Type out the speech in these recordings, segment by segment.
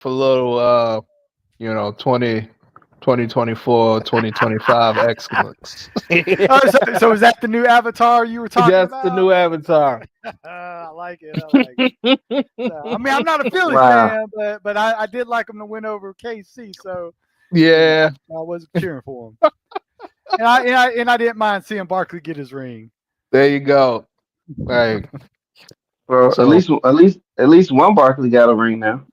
for a little 2024, 2025 excellence. So is that the new avatar you were talking That's the about? new avatar. I like it. I like it. So, I mean, I'm not a Philly Wow. fan, but I did like them to win over KC. So Yeah, I was cheering for him, and I didn't mind seeing Barkley get his ring. there you go. Hey, Well, at so least at least one Barkley got a ring now.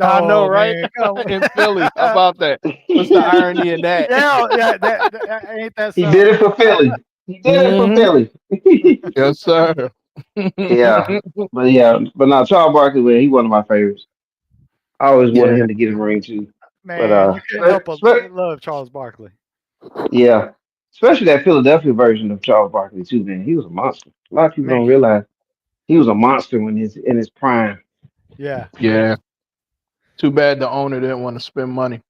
I know, Oh right? man, come In Philly, how on. about that? What's the irony in that? Yeah, ain't that He did it something? for Philly. He did it for Hmm. Philly. Yes, sir. Yeah, but now Charles Barkley, man, he one of my favorites. I always wanted Yeah, him to get a ring too. But Man, you couldn't help but spe- love Charles Barkley. yeah, especially that Philadelphia version of Charles Barkley too, man. He was a monster. A lot of people Man, don't realize he was a monster when he's in his prime. yeah, yeah. yeah. Too bad the owner didn't want to spend money.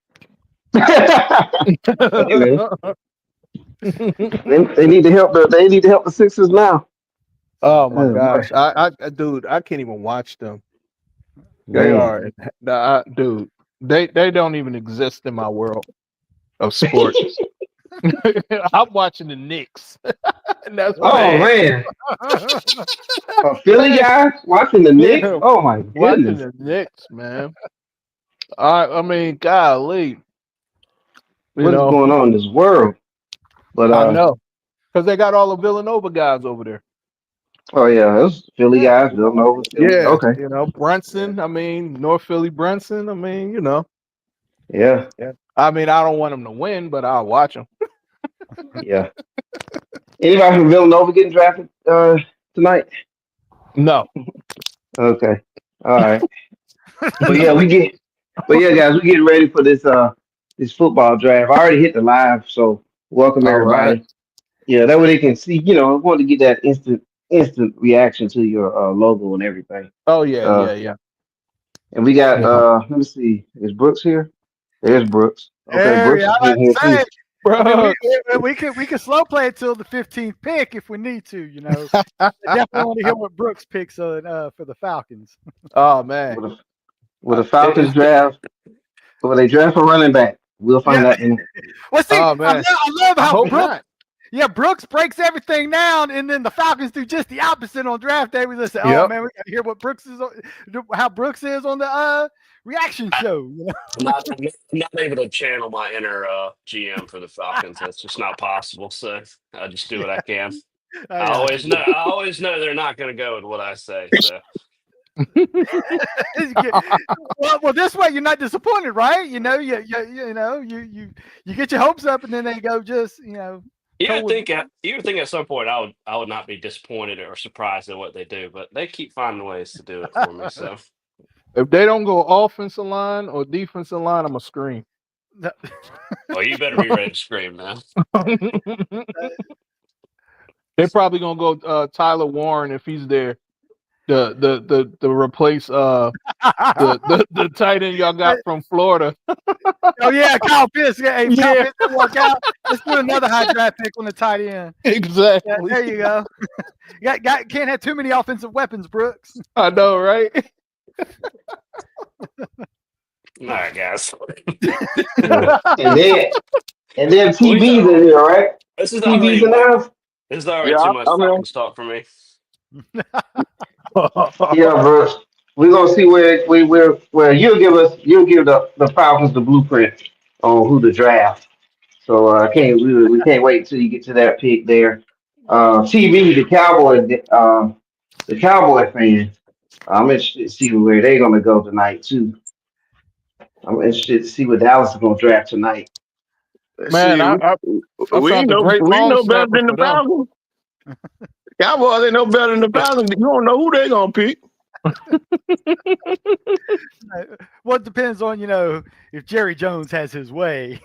Hey, man, they need to help the Sixers now. Oh my Oh, boy. gosh, dude, I can't even watch them. They Man. are, dude. They don't even exist in my world of sports. I'm watching the Knicks, and that's what Oh it Oh, is. man, a Philly guy watching the Knicks. Yeah, Oh my watching goodness, the Knicks, man. I mean, golly, you what is know, going on in this world? But I know because they got all the Villanova guys over there. oh yeah, those Philly yeah, guys, they'll know Philly. Yeah, Okay, yeah. Brunson. I mean, North Philly Brunson. I mean, yeah, yeah. I mean, I don't want them to win, but I'll watch them. yeah. Anybody from Villanova getting drafted tonight? No, Okay, all right. But yeah, but yeah, guys, we getting ready for this football draft. I already hit the live, so welcome all right. everybody. Yeah, that way they can see. I want to get that instant reaction to your logo and everything. Oh yeah, Uh, yeah, yeah. and we got You know, let me see, is Brooks here? There's Brooks. Okay, Hey, Brooks I is about getting to here too. say. I mean, we Brooks. we could slow play it till the 15th pick if we need to. I definitely want to hear what Brooks picks for the Falcons. Oh man, With a with a Falcons it's draft, will they draft a running back? We'll Yeah. find out in. Well, see, oh man. I love I how hope not. Brooks breaks everything down, and then the Falcons do just the opposite on draft day. We just say, "Oh Yep. man, we got to hear what how Brooks is on the reaction show." I'm not able to channel my inner GM for the Falcons. That's just not possible. So I just do what I can. I got you. I always know they're not going to go with what I say. So Well, this way you're not disappointed, right? You get your hopes up, and then they go just go with. you would think at some point I would not be disappointed or surprised at what they do, but they keep finding ways to do it for me. So If they don't go offensive line or defensive line, I'm a scream. well, you better be ready to scream now. They're probably gonna go Tyler Warren if he's there. The replace the tight end y'all got from Florida. Oh yeah, Kyle Pitts. Yeah, hey, Kyle Yeah, Pitts didn't work out. Let's do another high draft pick on the tight end. Yeah, exactly. there you go. Can't have too many offensive weapons, Brooks. I know, right? All right, guys. Yeah. And then We TV's in here, right? this is TV's already in way there. this is already Yeah, too much I mean, Falcons talk for me. Yeah, Brooks. We're gonna see where you'll give the Falcons the blueprint on who to draft. So can't we can't wait until you get to that pick there. TV, the Cowboy fan. I'm interested to see where they're gonna go tonight too. I'm interested to see what Dallas is gonna draft tonight. Man, shit, I found a great we long know better snapper than the for them. Falcons. Cowboys ain't no better than the Falcons. You don't know who they gonna pick. Well, it depends on if Jerry Jones has his way.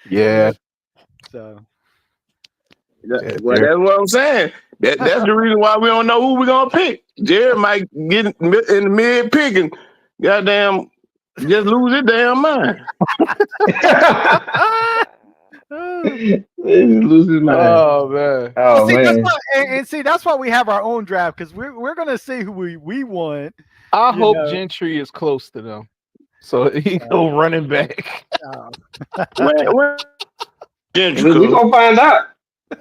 Yeah, So yeah, Well, that's what I'm saying. That's the reason why we don't know who we're gonna pick. Jerry might get in the mid pick and goddamn just lose his damn mind. Lose his mind. Oh man. Oh see, that's man. why, and see, that's why we have our own draft because we're gonna see who we want, I You hope know. Gentry is close to them, so he go running back. Where Gentry We coach? gonna find out. We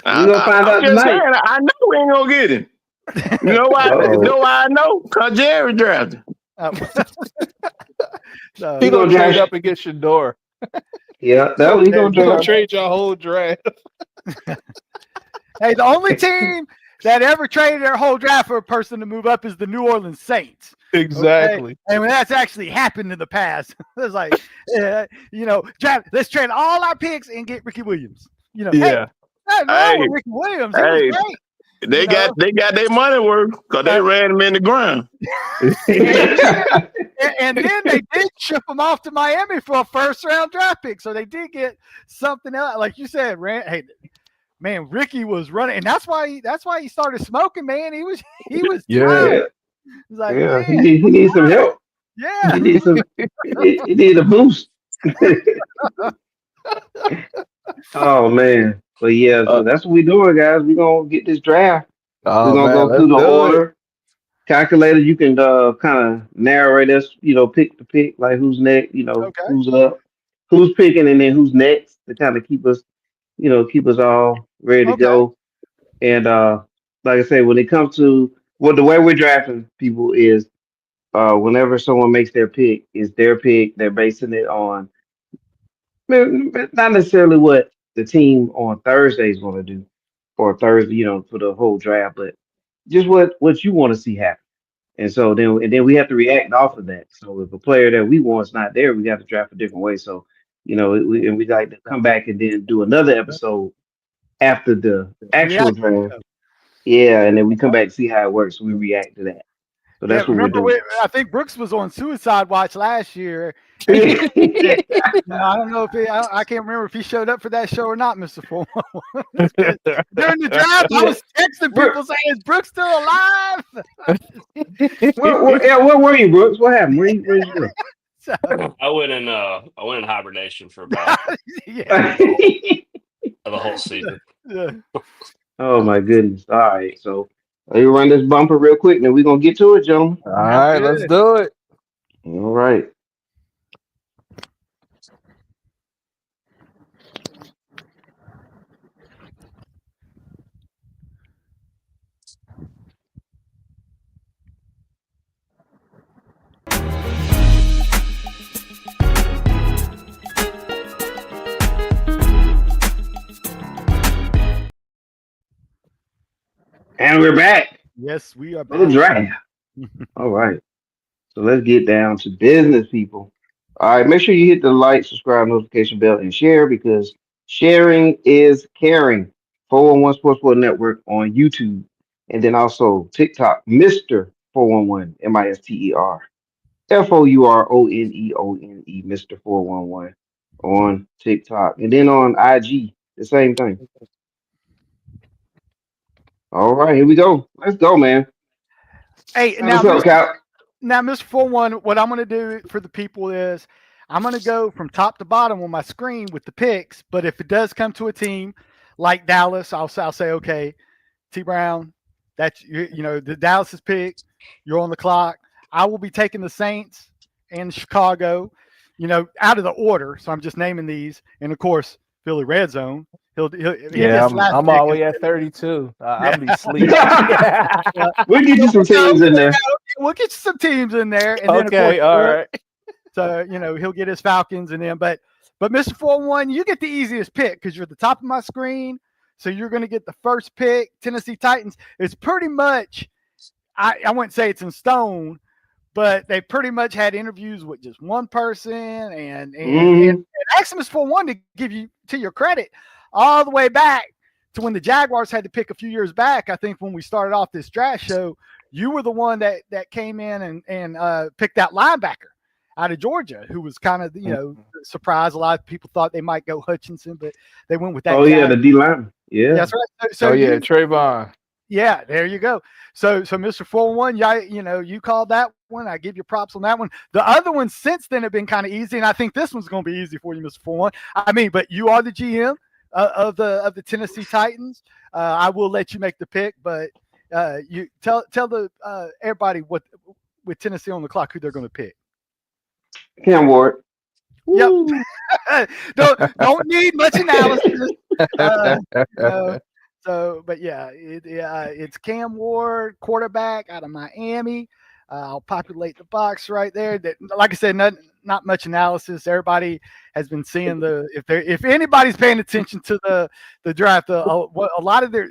gonna find I'm out just tonight. saying, I know we ain't gonna get him. You know why? Uh-oh. You know why I know? Cause Jerry drafted. So, He He gonna gonna trade draft. up and get Shador. Yeah, that he gonna He gonna draft. trade your whole draft. hey, the only team that ever traded their whole draft for a person to move up is the New Orleans Saints. Exactly. Okay? And when that's actually happened in the past, it's like, let's trade all our picks and get Ricky Williams. Yeah. Nothing wrong with Ricky Williams. He was great. They got their money worth because they ran him in the ground. And then they did ship him off to Miami for a first-round draft pick, so they did get something else. Like you said, man, Ricky was running, and that's why he started smoking. Man, he was tired. He's like, yeah. man, He needs some help. yeah. He needs some. He needs a boost. Oh man, but yeah, so that's what we doing, guys. We gonna get this draft. We're Oh gonna man, go through let's the do it. order. Calculator, you can kind of narrate us, pick the pick, like who's next, Okay. who's up, who's picking, and then who's next to kind of keep us all ready to Okay. go. And like I say, when it comes to the way we're drafting people is whenever someone makes their pick, it's their pick. They're basing it on not necessarily what the team on Thursday is going to do or Thursday, for the whole draft, but just what you want to see happen. And then we have to react off of that. So if a player that we want is not there, we got to draft a different way. So we like to come back and then do another episode after the actual draft. Yeah, and then we come back and see how it works. So we react to that. So Yeah, that's what we're remember, doing. I think Brooks was on Suicide Watch last year. Yeah. I don't know if I can't remember if he showed up for that show or not, Mr. Full. During the draft, I was texting people saying, "Is Brooks still alive?" Where were you, Brooks? What happened? Where you go? So, I went in hibernation for about yeah. the whole season. Yeah. Oh my goodness. All right. So let me run this bumper real quick, and then we're gonna get to it, gentlemen. All right, let's do it. All right. And we're back Yes, we are for the back. draft. All right. So let's get down to business, people. All right. Make sure you hit the like, subscribe, notification bell, and share because sharing is caring. 411 Sportsworld Network on YouTube. And then also TikTok, Mr. 411, MISTER. FOURONEONE, Mr. 411 on TikTok. And then on IG, the same thing. All right, here we go. Let's go, man. Hey, What's up, Cal? now, Mr. 41, what I'm going to do for the people is I'm going to go from top to bottom on my screen with the picks. But if it does come to a team like Dallas, I'll say, okay, T Brown, that's the Dallas's pick. You're on the clock. I will be taking the Saints and Chicago, out of the order. So I'm just naming these, and of course Philly Red Zone. Yeah, I'm always at 32. I'll be sleeping. We'll get you some teams in there. We'll get you some teams in there. And then, Okay, of course, all right. So, he'll get his Falcons and then, but Mr. 41, you get the easiest pick because you're at the top of my screen. So you're going to get the first pick, Tennessee Titans. It's pretty much, I wouldn't say it's in stone, but they pretty much had interviews with just one person and asked Mr. 41 to give you, to your credit, all the way back to when the Jaguars had to pick a few years back. I think when we started off this draft show, you were the one that came in and picked that linebacker out of Georgia, who was kind of, surprised. A lot of people thought they might go Hutchinson, but they went with that. Oh, yeah, the D line. Yeah. That's right. So Trayvon. Yeah, there you go. So Mr. 4-1, you called that one. I give you props on that one. The other ones since then have been kind of easy, and I think this one's going to be easy for you, Mr. 4-1. I mean, but you are the GM of the Tennessee Titans. I will let you make the pick, but you tell the everybody with Tennessee on the clock, who they're going to pick. Cam Ward. Yep. don't need much analysis. But yeah, it's Cam Ward, quarterback out of Miami. I'll populate the box right there. That, like I said, not much analysis. Everybody has been seeing if anybody's paying attention to the draft, what a lot of their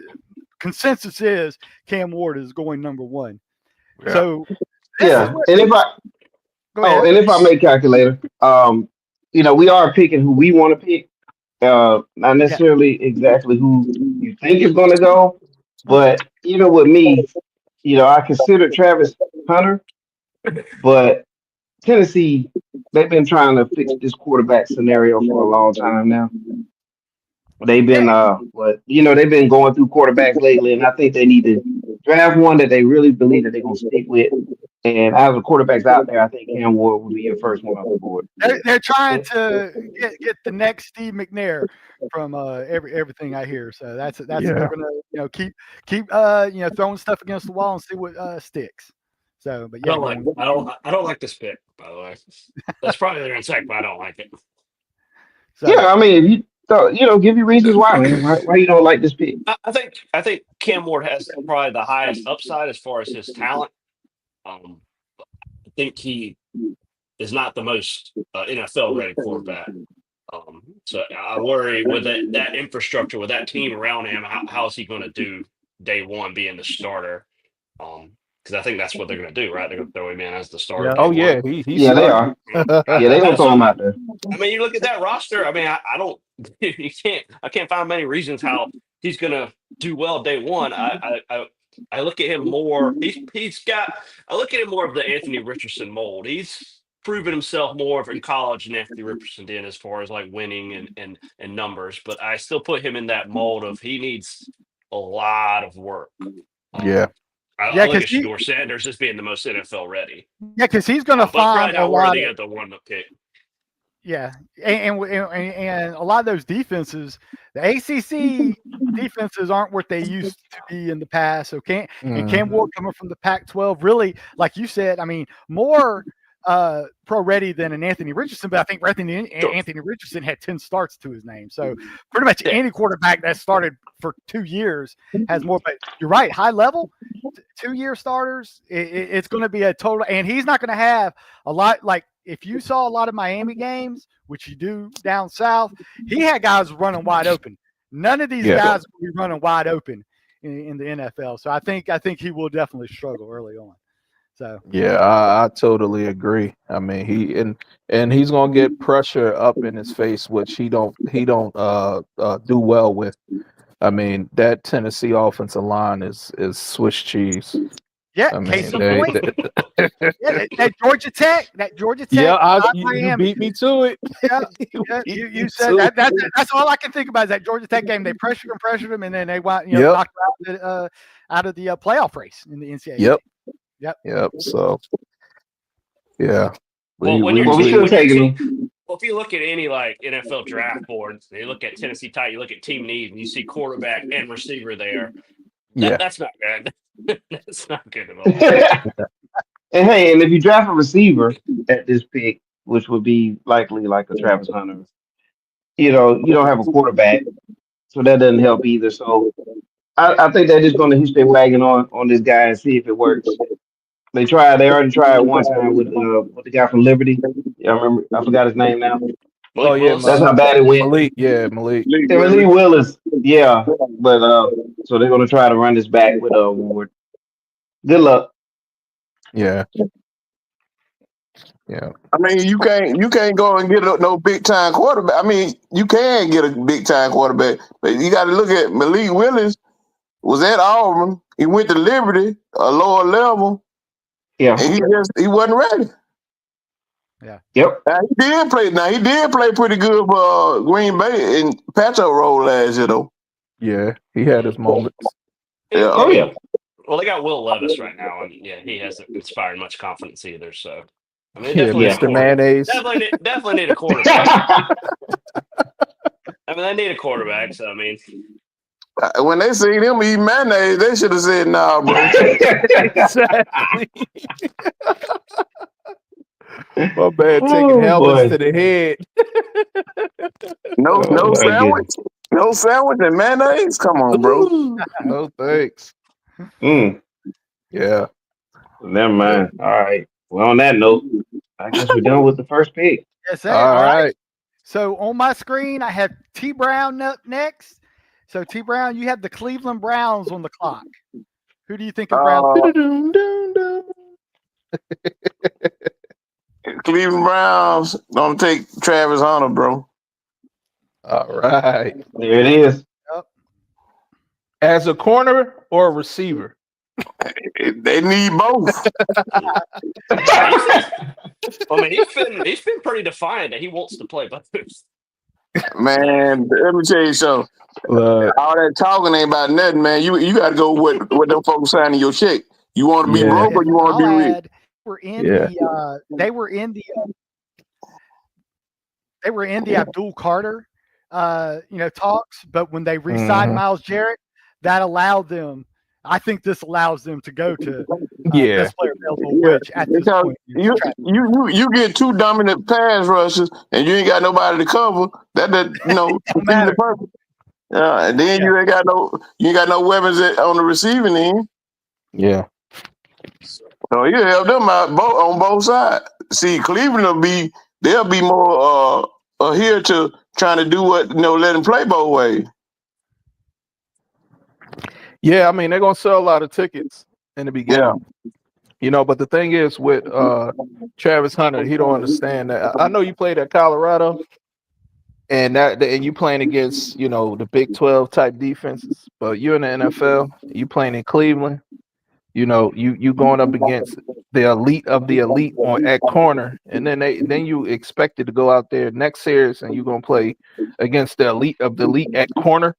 consensus is Cam Ward is going number one. Yeah. So Yeah, and if I make calculator, we are picking who we want to pick. Not necessarily exactly who you think is going to go, but with me, I consider Travis Hunter, but Tennessee, they've been trying to fix this quarterback scenario for a long time now. They've been they've been going through quarterbacks lately, and I think they need to draft one that they really believe that they're gonna stick with. And out of the quarterbacks out there, I think Cam Ward will be your first one off the board. They're trying to get the next Steve McNair from everything I hear. So that's they're gonna keep throwing stuff against the wall and see what sticks. So, but yeah, I don't like this pick, by the way. That's probably their insect, but I don't like it. So, yeah, I mean, if you give you reasons why, man. Why you don't like this pick? I think Cam Ward has probably the highest upside as far as his talent. I think he is not the most NFL ready quarterback. So I worry with that infrastructure, with that team around him, how is he going to do day one being the starter? Because I think that's what they're going to do, right? They're going to throw him in as the starter. Yeah. Oh yeah, they are. Yeah, they don't throw him out there. I mean, you look at that roster. I mean, I don't. I can't find many reasons how he's going to do well day one. I look at him more. I look at him more of the Anthony Richardson mold. He's proven himself more in college than Anthony Richardson did as far as like winning and numbers. But I still put him in that mold of he needs a lot of work. Yeah. I look at Shedeur Sanders as being the most NFL ready. Yeah, because he's going to find a lot of the one to pick. Yeah, and a lot of those defenses, the ACC defenses aren't what they used to be in the past. So Cam Ward coming from the Pac-12, really, like you said, I mean, more pro ready than an Anthony Richardson, but I think Anthony Richardson had 10 starts to his name. So pretty much any quarterback that started for 2 years has more. But you're right, high level, 2-year starters, it's going to be a total. And he's not going to have a lot like. If you saw a lot of Miami games, which you do down south, he had guys running wide open. None of these guys will be running wide open in the NFL. So I think he will definitely struggle early on. So yeah, I totally agree. I mean, he's gonna get pressure up in his face, which he don't do well with. I mean, that Tennessee offensive line is Swiss cheese. Yeah, I mean, case in point. That Georgia Tech. Yeah, you beat me to it. Yeah, you said that. That's all I can think about is that Georgia Tech game. They pressured him, and then they knocked out of the playoff race in the NCAA. Yep. So, yeah. If you look at any like NFL draft boards, you look at Tennessee Titans, you look at team needs, and you see quarterback and receiver there. That's not good. That's not good at all. And hey, and if you draft a receiver at this pick, which would be likely like a Travis Hunter, you don't have a quarterback, so that doesn't help either. So I think they're just going to hitch their wagon on this guy and see if it works. They already tried one time with the guy from Liberty. Yeah, I remember. I forgot his name now. That's how bad it went. Malik. Malik Willis. Yeah, but so they're going to try to run this back with Ward. Good luck. Yeah. I mean, you can't go and get no big time quarterback. I mean, you can get a big time quarterback, but you got to look at Malik Willis. Was at Auburn. He went to Liberty, a lower level. Yeah, and he wasn't ready. Yeah. Yep. He did play pretty good for Green Bay in Pato role last year, though. Yeah, he had his moments. Yeah. Oh yeah. Well, they got Will Levis right now, and he hasn't inspired much confidence either. So, I mean, Mr. Mayonnaise. Definitely need a quarterback. I mean, they need a quarterback. So, I mean, When they seen him eat mayonnaise, they should have said, "Nah, bro." Exactly. My man taking Oh, helmets boy. to the head. No, Oh, no my sandwich, goodness. no sandwich and mayonnaise. Come on, bro. Ooh, no thanks. Mm, Yeah. never Yeah. mind. All right. Well, on that note, I guess we're done with the first pick. Yes, sir. All All right. right. So on my screen, I have T Brown up next. So T Brown, you have the Cleveland Browns on the clock. Who do you think the Browns? Uh, Doo-doo-doo-doo-doo. Cleveland Browns gonna take Travis Hunter, bro. All right. There it is. As a corner or a receiver? They need both. I mean, he's been pretty defiant that he wants to play both. Man, let me tell you something. Look, All that talking ain't about nothing, man. You got to go with what them folks signing your check. You want to be yeah, broke or you want to I'll be rich? add. We're in yeah. they were in the Abdul Carter talks, but when they re-signed Mhm. Miles Jarrett, that allowed them. I think this allows them to go to Yeah. best player available, Yeah, which at this because point is you Travis. you get two dominant pass rushes and you ain't got nobody to cover. That Don't defeating the matter. purpose. Yeah, and then Yeah. you ain't got no weapons on the receiving end. Yeah. So you help them out on both sides. See, Cleveland they'll be more adhere to trying to do what let them play both ways. Yeah. I mean, they're gonna sell a lot of tickets in the Yeah, beginning, but the thing is with Travis Hunter, he don't understand that. I know you played at Colorado and you playing against, the Big 12 type defenses, but you're in the NFL, you playing in Cleveland, you going up against the elite of the elite at corner, and then you expected to go out there next series and you're gonna play against the elite of the elite at corner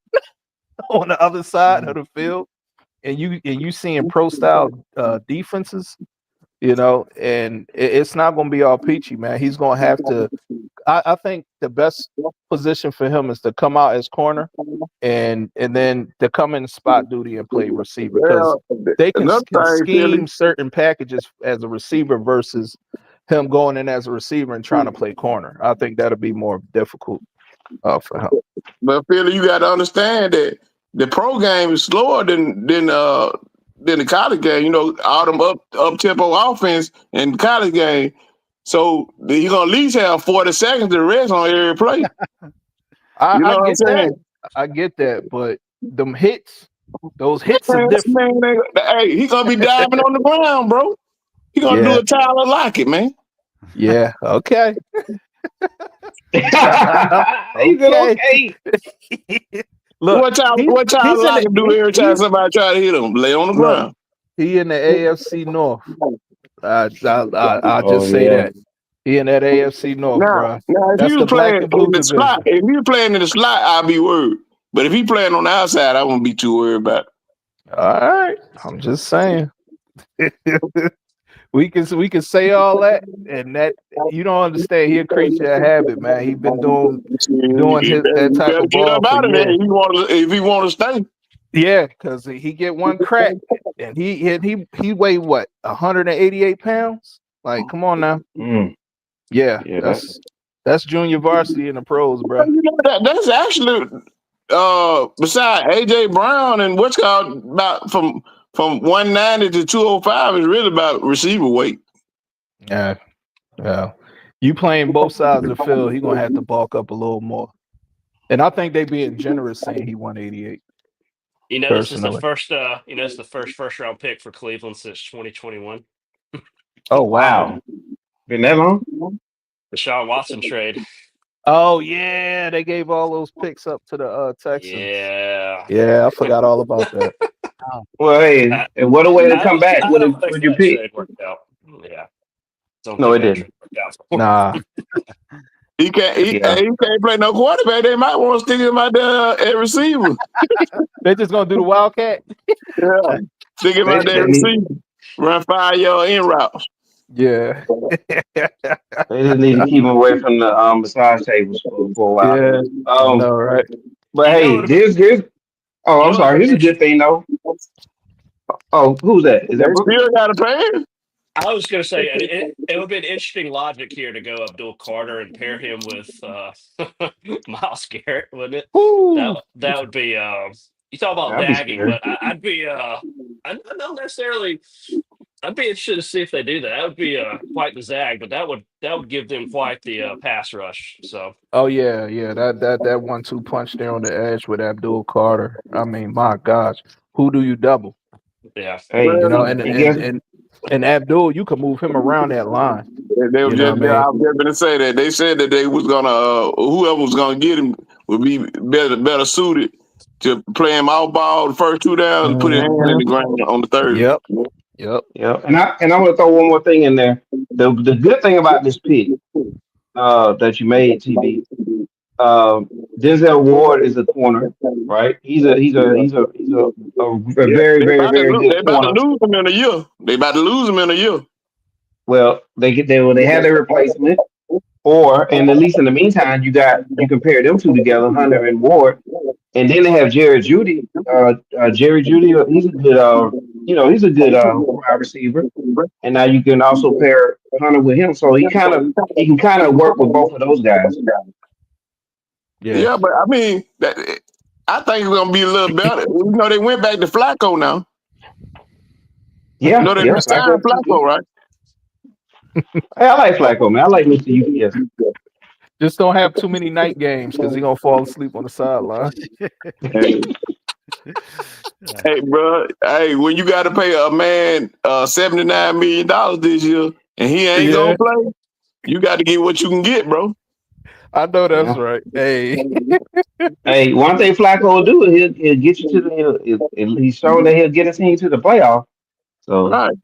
on the other side of the field, and you seeing pro style defenses, and it's not gonna be all peachy, man. He's gonna have to. I think the best position for him is to come out as corner and then to come in spot duty and play receiver because well, they can another thing, Philly. scheme certain packages as a receiver versus him going in as a receiver and trying to play corner. I think that'll be more difficult for him. But Philly, you got to understand that the pro game is slower than the college game. All them up tempo offense in the college game. So you're gonna at least have 40 seconds to rest on every play. I, You know I what I'm get that. saying? I get that, but those hits are different. Hey, he gonna be diving on the ground, bro. He gonna do Yeah, a Tyler Lockett, man. yeah, okay, He said, okay. okay. Look, What Tyler he's in Lockett do every time he's somebody try to hit him? Lay on the look, ground. he in the AFC North. I'll Oh, just say yeah. that he in that AFC North, bro. Now, if That's he the was black playing and in blue the slot, division. if he was playing in the slot, I'd be worried. But if he playing on the outside, I wouldn't be too worried about it. All right, I'm just saying. we can say all that, and that you don't understand. He a creature of habit, man. He been doing that You type better of get ball up for out of there years. if he want to stay. Yeah, because he get one crack, and he weighed what 188 pounds. Like, come on now. Mm, Yeah, yeah, that's junior varsity in the pros, bro. That's actually beside AJ Brown and what's called about from 190 to 205 is really about receiver weight. Yeah, yeah. You playing both sides of the field, he gonna have to bulk up a little more. And I think they being generous saying he 188. This is the Personally. first. It's the first round pick for Cleveland since 2021. Oh wow. wow. Been that long? The Deshaun Watson trade. Oh yeah, they gave all those picks up to the Texans. Yeah. Yeah, I forgot all about that. Well, hey, I, and what a way to I come don't, back I with don't think your that pick. trade worked out. Yeah. Don't No, think it that didn't. trade worked out. Nah. He can't Yeah. he can't play no quarterback. They might want to stick him out there at receiver. They just gonna do the Wildcat. Yeah. Stick him out They there at need receiver. Run 5-yard in routes. Yeah. they just need to keep him away from the massage tables for a while. Yeah. I know, right? But You know hey, what? here's Oh, You I'm know, it'd sorry. be Here's a good thing though. Oh, who's that? Is They that Brooke? still got to pay him. I was going to say it would be an interesting logic here to go Abdul Carter and pair him with Miles Garrett, wouldn't it? Whoo. That would be you talk about That'd be zagging, scary. but I'd be I don't necessarily. I'd be interested to see if they do that. That would be quite the zag, but that would give them quite the pass rush. So Oh yeah. That 1-2 punch there on the edge with Abdul Carter. I mean, my gosh, who do you double? yeah, Hey, You know, Well, and and and guess and and Abdul, you can move him around that line. they were You know just, what I mean? I was just gonna say that they said that they was gonna whoever was gonna get him would be better suited to play him out ball the first two downs and put his hand in the ground on the third. Yep. Yep. yeah, and I'm gonna throw one more thing in there. The good thing about this pick that you made, TB, Denzel Ward is a corner, right? A Yeah, very very very they good about to corner. lose him in a year. They about to lose him in a year. Well, they have their replacement, or and at least in the meantime, you compare them two together, Hunter and Ward, and then they have Jerry Judy. Jerry Judy, he's a good wide receiver, and now you can also pair Hunter with him, so he can kind of work with both of those guys. Yeah. Yeah, but I mean, I think it's gonna be a little better. You know, they went back to Flacco now. You Yeah, know, they yeah, signed Flacco. Flacco, right? Hey, I like Flacco, man. I like Mr. UPS. Just don't have too many night games because he's gonna fall asleep on the sideline. Hey, hey, bro. Hey, when you got to pay a man $79 million this year and he ain't Yeah, gonna play, you got to get what you can get, bro. I know that's Yeah. right. Hey, Hey, one thing Flacco will do is he'll get you to he's shown that he'll get a team to the playoff. So Right.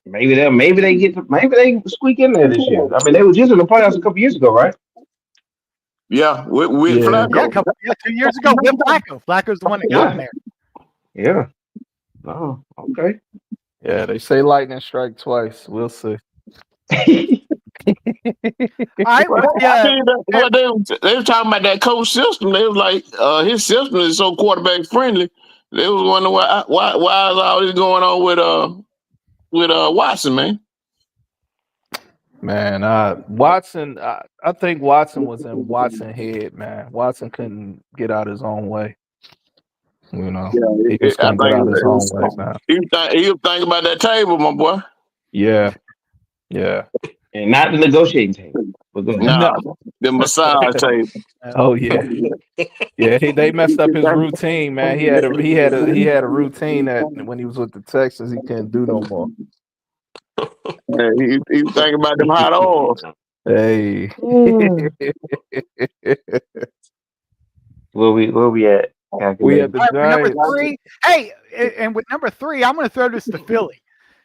maybe they squeak in there this year. I mean, they were just in the playoffs a couple years ago, right? Yeah, with yeah, Yeah, Flacco. 2 years ago with Flacco. Flacco's the one that got him Yeah, there. yeah. Oh, okay. yeah. They say lightning strike twice. We'll see. All right, Well, with I the think that what they was talking about that coach system. They was like, his system is so quarterback friendly. They was wondering why is all this going on with Watson, man. Man, Watson. I think Watson was in Watson head. Man, Watson couldn't get out his own way. You know, Yeah, he just I couldn't get think out his own way, man. he was thinking about that table, my boy. Yeah, yeah. And not the negotiating table. But go ahead. Nah, No. the massage table. Oh yeah, yeah. They messed up his routine, man. He had a routine that when he was with the Texans he couldn't do no more. Yeah, he was thinking about them hot oils. Hey. Where we at? We at Calculating. the all right, with number Giants. 3. Hey, and with number 3, I'm going to throw this to Philly.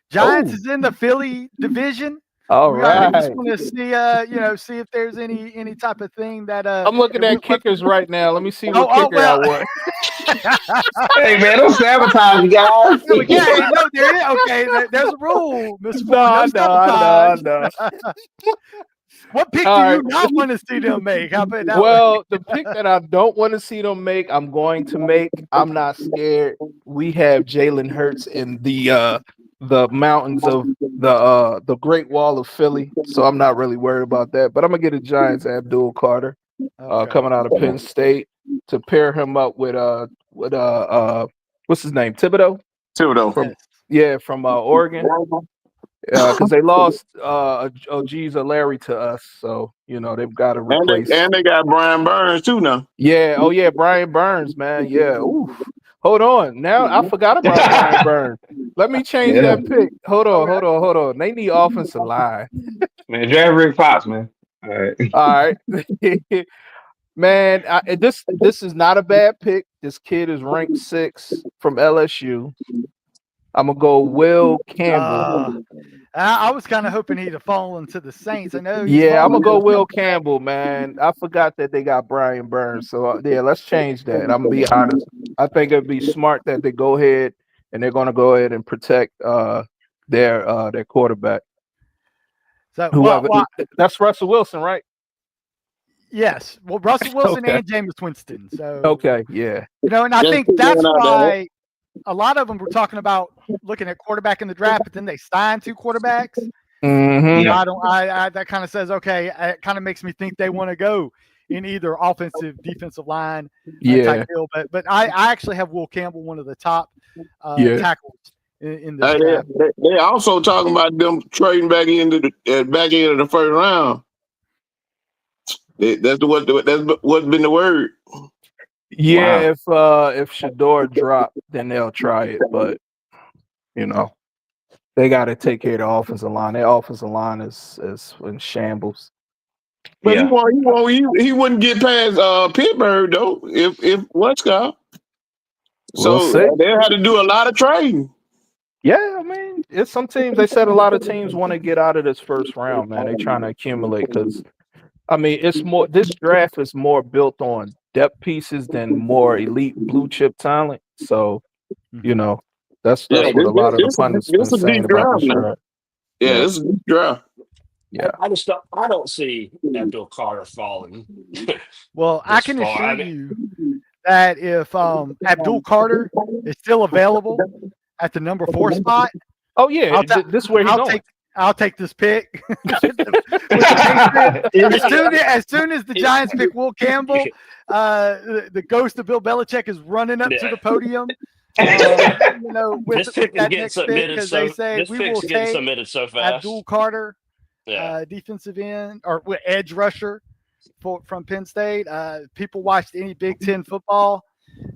Giants Oh. is in the Philly division. All I just right. want to see if there's any type of thing that I'm looking at kickers right now. Let me see what Oh, kicker I want. Hey man, don't sabotage, you guys. yeah, no, there is. Okay, there's a rule, Mr. No, I Ford. No know. sabotage. What pick All do you right. not want to see them make? How about that? Well, the pick that I don't want to see them make, I'm going to make. I'm not scared. We have Jalen Hurts in the mountains of the Great Wall of Philly, so I'm not really worried about that. But I'm gonna get a Giants Abdul Carter Okay. coming out of Penn State to pair him up with what's his name, Thibodeau Thibodeau. from Oregon. Because they lost Ojeez Larry to us, so they've got to replace. And they got Brian Burns too now. Yeah, oh yeah, Brian Burns, man. Yeah, oof. Hold on, now I forgot about Brian Burns. Let me change that pick. Hold on. They need offensive line. Man, draft Rick Fox, man. All right. Man, this is not a bad pick. This kid is ranked 6 from LSU. I'm gonna go Will Campbell. I was kind of hoping he'd have fallen to the Saints. I know. Yeah, I'm gonna go Will Campbell, man. I forgot that they got Brian Burns. So yeah, let's change that. I'm gonna be honest. I think it'd be smart that they go ahead and they're gonna go ahead and protect their quarterback. So Whoever that's Russell Wilson, right? Yes. Well, Russell Wilson Okay. and Jameis Winston. So Okay, yeah. and I Just think put that's one out there. why a lot of them were talking about looking at quarterback in the draft, but then they signed 2 quarterbacks. Mm-hmm. Yeah. I don't. That kind of says okay. It kind of makes me think they want to go in either offensive, defensive line Yeah. type deal. But I actually have Will Campbell, one of the top Yeah. tackles in this They, draft. they also talking about them trading back into the back end of the first round. That's what's been the word. Yeah, if Shador drop, then they'll try it. But you know, they got to take care of the offensive line. Their offensive line is in shambles. But Yeah. he wouldn't get past Pittsburgh though if Westcott. We'll So see. they had to do a lot of trading. Yeah, I mean, it's some teams. They said a lot of teams want to get out of this first round, man. They trying to accumulate because, I mean, it's more. This draft is more built on depth pieces than more elite blue chip talent. So, you know, that's Yeah, what a lot of the pundits been this a saying deep about draft this now. draft. Yeah, Yeah. this is a deep draft. Yeah. I don't see Abdul Carter falling. Well, I this can far. assure I mean, you that if Abdul Carter is still available at the number 4 spot, Oh yeah, I'll ta- this is where he's going. I'll take this pick. With the Patriots. As soon as the Giants pick Will Campbell, the ghost of Bill Belichick is running up to the podium. With this pick is that getting next pick submitted because so they say this we pick's will getting take submitted so fast. Abdul Carter, Yeah. defensive end or edge rusher from Penn State. People watched any Big Ten football,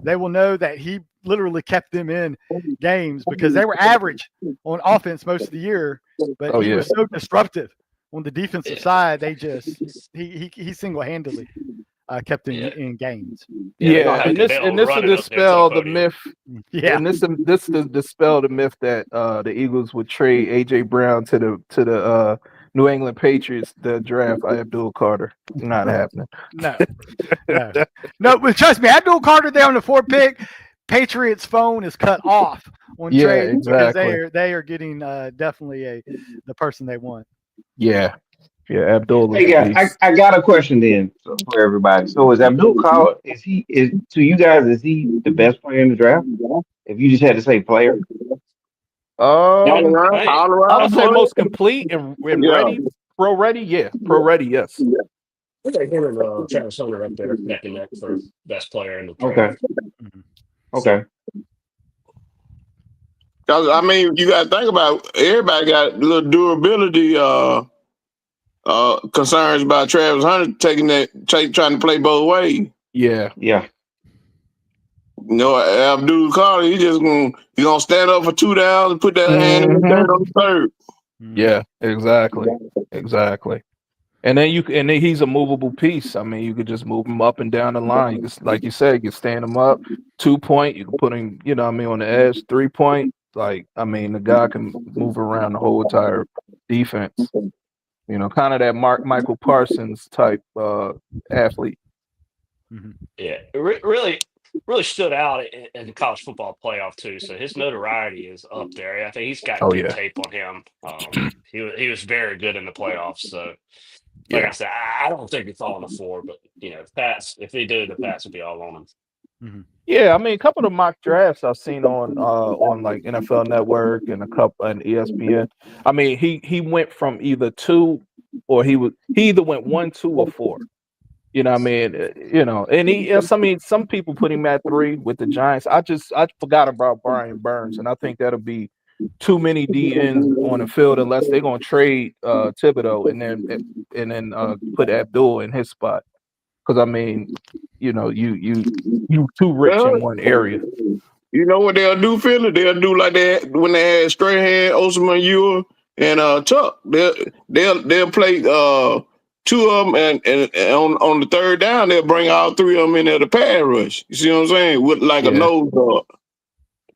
they will know that he literally kept them in games because they were average on offense most of the year, but he was so disruptive on the defensive side. They just he single-handedly kept them in games. Yeah, and this will dispel the myth. Yeah, and this dispel the myth that the Eagles would trade AJ Brown to the New England Patriots the draft Abdul Carter. Not happening. No. But trust me, Abdul Carter there on the 4th pick. Patriots phone is cut off on trade because they are getting definitely the person they want. Yeah, Abdul. Hey guys, I got a question then for everybody. So is Abdul Carter is to you guys, is he the best player in the draft? If you just had to say player, all around, I would say most complete and ready, pro ready. Yeah, pro ready. Yes. I think him and Travis Hunter up there neck and neck for best player in the draft. Okay. Because I mean, you got to think about everybody got a little durability concerns about Travis Hunter trying to play both ways. Yeah. Abdul Carter, he gonna stand up for 2 downs and put that hand in the dirt on the third. Yeah, exactly. And then he's a movable piece. I mean, you could just move him up and down the line. You just, like you said, you can stand him up, 2-point. You can put him, on the edge, 3-point. Like, I mean, the guy can move around the whole entire defense. Kind of that Michael Parsons type athlete. Yeah, really stood out in the college football playoff too. So his notoriety is up there. I think he's got good tape on him. He was very good in the playoffs. So, like I said, I don't think he's falling to 4, but if they do, the Pats would be all on him. Yeah, I mean, a couple of mock drafts I've seen on like NFL Network and a couple and ESPN. I mean, he went from either 2 or he either went 1, 2, or 4. You know what I mean? And some people put him at 3 with the Giants. I forgot about Brian Burns, and I think that'll be too many DNs on the field unless they're gonna trade Thibodeau and then put Abdul in his spot. Because I mean, you too rich in one area. You know what they'll do, Philly? They'll do like that when they had Strahan, Osman Ewell, and Tuck. They'll play 2 of them, and on the 3rd down, they'll bring all 3 of them in there to pass rush. You see what I'm saying? With like a nose guard.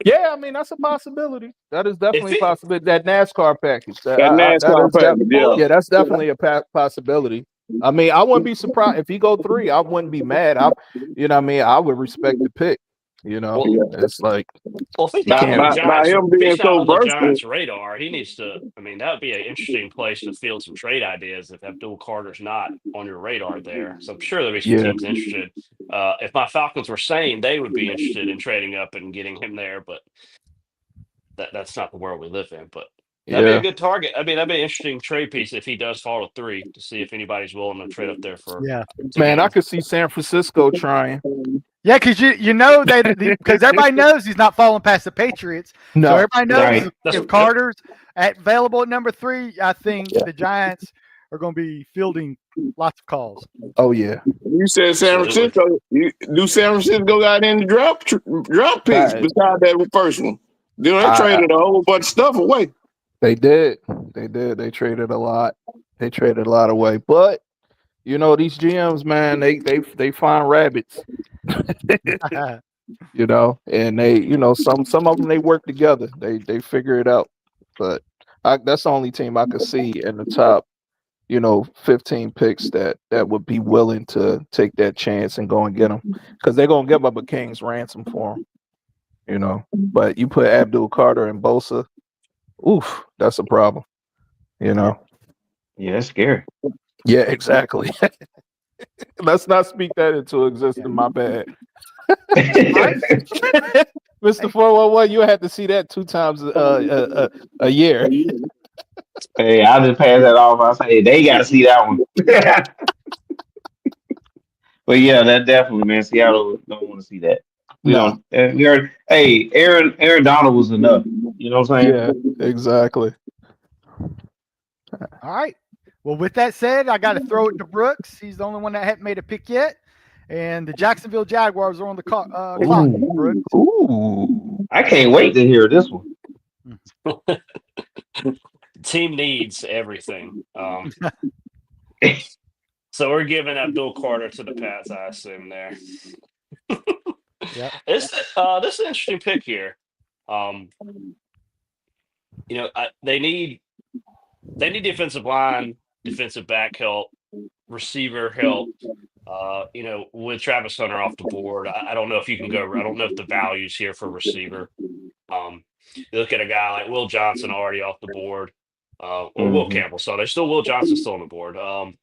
Yeah, I mean, that's a possibility. That is definitely a possibility. That NASCAR package. That's definitely a possibility. I mean, I wouldn't be surprised if he go 3. I wouldn't be mad. I would respect the pick. It's like Well, if he's you not on the can't. by Giants, him if being he's not so on the versatile. Giants' radar, he needs to. I mean, that would be an interesting place to field some trade ideas if Abdul Carter's not on your radar there. So I'm sure there'll be some Yeah, teams interested. If my Falcons were saying they would be interested in trading up and getting him there, but that's not the world we live in. But that'd be a yeah, good target. I mean, that'd be an interesting trade piece if he does fall to 3 to see if anybody's willing to trade up there for Yeah. to get man. I him. could see San Francisco trying. Yeah, because you know that because everybody knows he's not falling past the Patriots. So No, everybody knows Right. if Carter's available at number 3, I think Yeah. the Giants are going to be fielding lots of calls. Oh yeah. You said San Absolutely. Francisco. Do San Francisco got any drop picks Right. besides that first one? They I- traded a whole bunch of stuff away. They did. They traded a lot. They traded a lot away. But these GMs, man, they find rabbits. And they, some of them they work together. They figure it out. But that's the only team I could see in the top, 15 picks that would be willing to take that chance and go and get them, because they're gonna give up a king's ransom for them. But you put Abdul Carter and Bosa, oof, that's a problem. Yeah, that's scary. Yeah, exactly. Let's not speak that into existence. My bad. Mr. 411, you had to see that 2 times a year. Hey, I'll just pass that off. I'll say they got to see that one. But yeah, that definitely, man. Seattle don't want to see that. We No. don't. We already, hey, Aaron Donald was enough. You know what I'm saying? Yeah, exactly. All right. Well, with that said, I got to throw it to Brooks. He's the only one that hasn't made a pick yet. And the Jacksonville Jaguars are on the clock. Brooks. Ooh. I can't wait to hear this one. Team needs everything. So we're giving Abdul Carter to the Pats, I assume there. Yep. This is an interesting pick here. They need defensive line, defensive back help, receiver help. With Travis Hunter off the board, I don't know if you can go. I don't know if the value's here for receiver. You look at a guy like Will Johnson already off the board, or Will Campbell. So there's still Will Johnson still on the board. I'm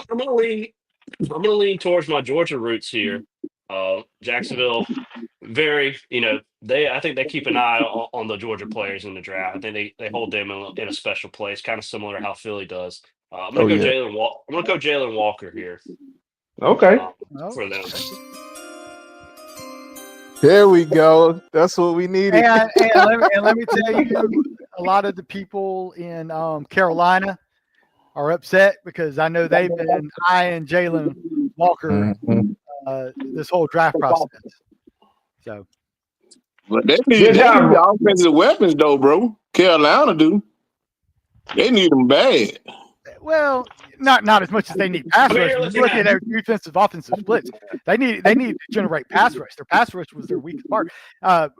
gonna lean towards my Georgia roots here. Jacksonville, very, I think they keep an eye on the Georgia players in the draft. I think they hold them in a special place, kind of similar to how Philly does. I'm gonna go Jalen Walker here. Okay. For them. There we go. That's what we needed. And let me tell you, a lot of the people in Carolina are upset because I know they've been eyeing Jalen Walker this whole draft process. So, But they need offensive weapons, though, bro. Carolina do. They need them bad. well, not as much as they need pass rush. When you look at their defensive offensive splits, they need to generate pass rush. Their pass rush was their weakest part. The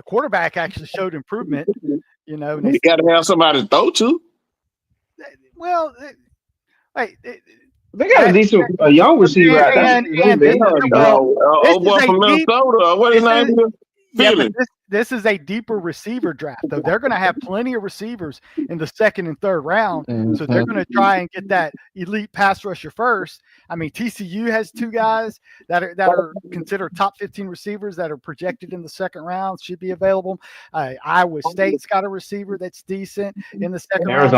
quarterback actually showed improvement. And You got to have somebody to throw to. Well, they got a decent young receiver out there. Boy from Minnesota. What his name is? Yeah, but this is a deeper receiver draft, though. They're going to have plenty of receivers in the second and third round, so they're going to try and get that elite pass rusher first. I mean, TCU has 2 guys that are considered top 15 receivers that are projected in the second round, should be available. Iowa State's got a receiver that's decent in the second round.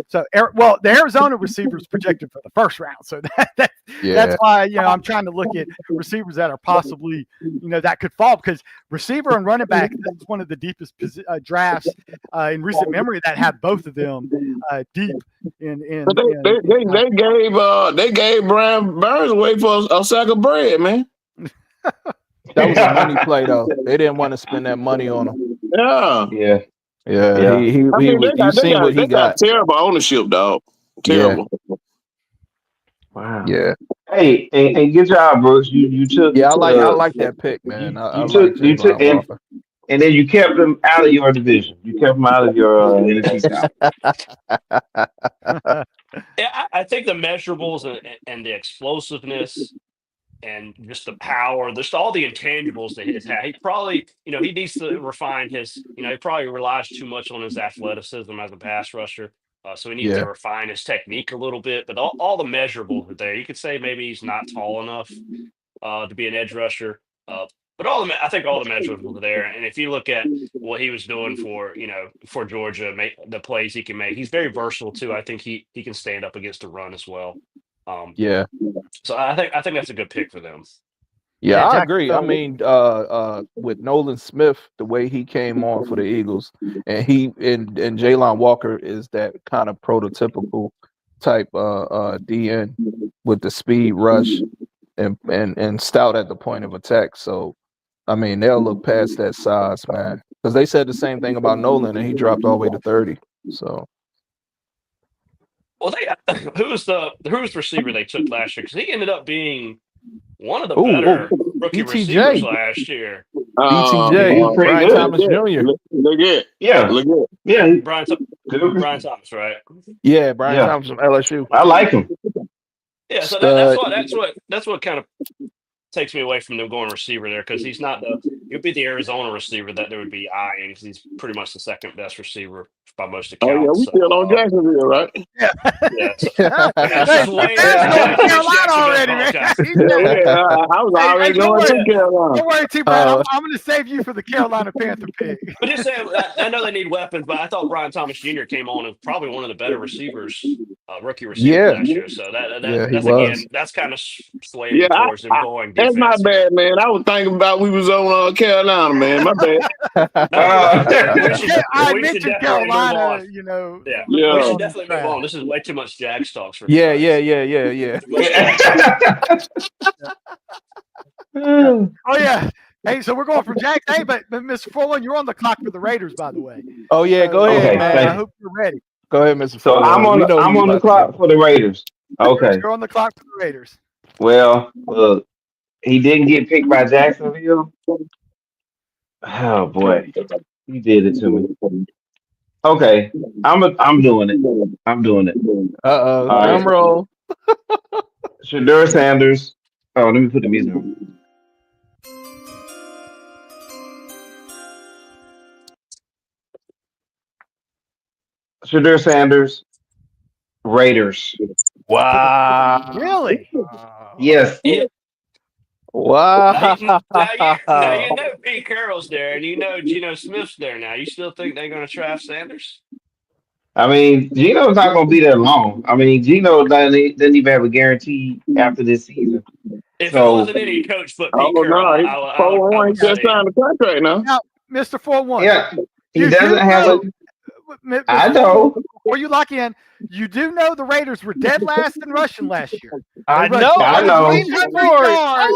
So, the Arizona receiver is projected for the first round. So that's why, I'm trying to look at receivers that are possibly, that could fall, because receiver and running back, that's one of the deepest drafts in recent memory that have both of them deep in. But they gave Brian Burns away for a sack of bread, man. That was a money play, though. They didn't want to spend that money on him. Yeah. You've seen what he got. Terrible ownership, dog. Terrible. Yeah. Wow. Yeah. Hey, and good job, Brooks. You took. Yeah, I like that pick, man. You took, and then you kept them out of your division. You kept them out of your NFC South. Yeah, I think the measurables and the explosiveness and just the power, just all the intangibles that he's had. He probably, he needs to refine his, he probably relies too much on his athleticism as a pass rusher. So he needs to Yeah. refine his technique a little bit, but all the measurables are there. You could say maybe he's not tall enough to be an edge rusher. But I think all the measurables are there. And if you look at what he was doing for Georgia, the plays he can make, he's very versatile too. I think he can stand up against the run as well. Yeah. So I think that's a good pick for them. Yeah, Yeah, I Jack- agree. I mean, with Nolan Smith, the way he came on for the Eagles, and Jalen Walker is that kind of prototypical type DN with the speed rush and stout at the point of attack. So, I mean, they'll look past that size, man, because they said the same thing about Nolan, and he dropped all the way to 30. So, Well, who's the receiver they took last year? Because he ended up being one of the Ooh, better ooh, rookie BTJ. receivers last year. BTJ, He's pretty Brian good. Thomas Jr. Look at Yeah, look at. yeah, Brian Thomas, right? Yeah, Brian Yeah. Thomas from LSU. I like him. Yeah, so Stud. that's what kind of takes me away from them going receiver there, because he's not he'll be the Arizona receiver that they would be eyeing, because he's pretty much the second best receiver by most Oh accounts. yeah, we still on Jacksonville, right? Yeah, so, that's Hey, just way there's no Jacksonville Carolina already, man. podcast. I was Hey, already don't going worry. to Carolina. Don't worry, T. Brad. I'm going to save you for the Carolina Panther pick. But just saying, I know they need weapons, but I thought Brian Thomas Jr. came on as probably one of the better receivers, rookie receivers Yeah. last year. So Yeah, he that's was. again, that's kind of swaying Yeah, me towards them going defense. That's my bad, man. I was thinking about we was on Carolina, man. My bad. I We should mentioned definitely move Carolina, on. Yeah. We Yeah. should definitely move on. This is way too much Jags talks for Yeah, tonight. yeah. Too much Jags. Oh, yeah. Hey, so we're going from Jags. Hey, but Mr. Forlin, you're on the clock for the Raiders, by the way. Oh yeah, go ahead, Okay, man. I hope you're ready. Go ahead, Mr. So Fuller. I'm We know on you the about clock to for the Raiders. Okay. You're on the clock for the Raiders. Well, he didn't get picked by Jacksonville. Oh boy, he did it to me. Okay, I'm doing it. I'm doing it. Uh-oh, All drum right. roll. Shadur Sanders. Oh, let me put the music on. Shadur Sanders, Raiders. Wow. Really? Yes. Yeah. Wow. Now you know Pete Carroll's there, and you know Geno Smith's there now. You still think they're going to draft Sanders? I mean, Geno's not going to be there long. I mean, Geno doesn't even have a guarantee after this season. If it So, wasn't any coach but Pete Oh Carroll, no, he's I would just say signed a contract now. Now, Mr. 4-1. yeah, he You doesn't have a. Mr. I 4-1, know. before you lock in, you do know the Raiders were dead last in rushing last year. I They know. rushed I know. 1,800 yards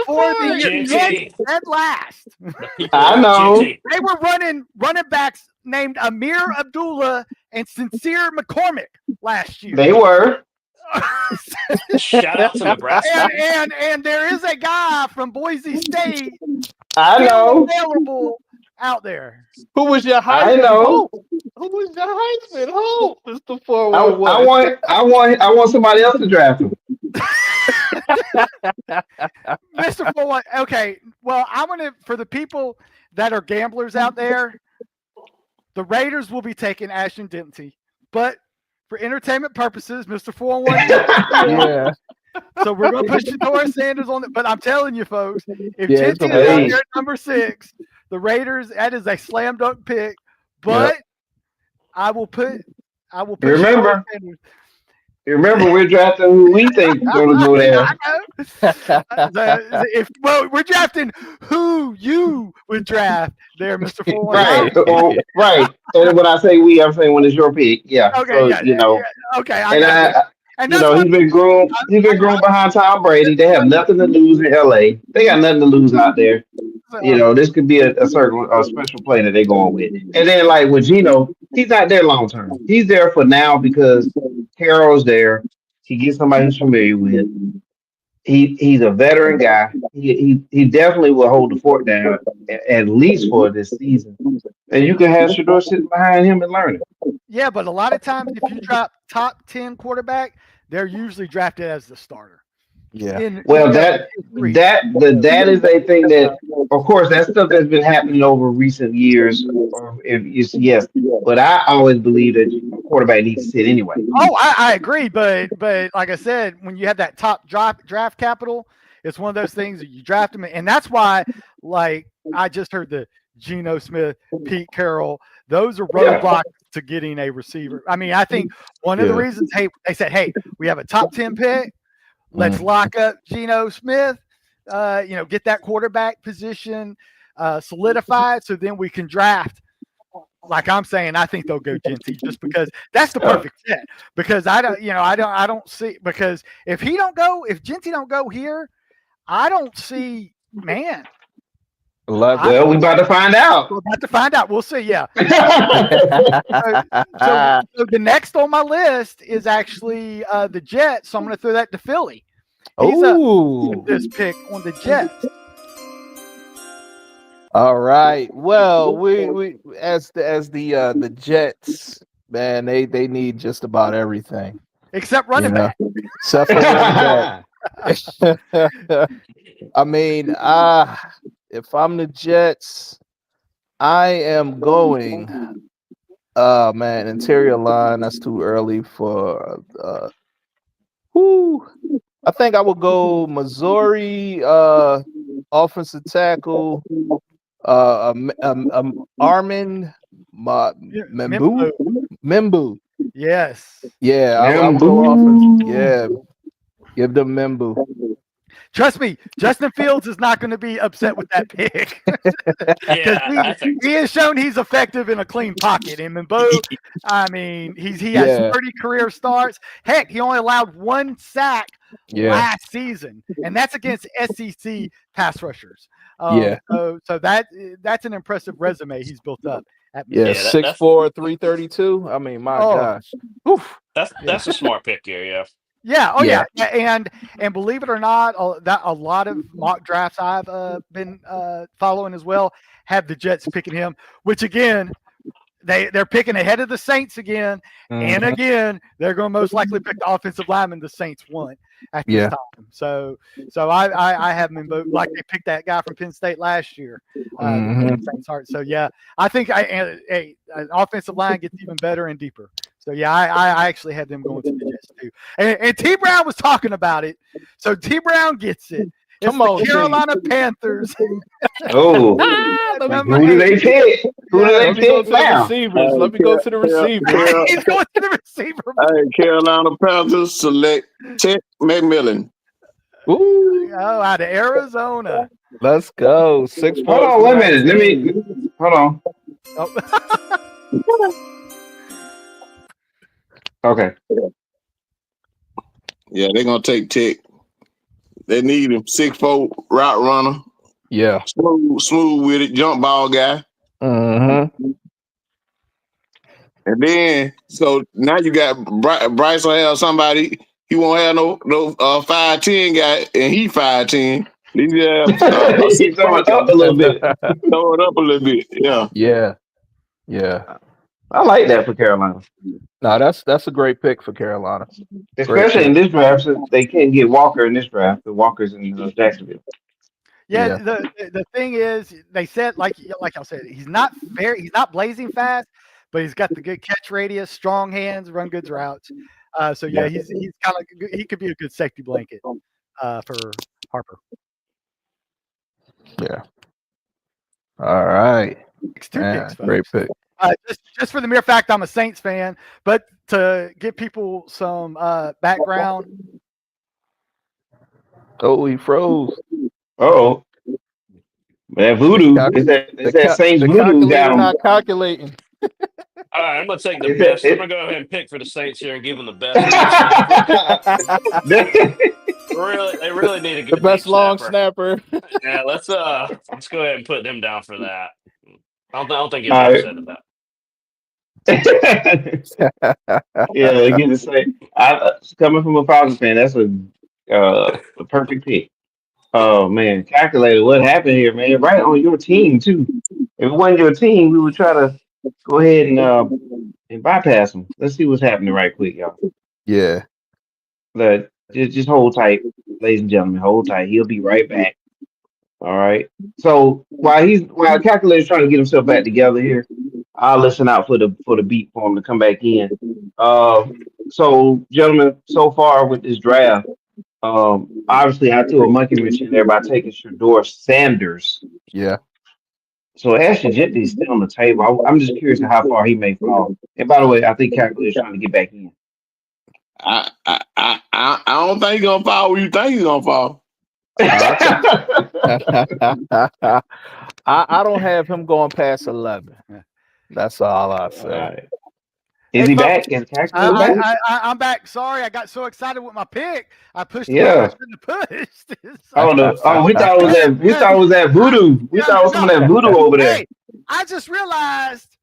for the it. Jets dead last. the people I at know. GT. They were running backs named Amir Abdullah and Sincere McCormick last year. They were. Shout out to Nebraska. and there is a guy from Boise State I still know. available out there. Who was your I Heisman know. hope? Who was your Heisman hope? Mr. I 411. want somebody else to draft him. Mr. 4-1. Okay. Well, I'm gonna for the people that are gamblers out there, the Raiders will be taking Ashton Dempsey, but for entertainment purposes, Mr. 4-1. Yeah. So we're gonna push Shadur Sanders on it. But I'm telling you, folks, if Yeah, it's Jensen gonna is out be- there at number 6, the Raiders, that is a slam dunk pick. But I will put Remember- Shadur Sanders. Remember, we're drafting who we think is going to go there. We're drafting who you would draft there, Mr. 4-1. Right. Right. And when I say we, I'm saying when it's your pick. Yeah. Okay. So, Yeah, yeah. Okay. And And you that's know, what- he's been groomed behind Tom Brady. They have nothing to lose in LA. They got nothing to lose out there. You know, this could be a special play that they're going with. And then, like with Geno, he's not there long term. He's there for now because Carroll's there. He gets somebody he's familiar with. He's a veteran guy. He definitely will hold the fort down at least for this season. And you can have Shador sitting behind him and learning. Yeah, but a lot of times if you drop top 10 quarterback, they're usually drafted as the starter. Yeah. in Well, NFL that history. that is a thing that, of course, that's stuff that's been happening over recent years. Or if it's yes, but I always believe that a quarterback needs to sit anyway. Oh, I agree, but like I said, when you have that top draft capital, it's one of those things that you draft them, and that's why, like I just heard the Geno Smith, Pete Carroll, those are Yeah. roadblocks to getting a receiver. I mean, I think one of the Yeah. reasons, hey, they said, hey, we have a top 10 pick, let's Mm. lock up Geno Smith, get that quarterback position solidified, so then we can draft. Like I'm saying, I think they'll go Genty just because that's the perfect fit. Because I don't see, because if Genty don't go here, I don't see, man. 11. Well, we about to find out. We're about to find out. We'll see. Yeah. So the next on my list is actually the Jets. So I'm going to throw that to Philly. He's Oh, this pick on the Jets. all right. Well, we as the Jets, man, they need just about everything, Except running you know, back. except for running back. I mean, if I'm the Jets, I am going. Man, interior line. That's too early for. Whoo. I think I would go Missouri offensive tackle. Armin Membu. Membu. Yes. Yeah, I would go offense. Yeah, give them Membu. Trust me, Justin Fields is not going to be upset with that pick. Yeah, he has shown he's effective in a clean pocket. And Bo, I mean, he has 30 career starts. Heck, he only allowed 1 sack last season, and that's against SEC pass rushers. So that's an impressive resume he's built up. Yeah, 6'4", 332. I mean, my gosh. Oof. That's a smart pick here. Yeah. Yeah. Oh, yeah. And believe it or not, a lot of mock drafts I've been following as well have the Jets picking him, which again, they're picking ahead of the Saints again, and again they're going to most likely pick the offensive lineman the Saints want at this time. So I have them in both. Like they picked that guy from Penn State last year. Saints heart. So yeah, I think an offensive line gets even better and deeper. So yeah, I actually had them going to the Jets too. And T Brown was talking about it. So T Brown gets it. It's the Carolina Panthers. Oh, who do they pick? Who do they pick now? Let me go to the receivers. He's going to the receiver. Hey, Carolina Panthers select Ted McMillan. Ooh, out of Arizona. Let's go. 6 Hold on, wait a minute. Let me hold on. Oh. Okay. Yeah, they're gonna take Tech. They need him. 6'4" route runner. Yeah. Smooth with it. Jump ball guy. Mm-hmm. And then, so now you got Bryce will have somebody. He won't have no 5'10" guy, and he 5'10". He's throwing it up a little bit. Throw it up a little bit. Yeah. Yeah. I like that for Carolina. No, that's a great pick for Carolina. Especially in this draft, since they can't get Walker in this draft. The Walker's in Jacksonville. Yeah, the thing is, they said like I said, he's not blazing fast, but he's got the good catch radius, strong hands, run good routes. So yeah, he's kind of he could be a good safety blanket for Harper. Yeah. All right. It's 2 picks, folks. Great pick. Just for the mere fact I'm a Saints fan, but to give people some background. Oh, he froze. Oh, that voodoo is that Saints voodoo got him. Not calculating. All right, I'm gonna take the best. I'm gonna go ahead and pick for the Saints here and give them the best. They really need a good the best long snapper. Yeah, let's go ahead and put them down for that. I don't think he's upset about that. Yeah, again to say, coming from a Falcons fan, that's a perfect pick. Oh man, calculated. What happened here, man? Right on your team too. If it wasn't your team, we would try to go ahead and bypass them. Let's see what's happening right quick, y'all. Yeah. Just hold tight. ladies and gentlemen. Hold tight. He'll be right back. All right. So while Calculator's trying to get himself back together here, I'll listen out for the beat for him to come back in. So gentlemen, so far with this draft, obviously I threw a monkey wrench in there by taking Shador Sanders. Yeah. So Ashton Jeffy is still on the table. I'm just curious to how far he may fall. And by the way, I think Calculator's trying to get back in. I don't think he's gonna fall where you think he's gonna fall. I don't have him going past 11. That's all I say. Right. Is he back? Is Calculator back? I'm back. Sorry, I got so excited with my pick. I pushed the Yeah. button I shouldn't have pushed. Oh no! Oh, we thought it was that voodoo. We thought it was some of that voodoo over there. Hey, I just realized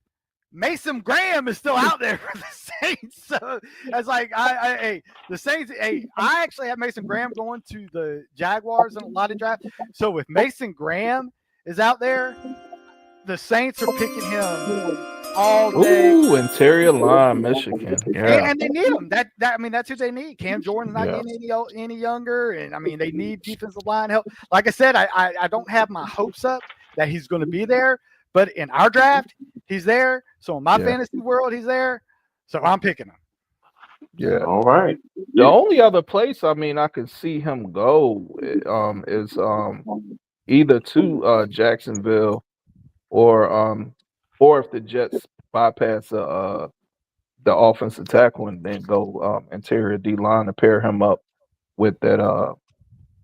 Mason Graham is still out there for the Saints. So it's like the Saints. Hey, I actually have Mason Graham going to the Jaguars in a lot of drafts. So if Mason Graham is out there, the Saints are picking him all day. Ooh, interior line, Michigan. Yeah, and they need him. That's who they need. Cam Jordan's not Yeah. getting any younger, and I mean they need defensive line help. Like I said, I don't have my hopes up that he's going to be there, but in our draft, he's there. So in my Yeah. fantasy world, he's there. So I'm picking him. yeah. All right. The only other place I could see him go is either to Jacksonville or if the Jets bypass the offensive tackle and then go interior D line to pair him up with that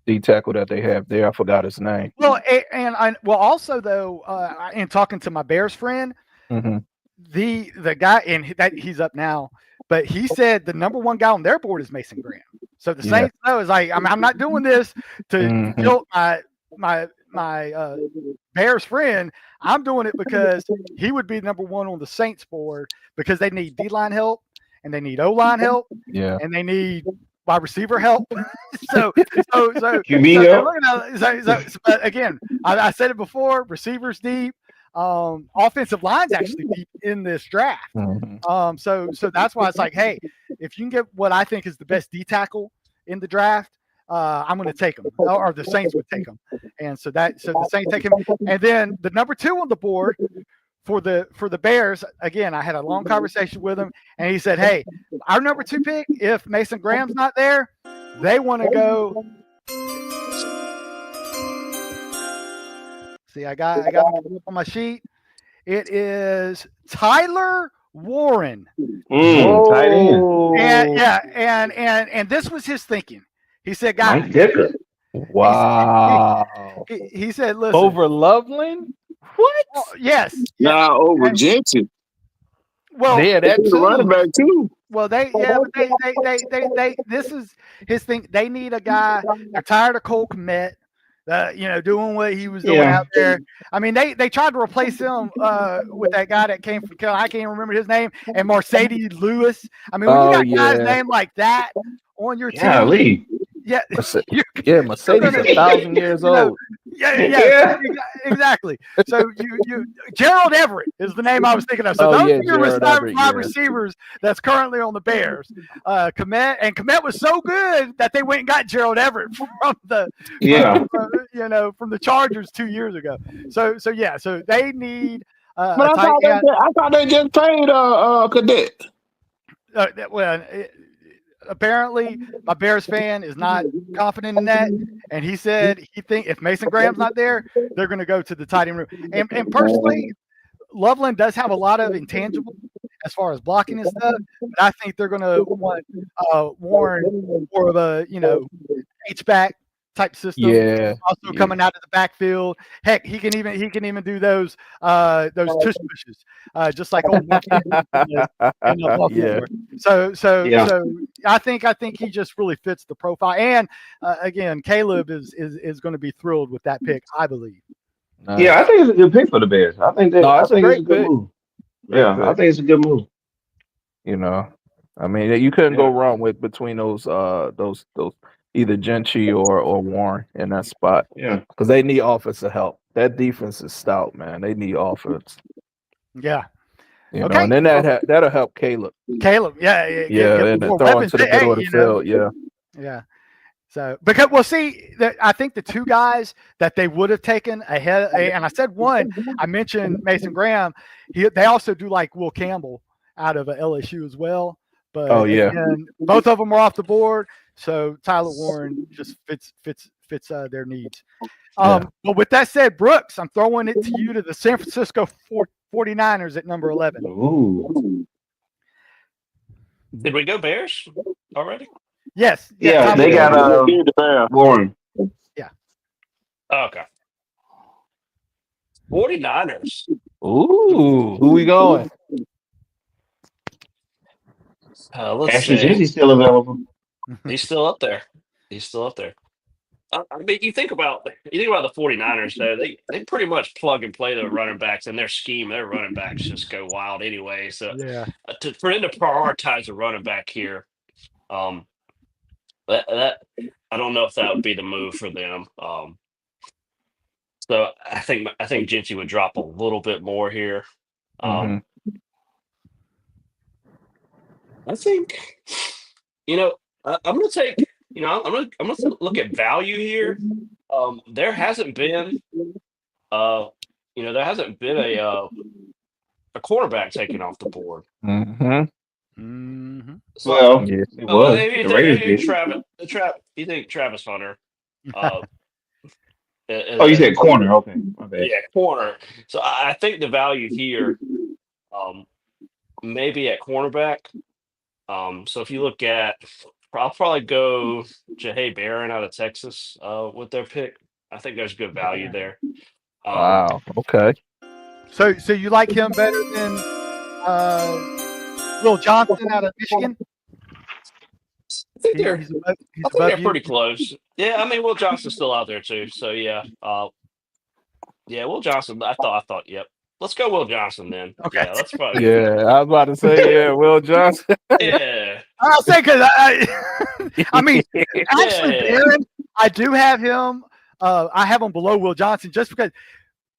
D tackle that they have there. I forgot his name. Well, also though, in talking to my Bears friend, Mm-hmm. the guy he's up now, but he said the number one guy on their board is Mason Graham. So the Saints know is like I'm not doing this to guilt my Bears friend. I'm doing it because he would be number one on the Saints board because they need D-line help and they need O-line help and they need wide receiver help. so QB help. But again, I said it before, receivers deep, offensive line's actually deep in this draft. Mm-hmm. So that's why it's like, hey, if you can get what I think is the best D tackle in the draft, I'm going to take him, or the Saints would take him, and so the Saints take him, and then the number 2 on the board for the Bears. Again, I had a long conversation with him, and he said, "Hey, our number 2 pick, if Mason Graham's not there, they want to go." See, I got it on my sheet. It is Tyler Warren. Tight end. And this was his thinking. He said, "Guys, Mike Dicker. Wow." He said, listen, Over Loveland? What? Yes. Nah, over Jensen. Well, Yeah, that He's a running too. back too. well, they this is his thing. They need a guy. They're tired of Cole Kmet, doing what he was doing out there. I mean, they tried to replace him with that guy that came from Carolina. I can't even remember his name. And Mercedes Lewis. I mean, when you got guys named like that on your team, Lee. yeah, Mercedes 1,000 years old. Yeah, exactly. So you Gerald Everett is the name I was thinking of. So those are your wide receivers that's currently on the Bears. Kmet was so good that they went and got Gerald Everett from the from the Chargers 2 years ago. So they need. But I thought they just paid Cadet. Apparently, my Bears fan is not confident in that, and he said he think if Mason Graham's not there, they're going to go to the tight end room. And personally, Loveland does have a lot of intangible as far as blocking and stuff, but I think they're going to want Warren more of a H-back type system. Yeah. Also coming out of the backfield. Heck, he can even do those tush pushes, just like old Yeah. So I think he just really fits the profile. And again, Caleb is going to be thrilled with that pick, I believe. Nice. Yeah, I think it's a good pick for the Bears. I think it's a good pick. move. Yeah, I think it's a good move. I mean, you couldn't go wrong with between those either Gentry or Warren in that spot. Yeah, because they need offensive help. That defense is stout, man. They need offense. Yeah. Okay. And then that'll help Caleb. Yeah. And throw into the middle of the field. Yeah. Yeah. So because we'll see that I think the two guys that they would have taken ahead, and I said one, I mentioned Mason Graham. They also do like Will Campbell out of LSU as well. But Oh, yeah. again, both of them are off the board, so Tyler Warren just fits their needs. But with that said, Brooks, I'm throwing it to you to the San Francisco 49ers at number 11. Ooh. Did we go Bears already? Yes. Yeah, they got Warren. Oh, okay. 49ers. Ooh, who we going? Let's Actually, see. Jesse's still available. He's still up there. I mean, you think about the 49ers, though, they pretty much plug and play the running backs in their scheme. Their running backs just go wild anyway. So Yeah. For them to prioritize a running back here, that I don't know if that would be the move for them. So I think Gentry would drop a little bit more here. I think, I'm going to take. I'm gonna look at value here. There hasn't been, a quarterback taken off the board. So, Well, it was. maybe The Raiders did. you think Travis Hunter? Oh, you said corner. Okay. Okay. Yeah, corner. So I think the value here, maybe at cornerback. So if you look at, I'll probably go Jahay Barron out of Texas with their pick. I think there's good value there. Wow. Okay. So you like him better than Will Johnson out of Michigan? I think they're He's above you? pretty close. Yeah, I mean Will Johnson's still out there too. So yeah, Will Johnson. I thought. Yep. Let's go Will Johnson then. Okay. Yeah, that's probably. Yeah, I was about to say, Will Johnson. Yeah. I'll say because I mean, actually, Barron, I do have him. I have him below Will Johnson just because.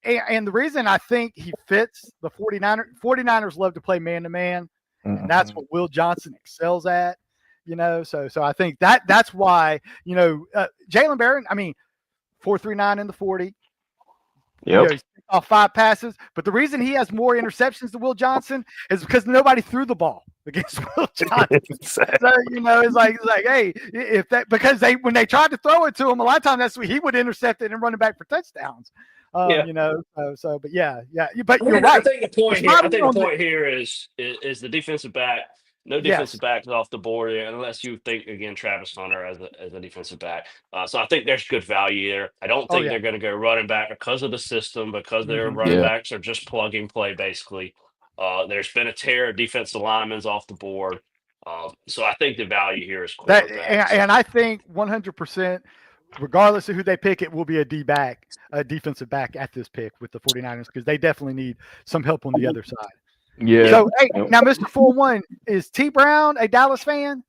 And the reason I think he fits the 49ers love to play man-to-man, and that's what Will Johnson excels at, So I think that's why, Jalen Barron, I mean, 4.39 in the 40. Yep. He's off 5 passes. But the reason he has more interceptions than Will Johnson is because nobody threw the ball against Will Johnson. So, it's like, hey, if that, because when they tried to throw it to him, a lot of times that's what he would intercept it and run it back for touchdowns. But yeah. But you're right. I think the point here is the defensive back. No defensive backs off the board unless you think again Travis Hunter as a defensive back. So I think there's good value there. I don't think they're going to go running back because of the system, because their running backs are just plug and play basically. There's been a tear of defensive linemen off the board. So I think the value here is quarterback. And I think 100%. Regardless of who they pick, it will be a defensive back at this pick with the 49ers because they definitely need some help on the other side. Yeah. So, hey, now, Mr. 4-1, is T. Brown a Dallas fan?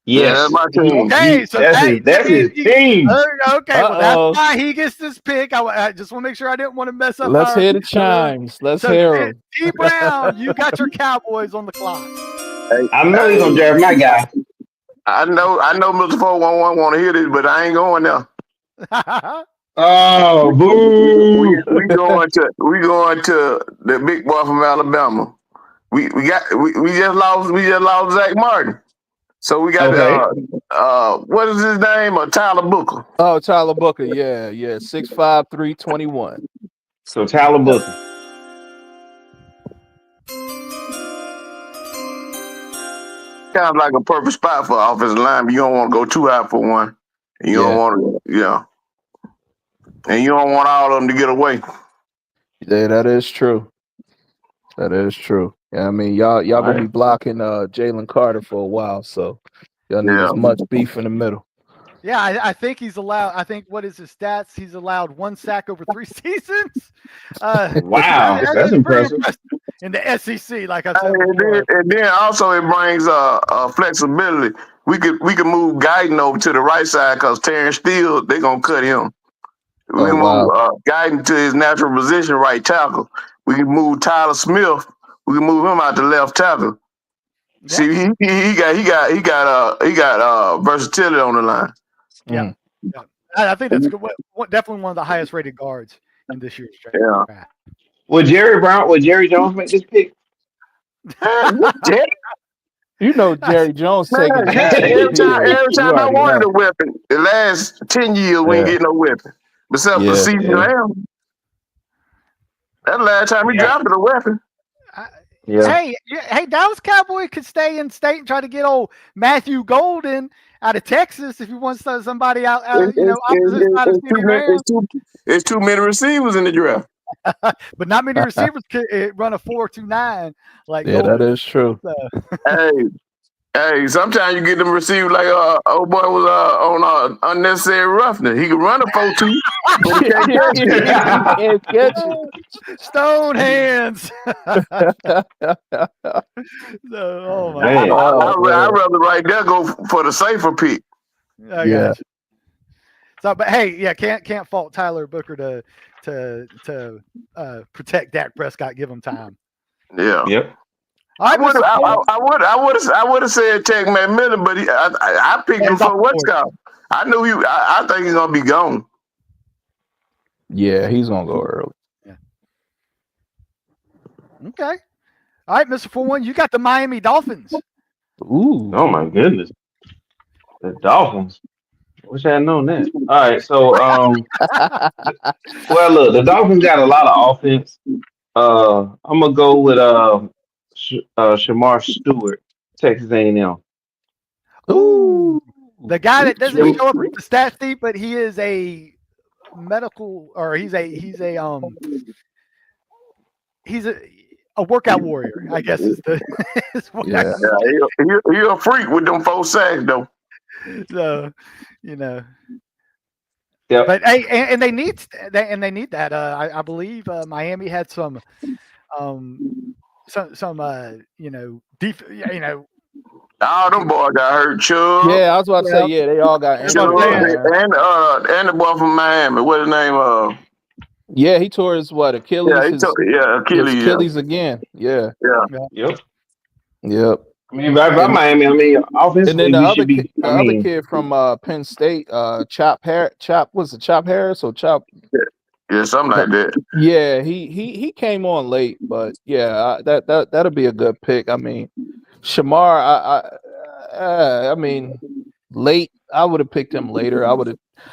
Yes. my team. Okay, so that's his team. Okay, well, that's why he gets this pick. I just want to make sure I didn't want to mess up. Let's hear the chimes. Let's hear them. T. Brown, you got your Cowboys on the clock. I know he's going to draft my guy. I know Mr. 411 want to hear this, but I ain't going there. Oh, boo! We going to the big boy from Alabama. We just lost Zach Martin. So we got what is his name? Tyler Booker. Oh, Tyler Booker. Yeah. 6'5", 321. So Tyler Booker. Kind of like a perfect spot for offensive line, but you don't want to go too high for one. And you don't want to, and you don't want all of them to get away. Yeah, that is true. Yeah, I mean, y'all gonna be blocking Jalen Carter for a while, so y'all need as much beef in the middle. Yeah, I think he's allowed. I think what is his stats? He's allowed 1 sack over 3 seasons. Wow, that's impressive. In the SEC, like I said, and then also it brings flexibility. We could move Guyton over to the right side because Terrence Steele, they're gonna cut him. We can move Guyton to his natural position, right tackle. We can move Tyler Smith. We can move him out to left tackle. Yeah. See, he got versatility on the line. Yeah. Yeah. I think that's good. Definitely one of the highest rated guards in this year's Yeah. draft. Would Jerry Jones make this pick? Jerry, You know Jerry Jones man, taking Jerry, Jackson Field. every You time I already wanted know. a weapon, the last 10 years we ain't Yeah. get no weapon. Except for Yeah. CeeDee Yeah. Lamb. That last time he Yeah. drafted a weapon. Yeah. Hey, Dallas Cowboy could stay in state and try to get old Matthew Golden out of Texas if he wants somebody out, It's, it's, opposite it's, side of it's, too CD many, Lamb. it's too many receivers in the draft. But not many receivers could run a 4.29 like Yeah, that Golden. is true. So, Hey, sometimes you get them received like old boy was on unnecessary roughness. He can run a 4.2, but he can't catch it. He can't catch Stone hands. it. Oh my Man. God. I'd rather right there go for the safer pick. I Yeah. got you. So, but hey, yeah, can't fault Tyler Booker to protect Dak Prescott, give him time. Yeah. Yep. All right, Mr. Ford. I would have said Tech McMillan, but I picked him He's off for the what's board. called. I knew he. I think he's gonna be gone. Yeah, he's gonna go early. Okay. All right, Mr. 41, you got the Miami Dolphins. Ooh. Oh my goodness. The Dolphins. Wish I had known that. All right, so well, look, the Dolphins got a lot of offense. I'm gonna go with Shamar Stewart, Texas A&M. Ooh. The guy that doesn't Sure. show up with the stat sheet, but he is a medical, or he's a workout warrior, I guess is the is what Yeah. He a freak with them 4 sacks though. so, you know. Yep. But hey, and they need that. I believe Miami had some All them boys got hurt. Chubb, Yeah, I was about to say, yeah, they all got That's injured. what I'm saying. Man. and the boy from Miami. What's his name? Yeah, he tore his Achilles. Yeah, his Achilles. Yeah. Achilles again. Yeah. Yep. Yep. I mean, by Miami, offensively, And then the we other should be. kid, other kid from Penn State, Chop Harris or Chop? Yeah, something like that. Yeah, he came on late, but yeah, that'll be a good pick. I mean, Shamar, I mean, late. I would have picked him later.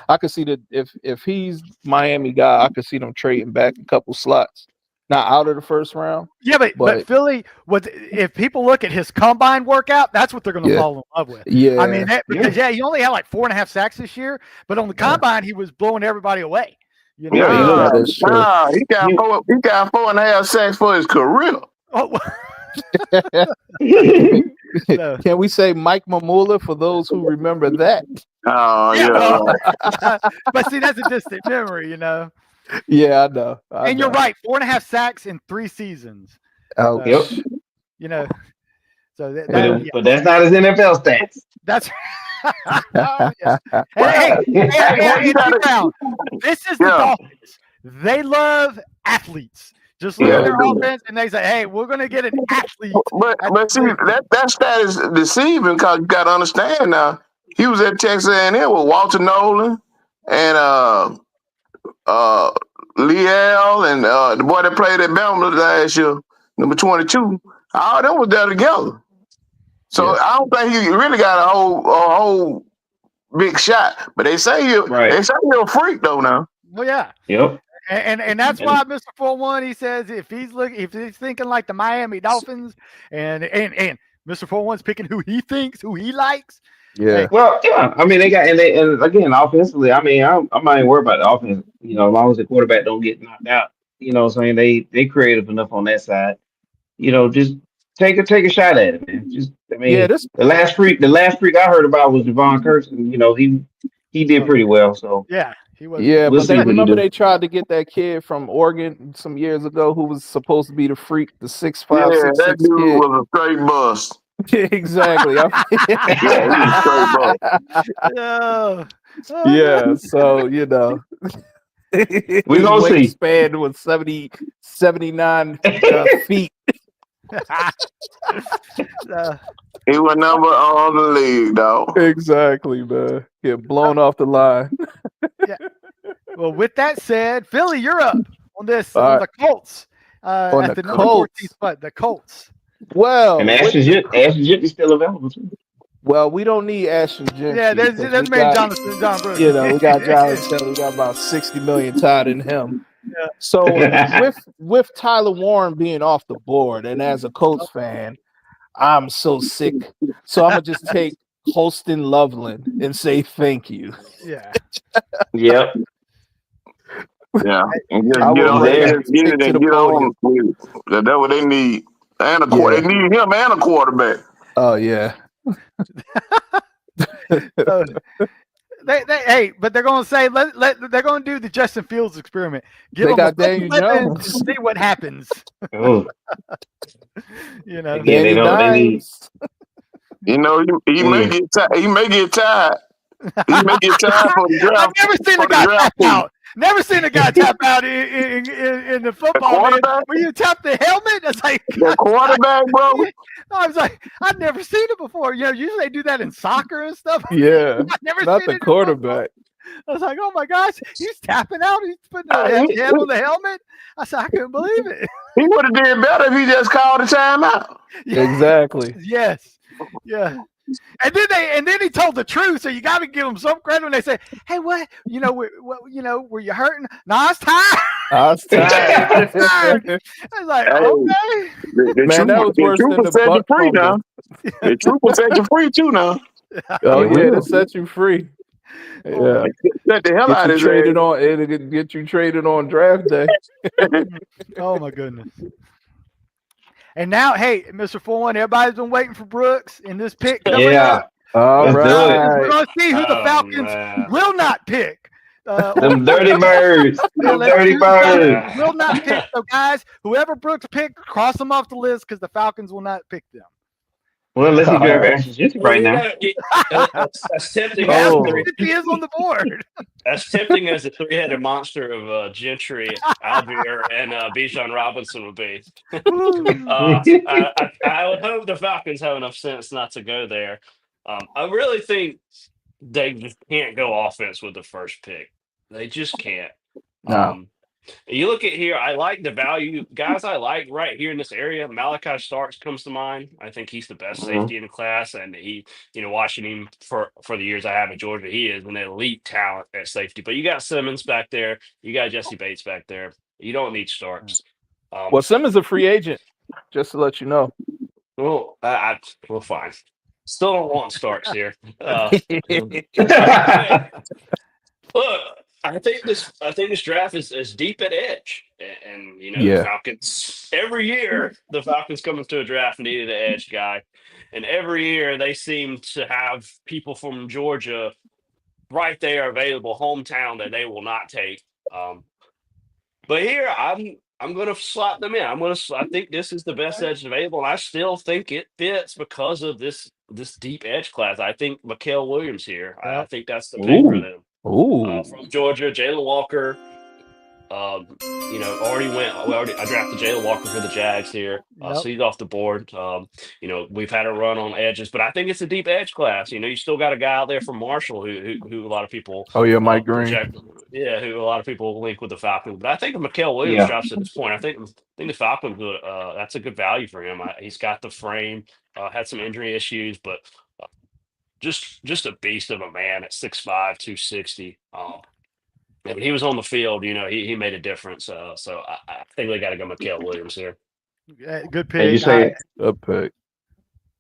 I could see that if he's Miami guy, I could see them trading back a couple slots, not out of the first round. Yeah, but Philly, if people look at his combine workout, that's what they're going to fall in love with. Yeah, I mean, because he only had like 4.5 sacks this year, but on the combine he was blowing everybody away. You know? Yeah, that's true. He got 4.5 sacks for his career. Oh, so, Can we say Mike Mamula for those who remember that? Oh yeah. but see, that's a distant memory, you know. Yeah, I know. And you're right, 4.5 sacks in 3 seasons. Oh, Yep. You know, so But that's not his NFL stats. that's. Yeah. Hey, this is the Dolphins. They love athletes. Just look at their offense, and they say, "Hey, we're going to get an athlete." But see, that stat is deceiving because you got to understand now. He was at Texas A&M with Walter Nolan and Leal and the boy that played at Bama last year, number 22. All them was there together. So I don't think he really got a whole big shot. But they say he's a freak though now. Well, yeah. Yep. And that's why Mr. 41, he says if he's thinking like the Miami Dolphins, and Mr. 41's picking who he likes. Yeah. Well, yeah. I mean, they got and again offensively. I mean, I'm not even worried about the offense. You know, as long as the quarterback don't get knocked out. You know, what I'm saying they creative enough on that side. You know, just take a shot at it, man. Just the last freak I heard about was Devon Curse, and you know he did pretty well. So yeah. He was. Yeah, We'll but see what he remember do. they tried to get that kid from Oregon some years ago who was supposed to be the freak, the 6'5", Yeah, 6'6" that dude kid. was a straight bust. Exactly. Yeah, so you know, We gonna see. Wingspan was 79 feet. He was number on the league, dog. Exactly, man. Get blown off the line. Well, with that said, Philly, you're up on this All on right. the Colts. On At the the number 14 Colts. spot, the Colts. Well, And with Ashton the, Gentry's still available too. well, we don't need Ashton Gentry. Yeah, there's 'cause there's we man got, John Brooks. you know, we got Jonathan Taylor. We got about 60 million tied in him. Yeah. So with Tyler Warren being off the board, and as a Colts fan, I'm so sick. So I'm gonna just take Holston Loveland and say thank you. Yeah. Yep. Yeah, and just I get would on rather there, get stick it, to and the get podium. on. That's what they need. And a quarter, Yeah. they need him and a quarterback. Oh yeah. Hey, but they're gonna say they're gonna do the Justin Fields experiment. Give They them got a couple Daniel weapons Jones. and see what happens. Oh, You know. Yeah, they Danny don't- they need- Dimes. You know, he may get tired. He may get tired. He may get tired for the draft. I've never seen for a the guy draft tap team. out. Never seen a guy tap out in the football. Man. quarterback? When you tap the helmet, it's like The quarterback, bro. I was like, I've never seen it before. You know, usually they do that in soccer and stuff. Yeah. I've never Not seen the it in football. quarterback. I was like, oh my gosh, he's tapping out. He's putting the head on the helmet. I said, I couldn't believe it. He would have did better if he just called a timeout. Exactly. Yes. Yeah. And then he told the truth, so you got to give him some credit when they say, "Hey, what? You know, were you hurting? No, it's tired." I was tired. I was like, Hey. okay. The Man, that was worse than the set you butt free now. fumble. The truth will set you free too now. Oh It yeah, will. to set you free. Yeah. Set the hell out Get of you his traded ass. on. It'll get you traded on draft day. Oh my goodness. And now, hey, Mr. 4-1, everybody's been waiting for Brooks in this pick coming up. All Let's do it. We're right. going to see who the Oh, Falcons man. will not pick. Them dirty birds. Them Let's dirty see who the Falcons birds. will not pick. So, guys, whoever Brooks picked, cross them off the list because the Falcons will not pick them. Well, unless he grab Ashton Gentry Well, right you now. know, as tempting Yes, as Oh. he is on the board. as tempting as the three-headed monster of Gentry, Algier, and Bijan Robinson would be, I would hope the Falcons have enough sense not to go there. I really think they just can't go offense with the first pick. They just can't. No. You look at here, I like the value guys I like right here in this area. Malachi Starks comes to mind. I think he's the best safety in the class, and he, watching him for the years I have at Georgia, he is an elite talent at safety. But you got Simmons back there, you got Jesse Bates back there. You don't need Starks. Well, Simmons a free agent. Just to let you know. Well, well, fine. Still don't want Starks here. Look, I think this draft is deep at edge, and Yeah. the Falcons every year the Falcons come into a draft needed an edge guy, and every year they seem to have people from Georgia right there available, hometown, that they will not take. But here I'm going to slot them in. I think this is the best edge available, and I still think it fits because of this deep edge class. I think Mikael Williams here. I think that's the pick for them. Ooh. From Georgia, Jalen Walker. I drafted Jalen Walker for the Jags here, so he's off the board. We've had a run on edges, but I think it's a deep edge class. You still got a guy out there from Marshall who a lot of people. Oh yeah, Mike Green. Who a lot of people link with the Falcons. But I think if Mikael Williams drops at this point, I think the Falcons that's a good value for him. He's got the frame, had some injury issues, but just a beast of a man at 6'5", 260. When he was on the field, he made a difference. So I think they got to go Mikael Williams here. Good pick. And you say, A pick.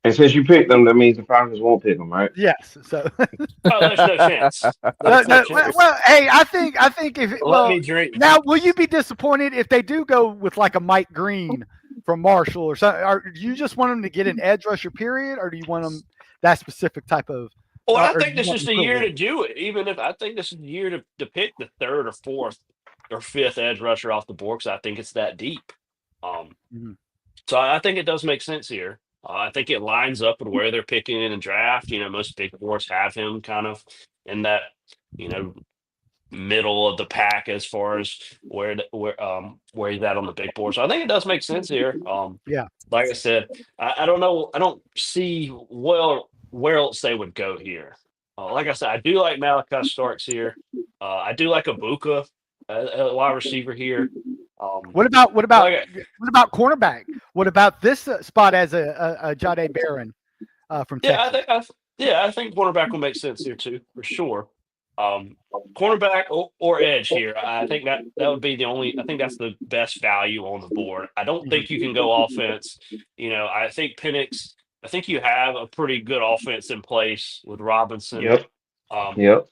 and since you picked them, that means the Falcons won't pick them, right? Yes. So. Oh, there's no chance. There's no chance. Well, hey, I think if Let me drink. now, will you be disappointed if they do go with like a Mike Green from Marshall or something? Or do you just want them to get an edge rusher, period, or do you want them that specific type of? Well, I or think do you this want is the year to do it. Even if I think this is the year to pick the third or fourth or fifth edge rusher off the board, because I think it's that deep. So I think it does make sense here. I think it lines up with where they're picking in the draft. Most big boards have him kind of in that, middle of the pack as far as where he's at on the big board. So I think it does make sense here. Yeah. Like I said, I don't know. I don't see where else they would go here. Like I said, I do like Malachi Starks here. I do like Ibuka, a wide receiver here. What about Like cornerback? What about this spot as a Jade Barron from yeah, Texas? I think cornerback will make sense here too, for sure. Cornerback or edge here. I think that would be the only. I think that's the best value on the board. I don't think you can go offense. I think Penix. I think you have a pretty good offense in place with Robinson. Yep. Um, Yep.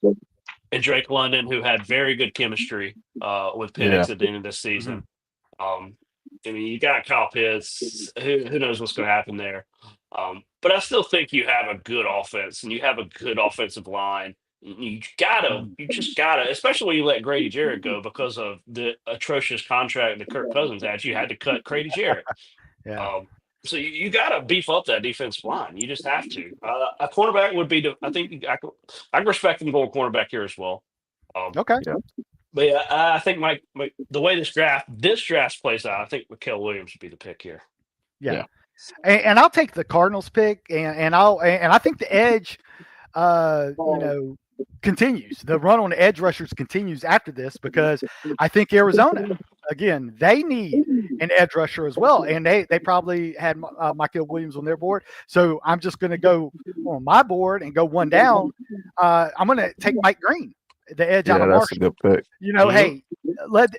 and Drake London, who had very good chemistry with Penix at the end of this season. I mean, you got Kyle Pitts. Who knows what's going to happen there? But I still think you have a good offense and you have a good offensive line. You just gotta, especially when you let Grady Jarrett go because of the atrocious contract that Kirk Cousins had. You had to cut Grady Jarrett. Yeah. So you got to beef up that defensive line. You just have to. A cornerback would be. I think I can respect them going cornerback here as well. Okay. But yeah, I think the way this draft plays out, I think Mikael Williams would be the pick here. Yeah. And I'll take the Cardinals pick, and I think the edge, continues. The run on the edge rushers continues after this because I think Arizona, again, they need an edge rusher as well, and they probably had Mikael Williams on their board. So I'm just going to go on my board and go one down. I'm going to take Mike Green, the edge out of Marshall. That's a good pick. Hey,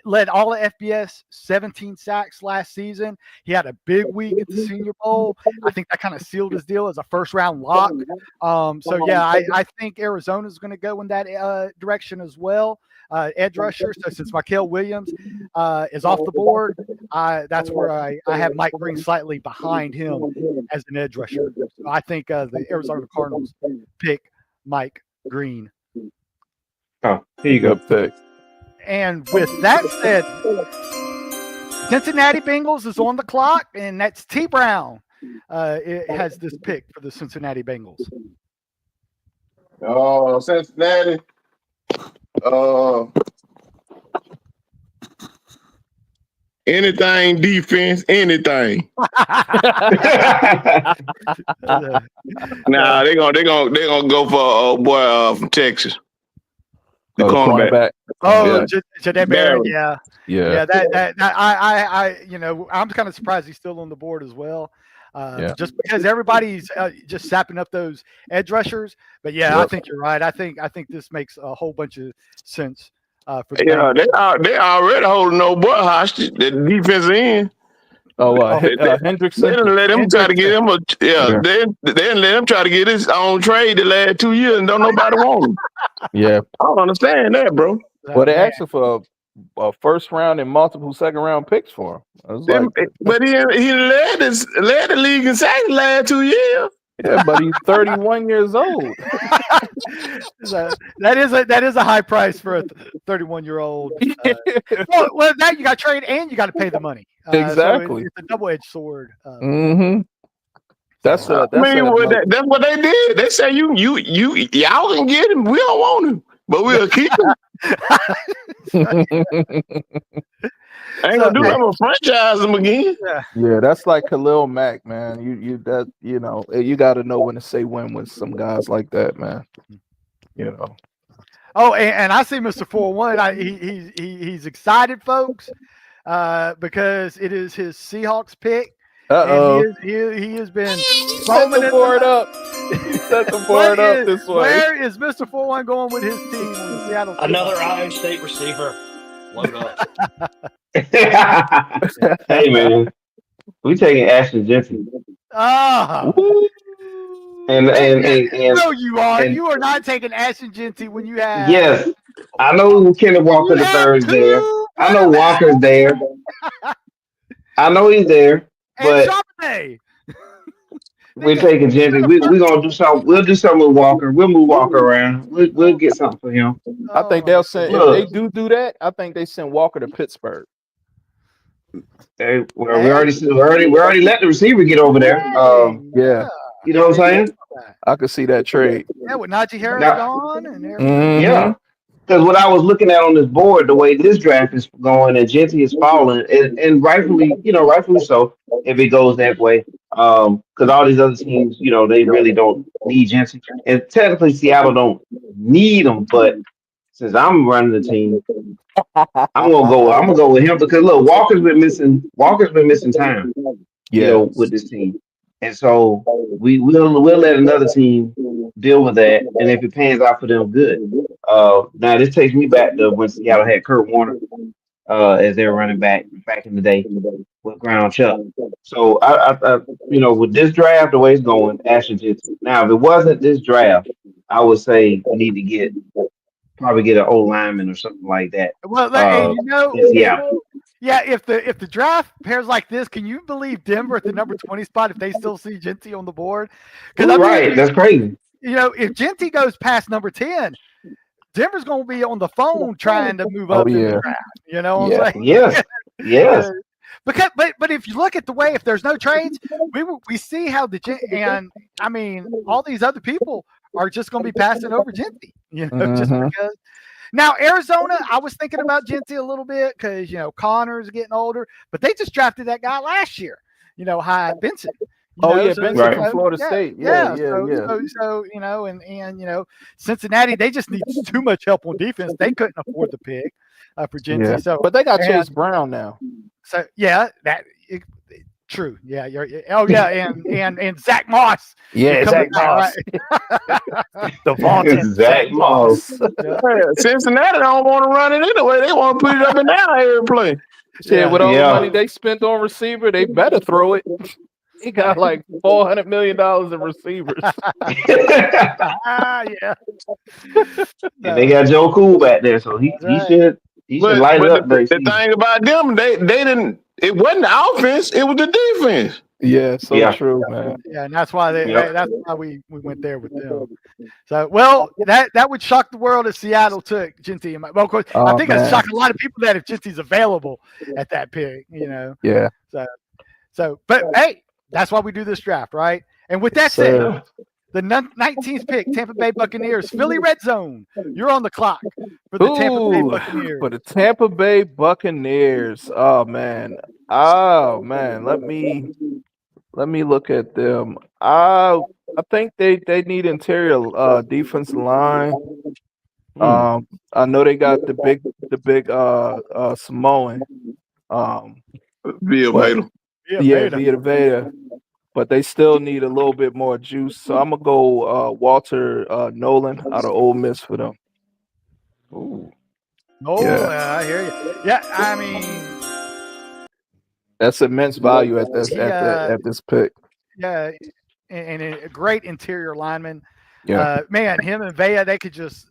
led all of FBS 17 sacks last season. He had a big week at the Senior Bowl. I think that kind of sealed his deal as a first-round lock. I think Arizona's going to go in that direction as well. Edge rusher. So since Mikael Williams is off the board, that's where I have Mike Green slightly behind him as an edge rusher. So I think the Arizona Cardinals pick Mike Green. Oh, here you go. Pick. And with that said, Cincinnati Bengals is on the clock, and that's T. Brown. It has this pick for the Cincinnati Bengals. Oh, Cincinnati. Anything defense, anything. Nah, they gonna go for a boy from Texas. The cornerback. Jade Barron, yeah. That I'm kind of surprised he's still on the board as well. Just because everybody's just sapping up those edge rushers. But I think you're right. I think this makes a whole bunch of sense for the they already holding no boy hostage. The defense end. Hendrickson. They didn't let him try to get him They didn't let him try to get his own trade the last 2 years and don't nobody want him. Yeah. I don't understand that, bro. Well, they asked for a first round and multiple second round picks for him. But he led the league in sacks the last 2 years. Yeah, but he's 31 years old. That is a high price for a 31-year-old. Well, that you got to trade and you got to pay the money. Exactly, so it's a double-edged sword. That's what they did. They say y'all can get him. We don't want him, but we'll keep him. I ain't gonna do that. I'm gonna franchise him again. Yeah, that's like Khalil Mack, man. You got to know when to say when with some guys like that, man. Oh, and I see Mr. 401. He's excited, folks, because it is his Seahawks pick. And he has been set the board up. He set the board up this way. Where is Mr. 401 going with his team? Seattle Another Iowa State receiver. Load up. Hey man, we taking Ashton Jensen. And no, you are. You are not taking Ashton Jensen when you have. Yes, I know Kenneth Walker the third is there. I know Walker's there. I know he's there. But we're taking Jensen. We're gonna do something. We'll do something with Walker. We'll move Walker around. We'll get something for him. I think they'll send. If they do that, I think they send Walker to Pittsburgh. We already let the receiver get over there. Yeah, you know what I'm saying? I could see that trade. Yeah, with Najee Harris gone and everything. Yeah. because what I was looking at on this board, the way this draft is going, and Genty is falling, and rightfully, rightfully so, if it goes that way. Because all these other teams, they really don't need Genty, and technically Seattle don't need him. But since I'm running the team, I'm gonna go. I'm gonna go with him because look, Walker's been missing. Walker's been missing time, Yeah. with this team, and so we'll let another team deal with that, and if it pans out for them, good. Now this takes me back to when Seattle had Kurt Warner as their running back in the day with Ground Chuck. So with this draft the way it's going, Ashton Jitson. Now if it wasn't this draft, I would say we need to probably get an old lineman or something like that. Well, In Seattle. yeah, if the draft pairs like this, can you believe Denver at the number 20 spot if they still see Genty on the board? Because Right, that's crazy. if Genty goes past number 10, Denver's going to be on the phone trying to move up in the draft. You know what I'm saying? Yes. Because, but if you look at the way, if there's no trades, we see how all these other people are just going to be passing over Genty, just because. Now Arizona, I was thinking about Genty a little bit because Connor's getting older, but they just drafted that guy last year, Hyatt Benson. Benson from Florida State. So and Cincinnati, they just need too much help on defense. They couldn't afford the pick for Genty. Yeah. So, but they got Chase Brown now. So true. Yeah. And Zach Moss. Yeah, Zach Moss. Devontae Zach Moss. Cincinnati don't want to run it anyway. They want to put it up and down every play. Yeah, with all the money they spent on receiver, they better throw it. He got like $400 million in receivers. Yeah. And they got Joe Cool back there, so he should light it up. The thing about them, they didn't. It wasn't the offense; it was the defense. Yeah, true, man. Yeah, and that's why that's why we went there with them. So, well, that would shock the world if Seattle took Genty. Well, of course, I think it'd shock a lot of people that if Genty's available at that pick, Yeah. So, but hey, that's why we do this draft, right? And with that said, the 19th pick, Tampa Bay Buccaneers, Philly Red Zone. You're on the clock for the Tampa Bay Buccaneers. For the Tampa Bay Buccaneers. Oh man. Let me look at them. I think they need interior defensive line. I know they got the big Samoan. Villa. Villa. But they still need a little bit more juice. So I'm gonna go Walter Nolan out of Ole Miss for them. Ooh. I hear you. Yeah, I mean, that's immense value at this pick. Yeah, and a great interior lineman. Yeah, man, him and Vea, they could just.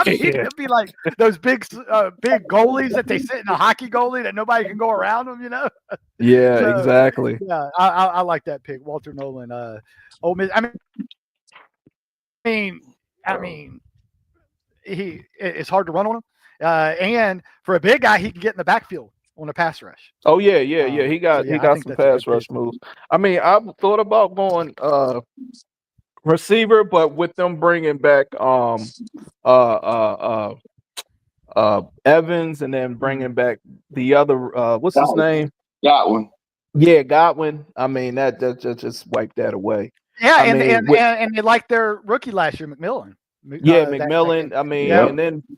It'd be like those big goalies that they sit in a hockey goalie that nobody can go around them. Yeah, so, exactly. Yeah, I like that pick, Walter Nolan. Ole Miss. I mean, it's hard to run on him, and for a big guy, he can get in the backfield on a pass rush. Oh yeah. He got some pass rush moves. I mean, I thought about going receiver, but with them bringing back Evans and then bringing back the other what's his name? Godwin. Yeah, Godwin. I mean that just wiped that away. Yeah, and they liked their rookie last year, McMillan. McMillan.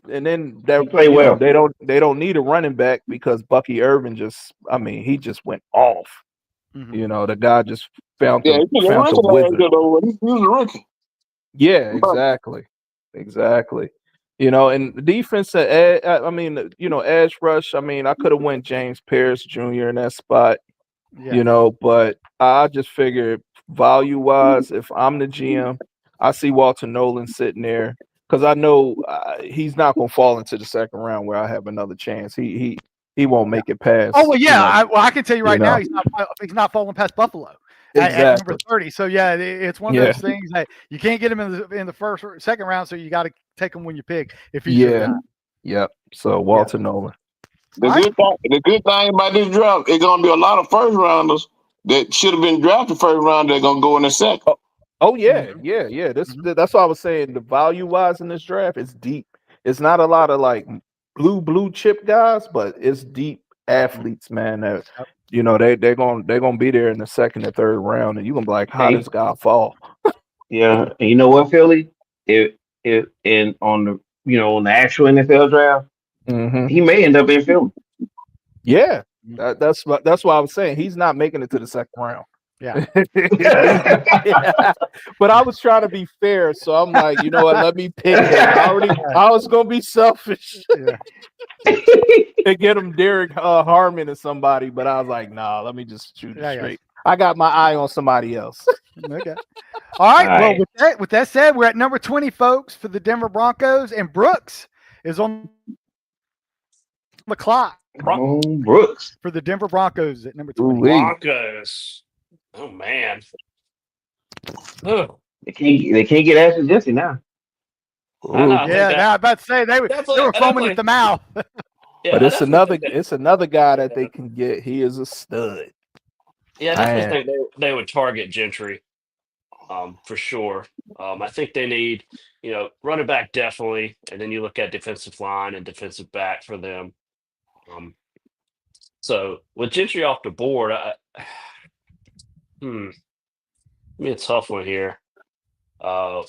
And then they play well. They don't need a running back because Bucky Irvin he just went off. Mm-hmm. The guy just found he was a rookie. Yeah, exactly. And the defense, edge rush. I could have went James Pierce Jr. in that spot. Yeah. But I just figured value-wise, if I'm the GM, I see Walter Nolan sitting there because I know he's not going to fall into the second round where I have another chance. He won't make it past. Oh well, yeah. I can tell you right now, he's not falling past Buffalo at number 30. So yeah, it's one of those things that you can't get him in the first or second round. So you got to take him when you pick. If he's Yep. So Walter Nolan. The good thing about this draft, it's gonna be a lot of first rounders that should have been drafted first round. They're gonna go in the second. Oh yeah. That's why I was saying the value wise in this draft is deep. it's not a lot of like blue chip guys, but it's deep athletes, man. That they're gonna be there in the second or third round, and you're gonna be like, how Hey, does guy fall? yeah, and you know what, Philly? If and on the on the actual NFL draft, Hmm. he may end up in Philly. Yeah, that's why I was saying he's not making it to the second round. Yeah. Yeah. But I was trying to be fair, so I'm like, you know what? Let me pick him. I was gonna be selfish Yeah. and get him Derek Harmon or somebody, but I was like, nah, let me just shoot it Yeah. straight. I got my eye on somebody else. Okay. All right. All Well, right. with that said, we're at number 20, folks, for the Denver Broncos, and Brooks is on the clock Come on, Brooks. for the Denver Broncos at number 20. Ooh-wee. Broncos. Oh man. Oh, They can't get Ashley Jesse now. I know. Ooh. I think Yeah, that now I'm about to say they were foaming at the mouth. Yeah, But I it's definitely think it's another guy that they can get. He is a stud. yeah, I definitely Man. think they would target Gentry, for sure. I think they need, running back definitely, and then you look at defensive line and defensive back for them. Um, so with Gentry off the board, hmm, I mean, a tough one here. Uh,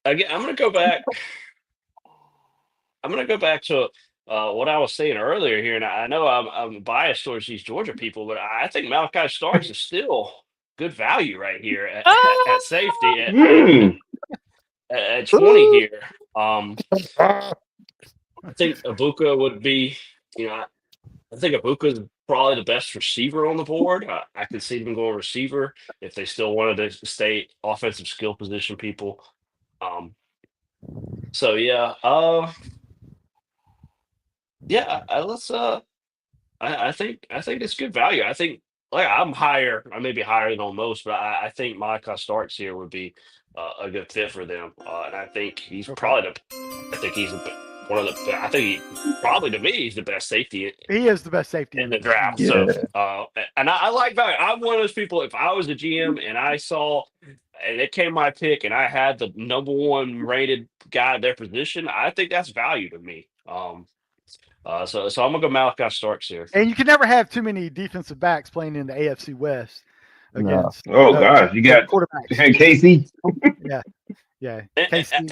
Again, I'm gonna go back. I'm gonna go back to what I was saying earlier here, and I know I'm biased towards these Georgia people, but I think Malachi Starks is still good value right here at safety Hmm. at 20 here. I think Abuka would be, I think Abuka is probably the best receiver on the board. I could see them going receiver if they still wanted to stay offensive skill position people. Um, so yeah, yeah, let's I think it's good value. I think like I'm higher, I may be higher than on most, but I think Micah Starks here would be a good fit for them, and I think he's Okay. probably I think he's one of the, I think probably to me he's the best safety He is the best safety in in the this. draft. Yeah. So, and I like value. I'm one of those people. If I was a GM and I saw, and it came my pick, and I had the number one rated guy at their position, I think that's value to me. So I'm gonna go Malachi Starks here. And you can never have too many defensive backs playing in the AFC West No. against Oh gosh, you got quarterbacks. Casey. Yeah. Yeah. And KC.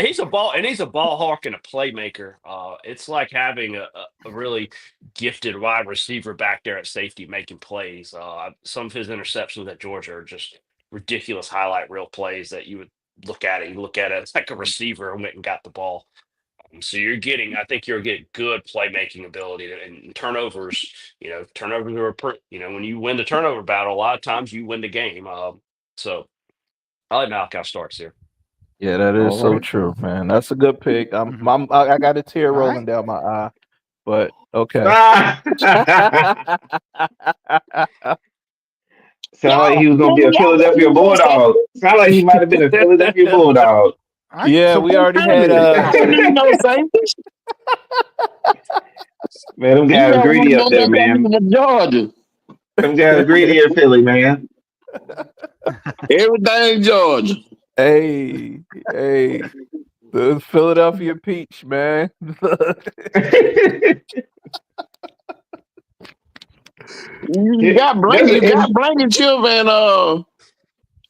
he's a ball hawk and a playmaker. It's like having a really gifted wide receiver back there at safety making plays. Some of his interceptions at Georgia are just ridiculous highlight reel plays that you would look at it. You look at it, it's like a receiver went and got the ball. So I think you're getting good playmaking ability and turnovers. Turnovers are, when you win the turnover battle, a lot of times you win the game. So I like Malachi Starks here. Yeah, that is All so right. true, man. That's a good pick. Mhm. I got a tear All right. rolling down my eye, but okay. Ah! Sound like he was gonna be a Philadelphia Bulldog. Sound like he might have been a Philadelphia Bulldog. All right. Yeah, So we already had I don't need no safeties. Man, them You guys got one greedy up more there, than man. from Georgia. Them guys greedy in Philly, man. Everything Georgia. Hey, the Philadelphia Peach, man. You got Blankenship and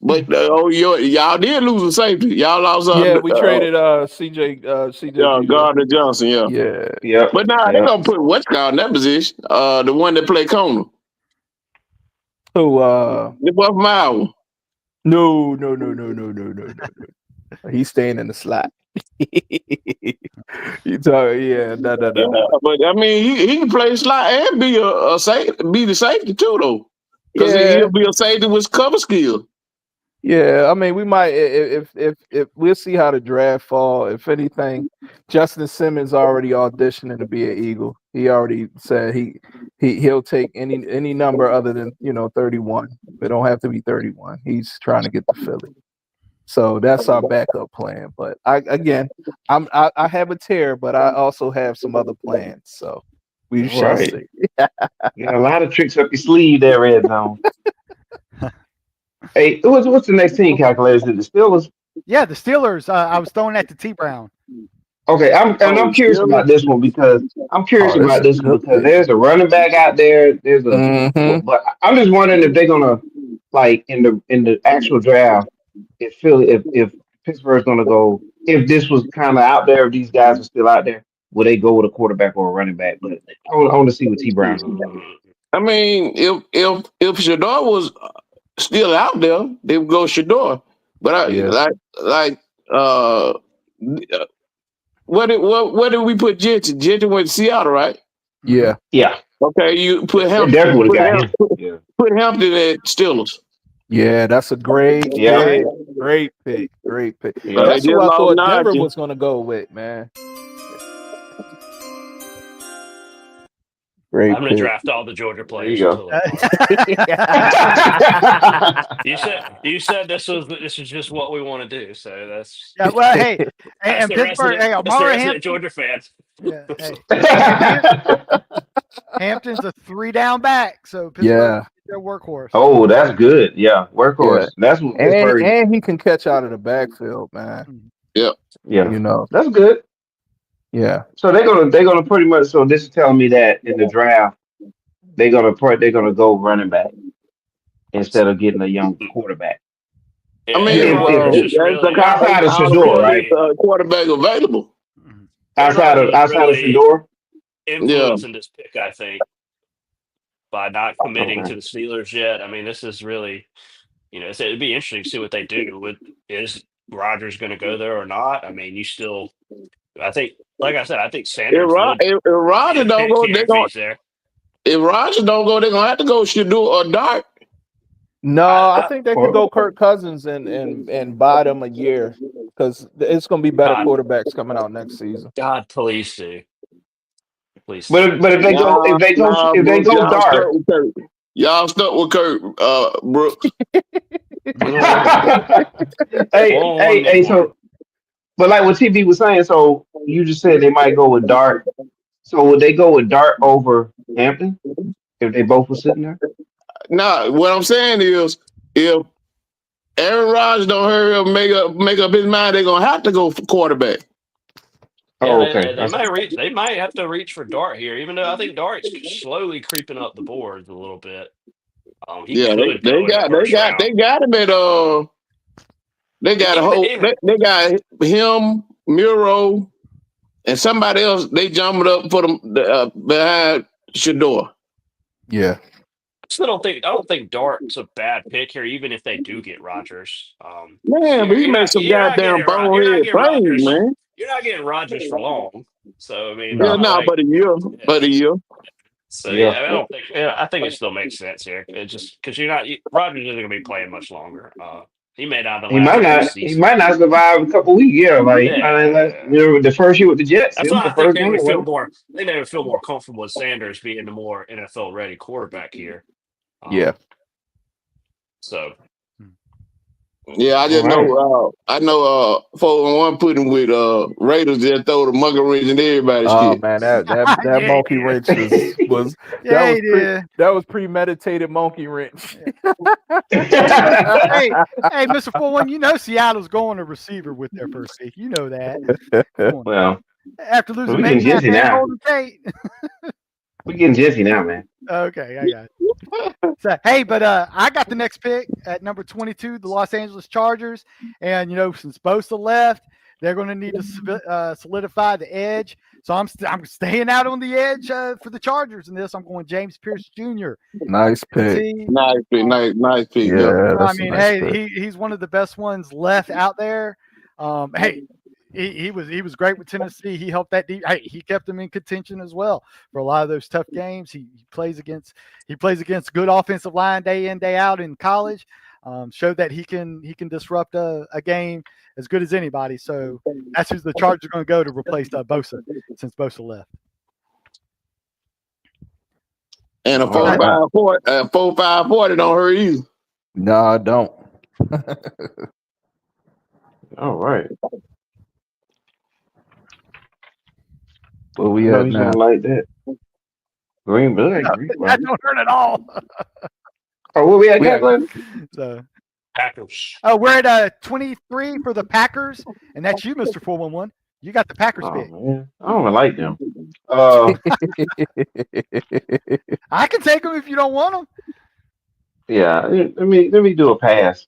but y'all did lose a safety. Y'all lost Yeah, we traded CJ Gardner Johnson, yeah. Yeah. Yep. But now they're Yep. gonna put Westcott in that position. The one that played corner. Who The one from Iowa. no. He's staying in the slot. You talk, yeah, no. Yeah, but I mean he can play slot and be a safety, be the safety too though. Because Yeah. he'll be a safety with cover skill. Yeah, I mean, we might if we'll see how the draft fall. If anything, Justin Simmons already auditioning to be an Eagle. He already said he'll take any number other than 31. It don't have to be 31. He's trying to get to Philly, so that's our backup plan. But I have a tear, but I also have some other plans. So we All shall right. see. You got a lot of tricks up your sleeve there, Red Zone. Hey, what's the next team calculator? Is it the Steelers? Yeah, the Steelers. I was throwing that to T Brown. Okay, I'm curious about this one because Oh, this is a good pick. there's a running back out there. Mm-hmm. But I'm just wondering if they're gonna like in the actual draft if if Pittsburgh's gonna go if this was kind of out there if these guys are still out there will they go with a quarterback or a running back? But I want to see what T Brown's gonna do. I mean, if Shador was still out there, they would go Shador. But I Yeah. like uh, where did we put Jensen? Jensen went to Seattle, right? Yeah. Yeah, Okay, you put they Hampton. definitely would have got him. Yeah, Put Hampton at Steelers. Yeah, that's a great yeah, pick. Great pick. Great pick. yeah. They That's just who I lost thought Denver Najee. was gonna go with, man. Great I'm going to pick. draft all the Georgia There you players go. until you said this was just what we want to do. So that's Yeah, well, hey, that's and the Pittsburgh, resident, hey, that's the Amara resident Hampton. Georgia fans. Yeah, Hampton's a 3-down back, so Pittsburgh Yeah. is their workhorse. Oh, that's good. Yeah, workhorse. Yeah. That's what Pittsburgh. And he can catch out of the backfield, man. Yeah, You know. that's good. Yeah. So they're gonna pretty much. So this is telling me that in the draft they're gonna go running back instead of getting a young quarterback. Yeah, I mean, If- Aaron Rodgers if- is that's really, the outside of out Shador, of right? quarterback available. Aaron Rodgers is Outside of really Shador. influencing this pick, I think, by not committing Okay. to the Steelers yet. I mean, this is really, it'd be interesting to see what they do. Is Rodgers going to go there or not? I mean, I think, like I said, I think Sanders would If be Roger a don't pick go, here if he's there. If Roger don't go, they're gonna have to go Shador or Dart. No, I I- think they could go Kirk Cousins and buy them a year because it's gonna be better God. quarterbacks coming out next season. God, please do. Please. But if they go Brooks, y'all dark. stuck with Kurt. Y'all stuck with Kurt Brooks. hey. So, but like what TB was saying, so you just said they might go with Dart. So would they go with Dart over Hampton if they both were sitting there? Nah, what I'm saying is, if Aaron Rodgers don't hurry up and make up his mind, they're gonna have to go for quarterback. Yeah, Oh, okay. they might reach. They might have to reach for Dart here, even though I think Dart's slowly creeping up the boards a little bit. He Yeah, could they go in the first round. got him at they got a whole they got him, Miro, and somebody else. They jumped up for them behind Shador. Yeah. I don't think Dart's a bad pick here, even if they do get Rodgers. Man, but he made some goddamn bonehead plays, man. You're not getting Rodgers for long, so I mean, No. Yeah, no, but a year, So yeah, I don't think. Yeah, I think it still makes sense here. It's just because Rodgers isn't going to be playing much longer. He may not. He might not survive a couple weeks. Yeah, the first year with the Jets. That's It was why the I think first they game. would feel more. I think they would feel more comfortable with Sanders being the more NFL ready quarterback here. Yeah. So. yeah, I just know. I know. 4-1 put him with Raiders. Just throw the monkey wrench in everybody's Oh shit. man, that monkey wrench was that was premeditated monkey wrench. hey, Mr. 41, you know Seattle's going to receiver with their first pick. You know that. Well, after losing we getting Metcalf jizzy and now. Golden Tate. We're getting jizzy now, man. Okay, I got it. So, hey, but I got the next pick at number 22, the Los Angeles Chargers. And, since Bosa left, they're going to need to solidify the edge. So I'm staying out on the edge for the Chargers in this. I'm going James Pierce Jr. Nice pick. Nice pick. Yeah, I mean, he's one of the best ones left out there. Hey, he was great with Tennessee. He helped that deep. Hey, he kept them in contention as well for a lot of those tough games. He plays against good offensive line day in, day out in college. Showed that he can disrupt a game as good as anybody. So that's who the Chargers are going to go to replace Bosa since Bosa left. And a 4.5 40 don't hurt you. No, I don't. All right. Well, we have He's now. gonna like that. Green Bay. That don't hurt at all. Oh, what we at, Glenn? So Packers. Oh, we're at 23 for the Packers, and that's you, Mr. 411. You got the Packers Oh pick. man, I don't like them. Uh, I can take them if you don't want them. yeah. Let me do a pass.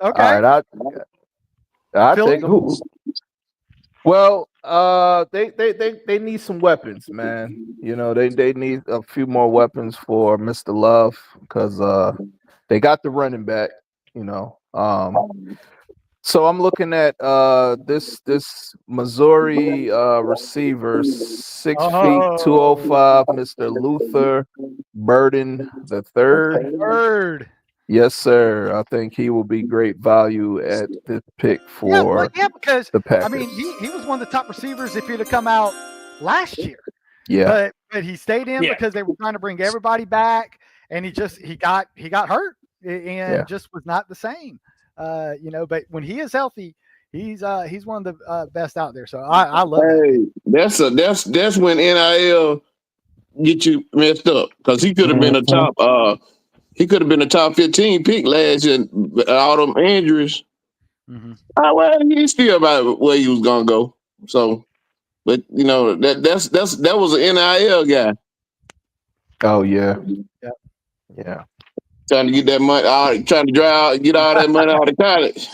All Okay. right, I Philly? take them. Who? Well, they need some weapons, man. You know, they need a few more weapons for Mr. Love because they got the running back. You know, so I'm looking at this Missouri receiver, 6 feet, Oh, 205, Mr. Luther Burden the third. Bird. Yes, sir. I think he will be great value at this pick Yeah, well, for yeah, because the I Packers. mean, he was one of the top receivers if he'd have come out last year. Yeah, But he stayed in Yeah. because they were trying to bring everybody back, and he got hurt and Yeah. just was not the same. You know, but when he is healthy, he's one of the best out there. So I love that pick. That's when NIL get you messed up because he could have been a Mhm. top. He could have been a top 15 pick last year. But all them injuries. Mhm. Well, he's still about where he was gonna go. So, but you know that was an NIL guy Oh yeah, Yeah. yeah, trying to get that money, trying to get all that money out of college.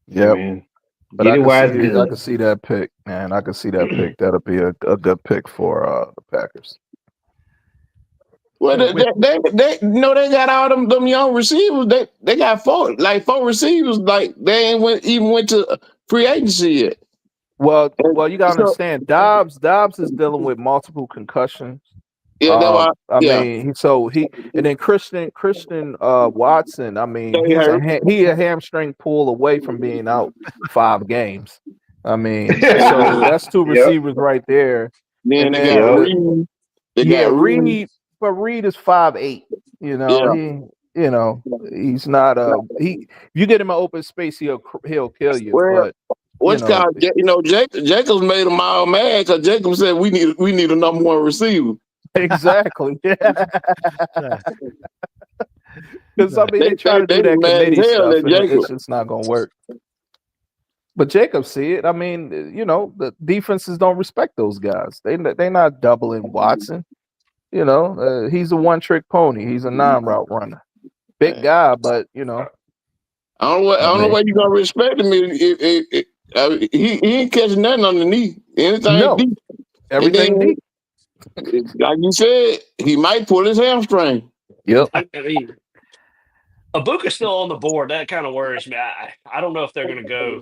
Yeah, yep. man. But Get I it can while it's see I good. can see that pick, man. I can see that pick. That'll be a good pick for the Packers. Well, So with they you know they got all them young receivers. They got four receivers. Like they ain't went to free agency yet. Well, And you gotta so understand, Dobbs is dealing with multiple concussions. yeah, that's why. I Yeah, mean, and then Christian Watson. I mean, they hurt. he a hamstring pull away from being out 5 games. I mean, so that's two Yep. receivers right there. Then And they then got Yep. Reed. They yeah, got Reed. but Reed is 5'8". You know, Yeah. he's not he. If you get him an open space, he'll kill you. Well, But you what's know, called you know Jacobs made them all mad because Jacobs said we need a number one receiver. exactly. uh, Because I mean, they try to They do was that mad as committee hell stuff, at and it's Jacob. just not going to work. But Jacob see it. I mean, you know, the defenses don't respect those guys. They not doubling Watson. You know, he's a one-trick pony. He's a non-route runner. Big guy, but you know, I I don't know mean, why you gonna respect him. He ain't catching nothing underneath. Anything no, deep. And everything then, deep. like you said, he might pull his hamstring. Yep. I mean, Ibuka's still on the board. That kind of worries me. I don't know if they're going to go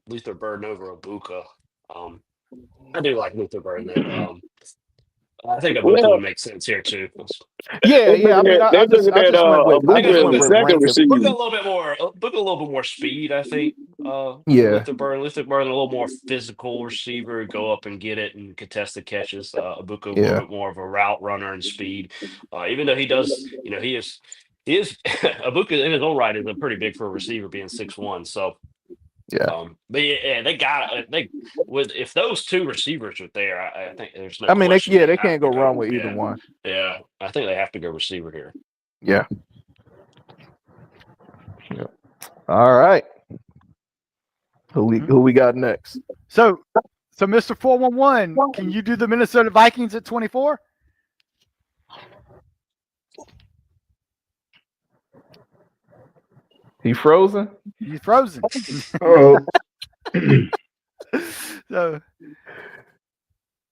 Luther Burden over Ibuka. Um, I do like Luther Burden though. I think Ibuka Well, would make sense here too. Yeah, they're yeah. I looking mean, at they're I looking at just went with Abuka as the with second ranking. Book a receiver. little bit more. Book a little bit more speed, I think. Than Yeah, Luther Burden. Luther Burden a little more physical receiver, go up and get it and contest the catches. Ibuka a little yeah, bit more of a route runner and speed. Even though he does, he is Ibuka in his own right is a pretty big for a receiver being 6'1". So, yeah. but yeah, they got they with if those two receivers are there, I think there's no I mean, question they they have can't to go wrong go. with either Yeah, one. yeah, I think they have to go receiver here. Yeah. Yep. All right. Who we got next? so Mr. 411, can you do the Minnesota Vikings at 24? He frozen? He's frozen. Oh. So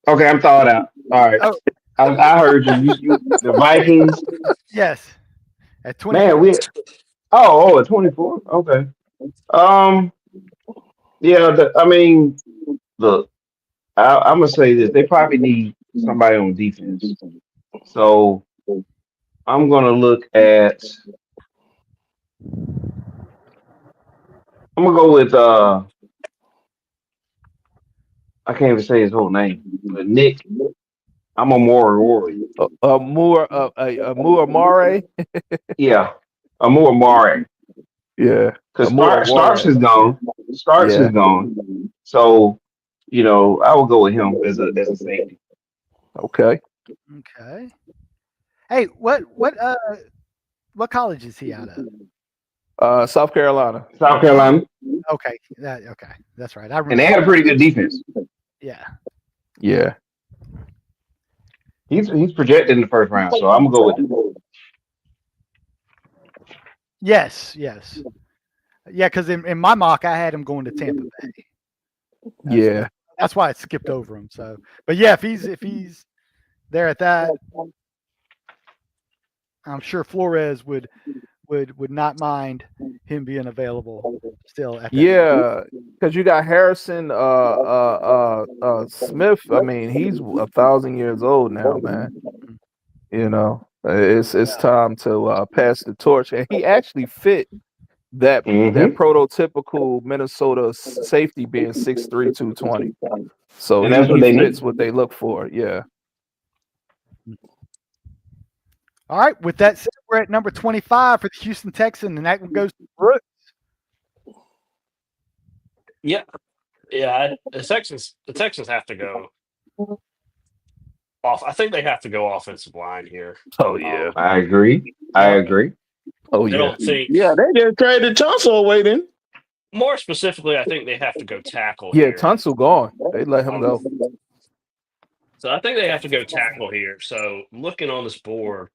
Okay, I'm thawed out. All right. oh I heard you. The Vikings. yes, at Man, 24. at 24. Okay. Yeah. I mean, look, I'm gonna say this. They probably need somebody on defense. So I'm gonna look at. I'm gonna go with. I can't even say his whole name, but Nick. I'm a Mori. Moore Mare. Yeah, Amor Mari. Yeah. Because Moore Starks is Warren. gone. Starks is Yeah. gone. So, I will go with him as a safety. Okay. Okay. Hey, what What college is he out of? South Carolina. South Carolina, Okay, that's right. I remember. and they had a pretty good defense. Yeah. Yeah. He's projected in the first round, so I'm gonna go with him. Yes. Yeah, because in my mock I had him going to Tampa Bay. Yeah. That's why I skipped over him. So, but yeah, if he's there at that, I'm sure Flores would not mind him being available still at that. Yeah, because you got Harrison Smith. I mean, he's 1,000 years old now, man. You know, it's time to pass the torch, and he actually fit that prototypical Minnesota safety being 6'3", 220. So And that's what he they fits need. what they look for. Yeah. All right, with that said, we're at number 25 for the Houston Texans, and that one goes to Brooks. Yeah. The Texans have to go off. I think they have to go offensive line here. Oh yeah. I agree. I agree. Oh I yeah. don't think. Yeah, they just traded Tunsil away then. More specifically, I think they have to go tackle. Yeah, here. Tunsil gone. They let him go. So I think they have to go tackle here. So looking on this board,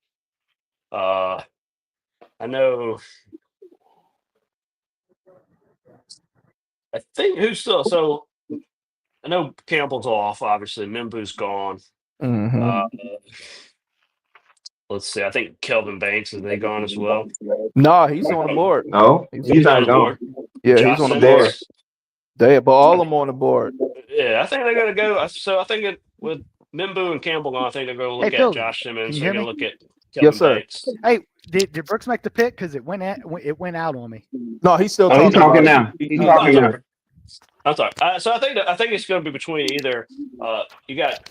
I know. I think who's still so. I know Campbell's off. Obviously, Mimbu's gone. Mhm. Let's see. I think Kelvin Banks is they gone as well. Nah, he's on the board. No, he's on not the gone. board. Yeah, Josh he's on the Simmons. board. But all of them on the board. Yeah, I think they're going to go. So I think with Mimbu and Campbell gone, I think they're going to look Hey, at Phil, Josh Simmons. can you They're hear going to me? look at Kelvin Yes, sir. Banks. Hey, did Brooks make the pick? Because it went out on me. No, he's still Oh, he's talking talking about now. it. He's He- talking now. I'm sorry. So I think it's going to be between either you got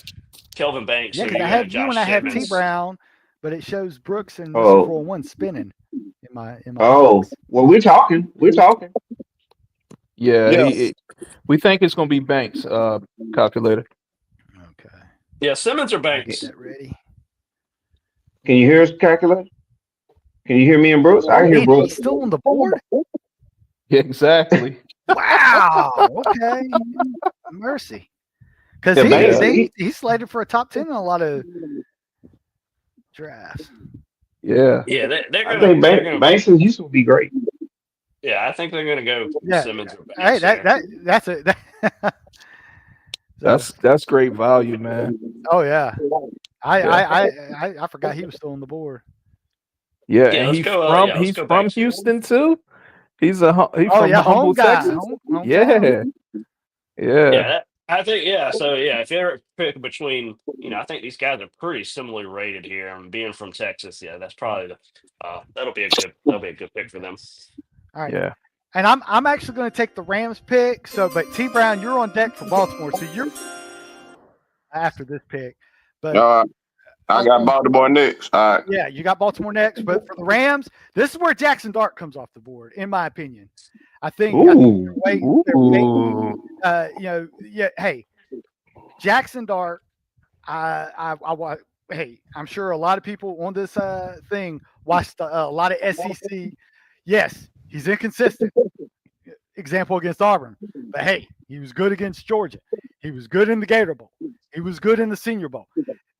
Kelvin Banks Yeah, or because you I got have you Josh and I have T Simmons. Brown, but it shows Brooks and Oh. Mr. 401 spinning in my. Oh, box. well, we're talking. Yeah, Yeah. we think it's gonna be Banks, calculator. Okay. Yeah, Simmons or Get Banks. that ready. Can you hear us, calculator? Can you hear me and Brooks? I can hear Man, Brooks. he's still on the board? Yeah, exactly. Wow. Okay. Mercy. Because Yeah, Banks, he's slated for a top 10 in a lot of drafts. Yeah. Yeah, they're I going think to. Banks and Houston would be great. Yeah, I think they're going to go Yeah. Simmons or Banks. Hey, here. that's it. That's great value, man. Oh yeah. I forgot he was still on the board. Yeah, Yeah, and let's he's go, from let's he's go from Banks. Houston too. He's from home humble guy. Texas. Hometown. Yeah. Yeah, I think So yeah, if you're picking between, I think these guys are pretty similarly rated here. And being from Texas, yeah, that's probably that'll be a good pick for them. All right. Yeah. And I'm actually going to take the Rams pick. So, but T Brown, you're on deck for Baltimore. So you're after this pick. But I got Baltimore next. All right. yeah, you got Baltimore next. But for the Rams, this is where Jackson Dart comes off the board, in my opinion. I think Ooh. hey, Jackson Dart. Hey, I'm sure a lot of people on this thing watched a lot of SEC. Yes, he's inconsistent. Example against Auburn, but hey, he was good against Georgia. He was good in the Gator Bowl. He was good in the Senior Bowl.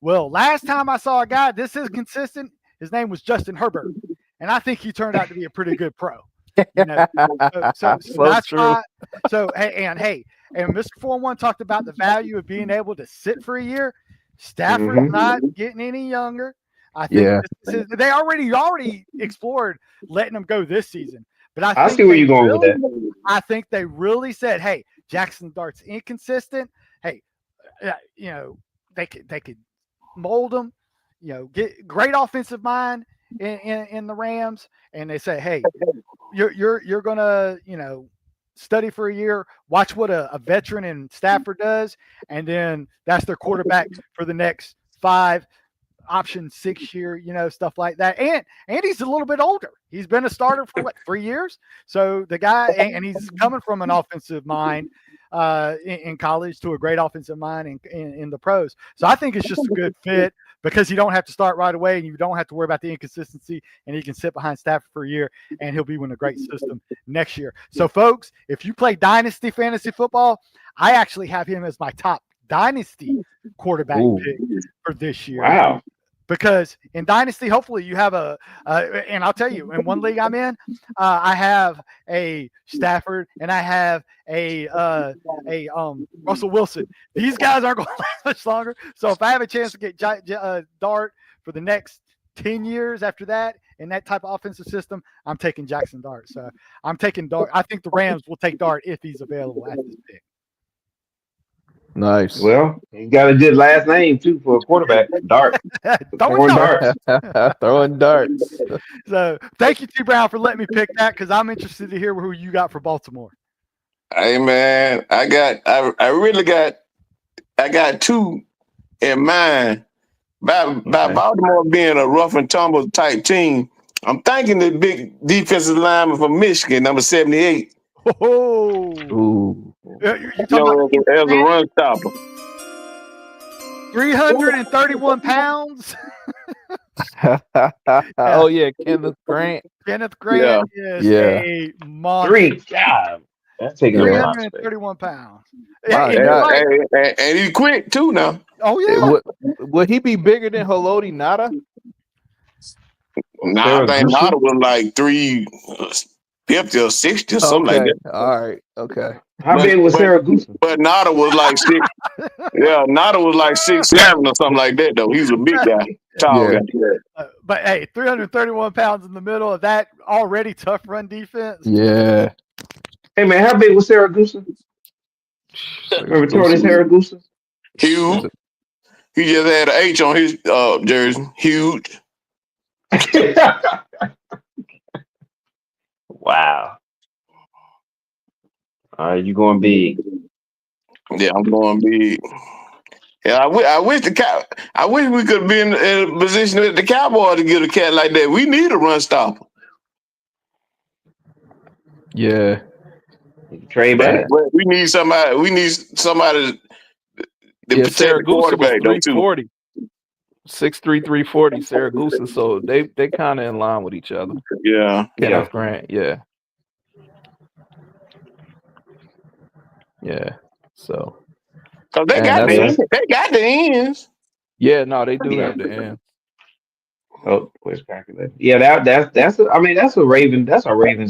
Well, last time I saw a guy this is consistent, his name was Justin Herbert, and I think he turned out to be a pretty good pro. So that's true. why. So and Mr. 4-1 talked about the value of being able to sit for a year. Stafford's not getting any younger. I think they already explored letting him go this season. But I think see where you're going with that. I think they really said, "Hey, Jackson Dart's inconsistent. Hey, they could mold him. Get great offensive mind in the Rams." And they say, "Hey, you're gonna study for a year, watch what a veteran in Stafford does, and then that's their quarterback for the next 5 option 6 year, stuff like that." And he's a little bit older. He's been a starter for 3 years. So the guy, and he's coming from an offensive mind in college to a great offensive mind in the pros. So I think it's just a good fit. because you don't have to start right away and you don't have to worry about the inconsistency, and he can sit behind Stafford for a year and he'll be in a great system next year. So, folks, if you play Dynasty Fantasy Football, I actually have him as my top Dynasty quarterback pick for this year. Wow. Because in Dynasty, hopefully you have and I'll tell you, in one league I'm in, I have a Stafford and I have a Russell Wilson. These guys aren't going to last much longer. So if I have a chance to get Dart for the next 10 years after that in that type of offensive system, I'm taking Jackson Dart. So I'm taking Dart. I think the Rams will take Dart if he's available at this pick. Nice. Well, he got a good last name too for a quarterback. Dart. Throwing darts. Throwing darts. So thank you, T. Brown, for letting me pick that, because I'm interested to hear who you got for Baltimore. Hey man, I got two in mind. By Baltimore being a rough and tumble type team, I'm thinking the big defensive lineman from Michigan, number 78. Oh, Ooh. you're talking as a run stopper. 331 pounds. Oh yeah, Kenneth Grant. Kenneth Grant is Yeah. a monster. God, that's taking a lot. 331 pounds. My Yeah, God. right. And he's quick too now. Oh yeah. Would he be bigger than Haloti Nada? Nah, I think Nada was like 350 or 60 or something like that. All right. Okay. How big was Saragusa? But Nada was like 6. Yeah, Nada was like 6'7" or something like that though. He was a big guy, tall guy. But hey, 331 pounds in the middle of that already tough run defense. Yeah. Hey man, how big was Saragusa? Remember Tony Saragusa? Huge. He just had an H on his jersey. Huge. Wow. All right, you going big? Yeah, I'm going big. Yeah, I wish we could be in a position at the Cowboys to get a cat like that. We need a run stopper. Yeah. Trade back. But we need somebody. To protect the quarterback though too. 340. 6'3", 340, Saragusa. So they kind of in line with each other. Yeah. Kenneth Grant. Yeah. Yeah. So. They got the ends. Yeah, no, they do have the ends. Oh, where's calculator? Yeah, that's a Ravens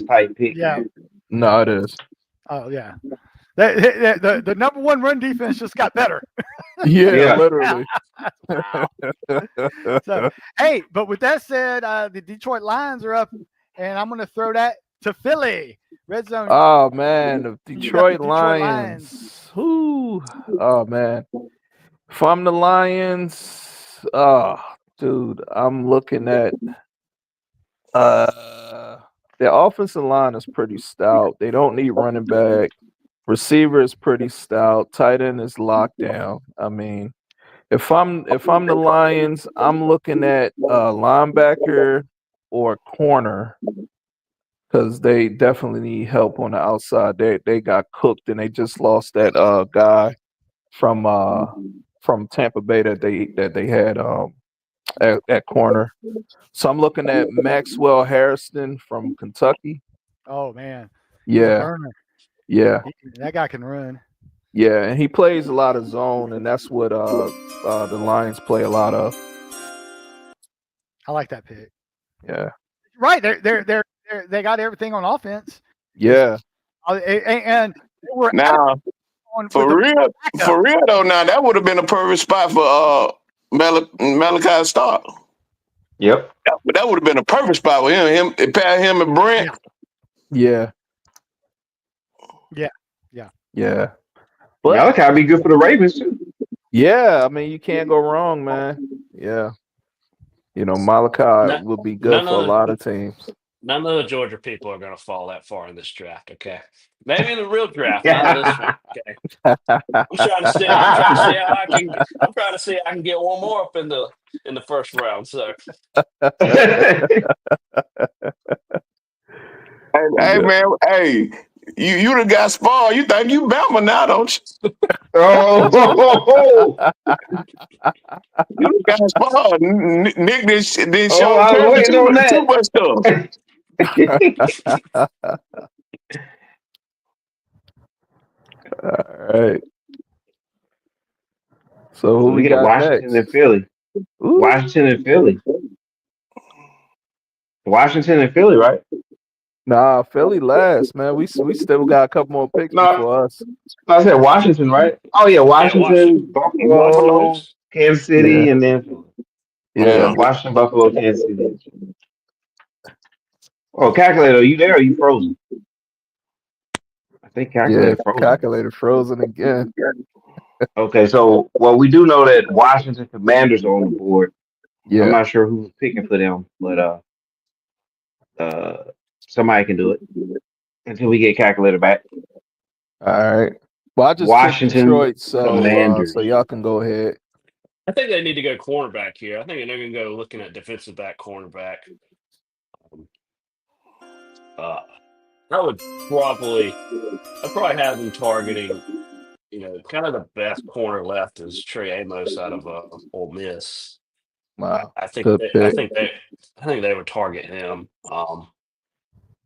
type pick. Yeah. Man. No, it is. Oh yeah. The number one run defense just got better. Yeah. Literally. So, hey, but with that said, the Detroit Lions are up, and I'm going to throw that to Philly. Red zone. Oh man, the Detroit Lions. Ooh. Oh man. If I'm the Lions, dude, I'm looking at their offensive line is pretty stout. They don't need running back. Receiver is pretty stout. Tight end is locked down. I mean, if I'm the Lions, I'm looking at linebacker or corner, because they definitely need help on the outside. They got cooked, and they just lost that guy from Tampa Bay that they had at corner. So I'm looking at Maxwell Harrison from Kentucky. Oh man. Yeah. Yeah. That guy can run. Yeah, and he plays a lot of zone, and that's what the Lions play a lot of. I like that pick. Yeah. Right. They got everything on offense. Yeah. And they were now for real though. Now that would have been a perfect spot for Malachi Stark. Yep. That would have been a perfect spot with him and Brent. Yeah. Yeah. But Malachi be good for the Ravens too. Yeah, I mean you can't go wrong, man. Yeah. You know, Malachi would be good for a lot of teams. None of the Georgia people are going to fall that far in this draft. Okay, maybe in the real draft, not this one. Okay, I'm trying to see how I can. I'm trying to see if I can get one more up in the first round. So, hey man, hey, You done got spoiled. You think you Bama now, don't you? Oh, You done got spoiled. Nick didn't show I was Kirby waiting on too much stuff. that. All right. So who We we get got Washington next? and Philly. Ooh, Washington and Philly. Washington and Philly, right? nah, Philly last, man. We still got a couple more picks No, before us. I said Washington, right? Oh yeah, Yeah, watch Washington, Buffalo, Buffaloes. Kansas Yeah, City, and then Philly. yeah. Washington, Buffalo, Kansas City. Oh, calculator, are you there? Or are you frozen? I think Yeah, calculator frozen. calculator frozen again. Okay, so well, we do know that Washington Commanders are on the board. I'm Yeah. not sure who's picking for them, but uh, somebody can do it until we get calculator back. All right. Well, I just took Washington Detroit, so Commanders. y'all can go ahead. I think they need to go cornerback here. I think they're going to go looking at defensive back, cornerback. Uh, I would I'd probably have them targeting, kind of the best corner left is Trey Amos out of Ole Miss. Wow, I think good they, I pick. think they, I think they would target him.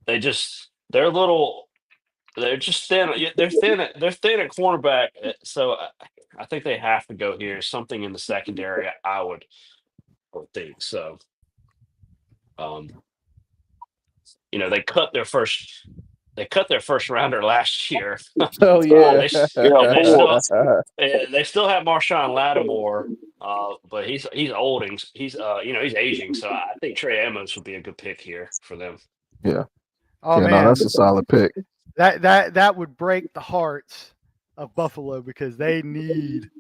They're a little, they're just thin. They're thin at cornerback. So I think they have to go here. Something in the secondary. I would think so. Um, they cut their first rounder last year. Oh They yeah. s- Yeah, and four. they still have Marshawn Lattimore, but he's old and he's aging. So I think Trey Amos would be a good pick here for them. Yeah. Oh Yeah, no, man, that's a solid pick. that would break the hearts of Buffalo because they need Yep.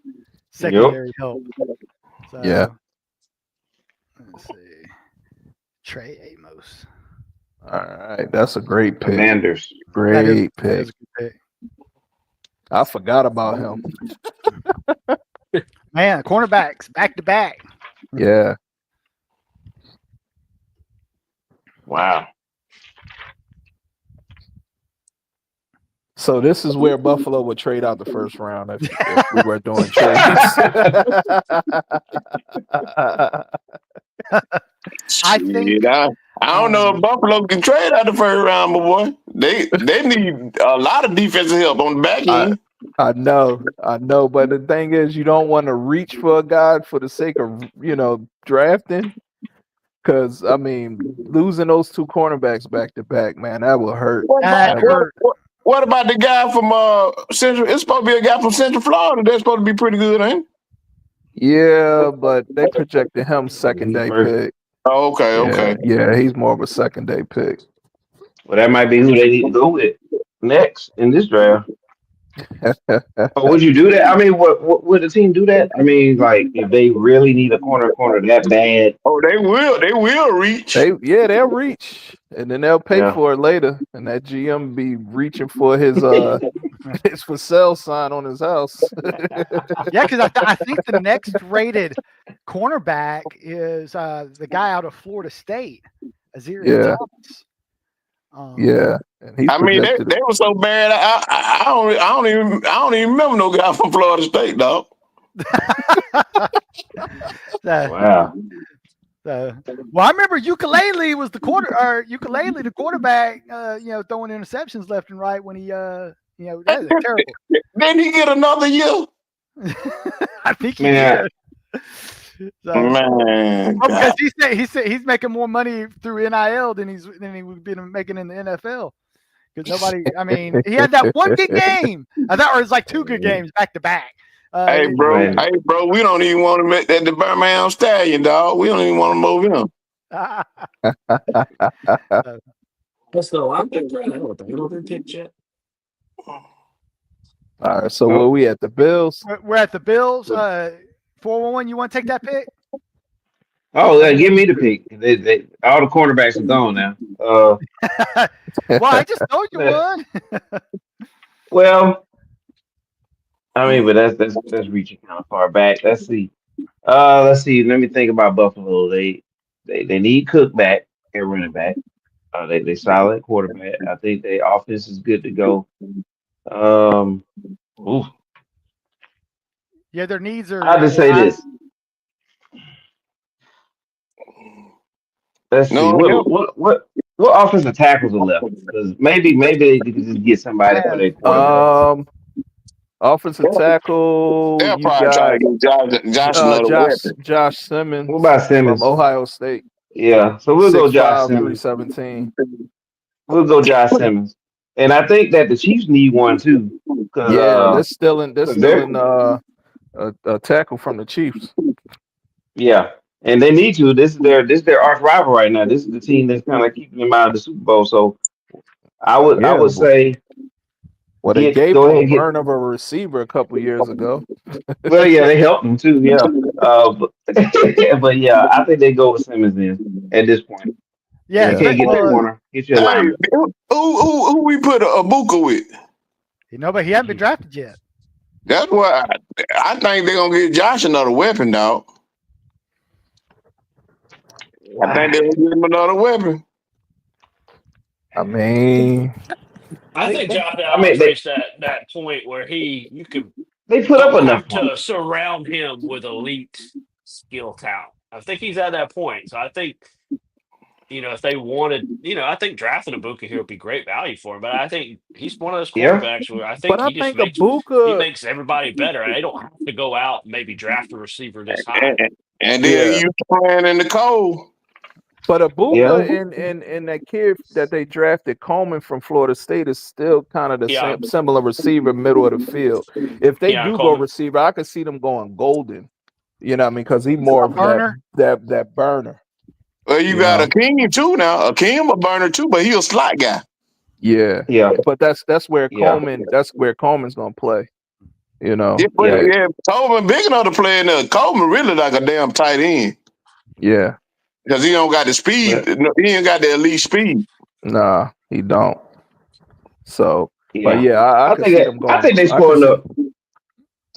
secondary help. So Yeah. let's see, Trey Amos. All right. That's a great pick. Commanders. That is Great pick. a good pick. I forgot about him. Man, cornerbacks back to back. Yeah. Wow. So this is where Buffalo would trade out the first round if we were doing trades. I think Shit, I don't know if Buffalo can trade out the first round, my boy. They need a lot of defensive help on the back end. I know, but the thing is, you don't want to reach for a guy for the sake of drafting, because I mean, losing those two cornerbacks back to back, man, that will hurt. What about the guy from Central? It's supposed to be a guy from Central Florida. That's supposed to be pretty good, ain't it? Yeah, but they projected him second day pick. Oh, okay. Yeah, he's more of a second day pick. Well, that might be who they need to go with next in this draft. Would you do that? I mean, what would the team do that? I mean, like if they really need a corner that bad. Oh, they will reach. They'll reach, and then they'll pay Yeah. for it later. And that GM be reaching for his his for sale sign on his house. Yeah, because I think the next rated cornerback is the guy out of Florida State, Azarius Thomas. Yeah, and he's I mean, projected. they were so bad. I don't even remember no guy from Florida State, dog. Wow. Well, I remember Ukulele was the quarterback, throwing interceptions left and right when he, that is terrible. Didn't he get another year? I think he Man. did. So, Man, because he said he's making more money through NIL than he would be making in the NFL. Because nobody, I mean, he had that one good game. I thought it was like two good games back to back. Hey, bro, we don't even want to make that the Birmingham Stallion, dog. We don't even want to move him. That's the line pick, bro. I don't know what the hell they picked yet. All right, so where we at? The Bills? We're at the Bills. 411, you want to take that pick? Oh, give me the pick. All the cornerbacks are gone now. Well, I just told you one. Well, I mean, but that's reaching kind of far back. Let's see. Let me think about Buffalo. They need Cook back at running back. They solid quarterback. I think their offense is good to go. Um, ooh, Yeah, their needs I have are. to say this. Let's see No, what offensive tackles are left, because maybe they could just get I somebody for have their quarterback. Offensive tackle, they'll you probably try got to get Josh another weapon. Josh What Simmons about from Simmons? Ohio State, Yeah, so we'll go Josh 6'5", Simmons. 317. We'll go Josh Simmons, and I think that the Chiefs need one too, because Yeah, they're still they're in a tackle from the Chiefs. yeah, and they need to. This is their arch rival right now. This is the team that's kind of keeping them out of the Super Bowl. So I Yeah, would say well, they gave go him ahead a and get. burn of a receiver a couple years ago. Well, yeah, they helped them too. Yeah, but, but yeah, I think they go with Simmons then at this point. If yeah. you Yeah, can't get that Well, corner, get your Hey, lineman. who we put a Buka with? but he hasn't been drafted yet. That's why I think they're gonna get Josh another weapon, dog. I think they're gonna get him another weapon. I mean, I think Josh I mean, Allen's reached that point where you could they put up don't enough have to points. surround him with elite skill talent. I think he's at that point. So I think, if they wanted, I think drafting a Buka here would be great value for him. But I think he's one of those Yeah, quarterbacks where I but think I he just think he Abuka, makes everybody better. They don't have to go out and maybe draft a receiver this high. And, and then yeah, you playing in the cold. but Abuka yeah, and that kid that they drafted, Coleman from Florida State, is still kind of the Yeah, same similar receiver, middle of the field. If they yeah, do go Coleman. receiver, I could see them going Golden. You know what I mean? Because he's more A of burner. that burner. Well, you You got know? Akeem too now. Akeem a burner too, but he a slot guy. Yeah, yeah, but that's where yeah, Coleman's gonna play. You Yeah, know? but yeah. yeah, Coleman big enough to play in there. Coleman really like a damn tight end Yeah. because he don't got the speed. But No, he ain't got the elite speed. Nah, he don't. So, but yeah, yeah, I I could think see them I going. think they I could scored see. enough,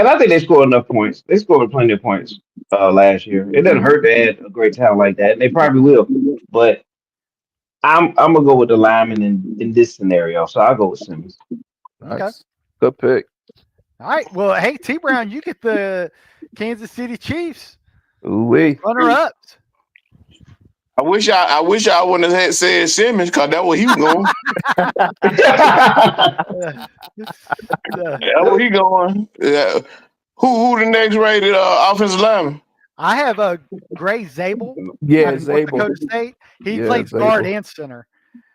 and I think they scored enough points. They scored plenty of points last year. It doesn't hurt to add a great talent like that, and they probably will. But I'm gonna go with the lineman in this scenario, so I'll go with Simmons. Okay. Nice. Good pick. All right. Well, hey, T Brown, you get the Kansas City Chiefs Ooh-wee. runner ups. I wish I wouldn't have had said Simmons because that's where he was going. That's where he going. Yeah. Who the next rated offensive lineman? I have a Gray Zabel Yeah, out of North Zabel. Dakota State. He Yeah, plays guard Zabel. and center,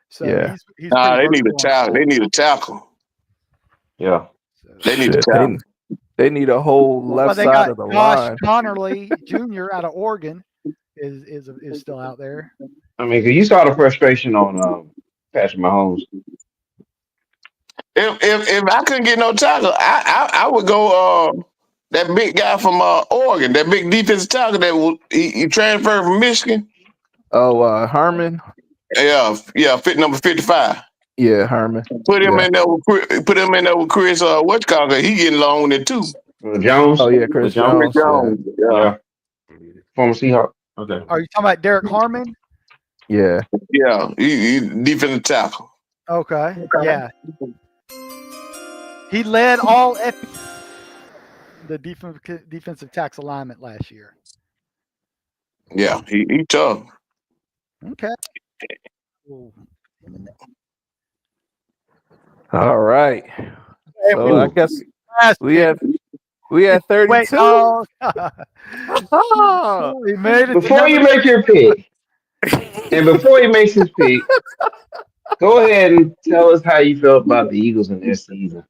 so Yeah. he's Nah, pretty they need a versatile on the tackle. They field. need a tackle. Yeah, So. They need a Shit, tackle. they need a whole Well, left they side got of the Josh line. Connerly Jr. out of Oregon is still out there. I mean, 'cause you saw the frustration on Patrick Mahomes. If I couldn't get no tackle, I would go that big guy from Oregon, that big defensive tackle he transferred from Michigan. Oh, Herman. Yeah, fit number 55. Yeah, Herman. Put him Yeah. in there with Chris what you call it? He getting along with it too. Jones. Oh yeah, Was Chris Jones? Chris Jones. Yeah. Jones. Yeah. Yeah, former Seahawk. Okay. Are you talking about Derek Harmon? Yeah. Yeah. He defensive tackle. Okay. Yeah. He led all the defensive tax alignment last year. Yeah, he tough. Okay. All right. So I guess we had 32. Wait, oh, he made it. Before you make your pick, and before he makes his pick, go ahead and tell us how you felt about the Eagles in their season.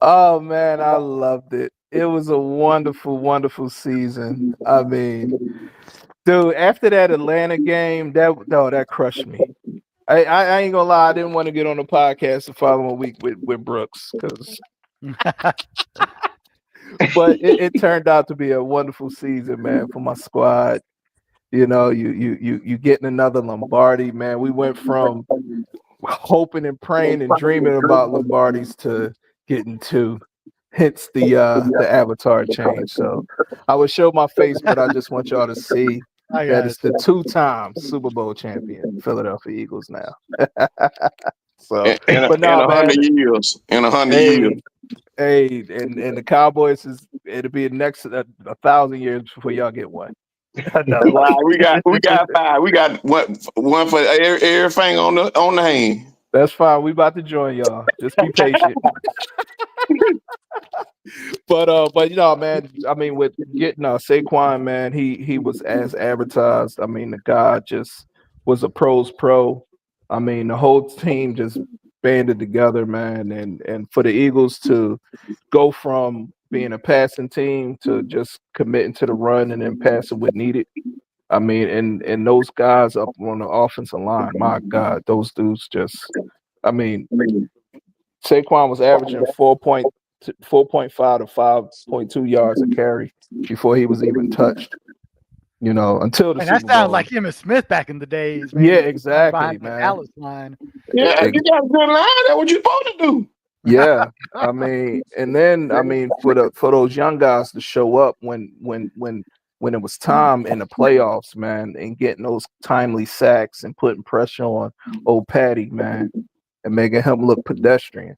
Oh man, I loved it. It was a wonderful, wonderful season. I mean, dude, after that Atlanta game, that crushed me. I ain't gonna lie, I didn't want to get on the podcast the following week with Brooks, but it turned out to be a wonderful season, man, for my squad. You know, you getting another Lombardi, man. We went from hoping and praying and dreaming about Lombardis to getting two. Hence the avatar change. So I would show my face, but I just want y'all to see I That got is it. the 2-time Super Bowl champion Philadelphia Eagles now. So, but In no, man. 100 years. In 100 years. Hey, and the Cowboys it'll be the next 1,000 years before y'all get one. That's Another one. right. We got 5. We got one for everything on the hand. That's fine. We about to join y'all. Just be patient. But man, I mean, with getting Saquon, man, he was as advertised. I mean, the guy just was a pro's pro. I mean, the whole team just banded together, man, and for the Eagles to go from being a passing team to just committing to the run and then passing when needed. I mean, and those guys up on the offensive line, my God, those dudes just. I mean, Saquon was averaging 4.5 to 5.2 yards a carry before he was even touched. Until the And that Super sounds Bowl. like Emmitt Smith back in the days, man. Yeah, Behind exactly, that man. Dallas line. Yeah, you got a good line. That's what you're supposed to do. Yeah, I mean, and then for those young guys to show up when it was time in the playoffs, man, and getting those timely sacks and putting pressure on old Patty, man, and making him look pedestrian,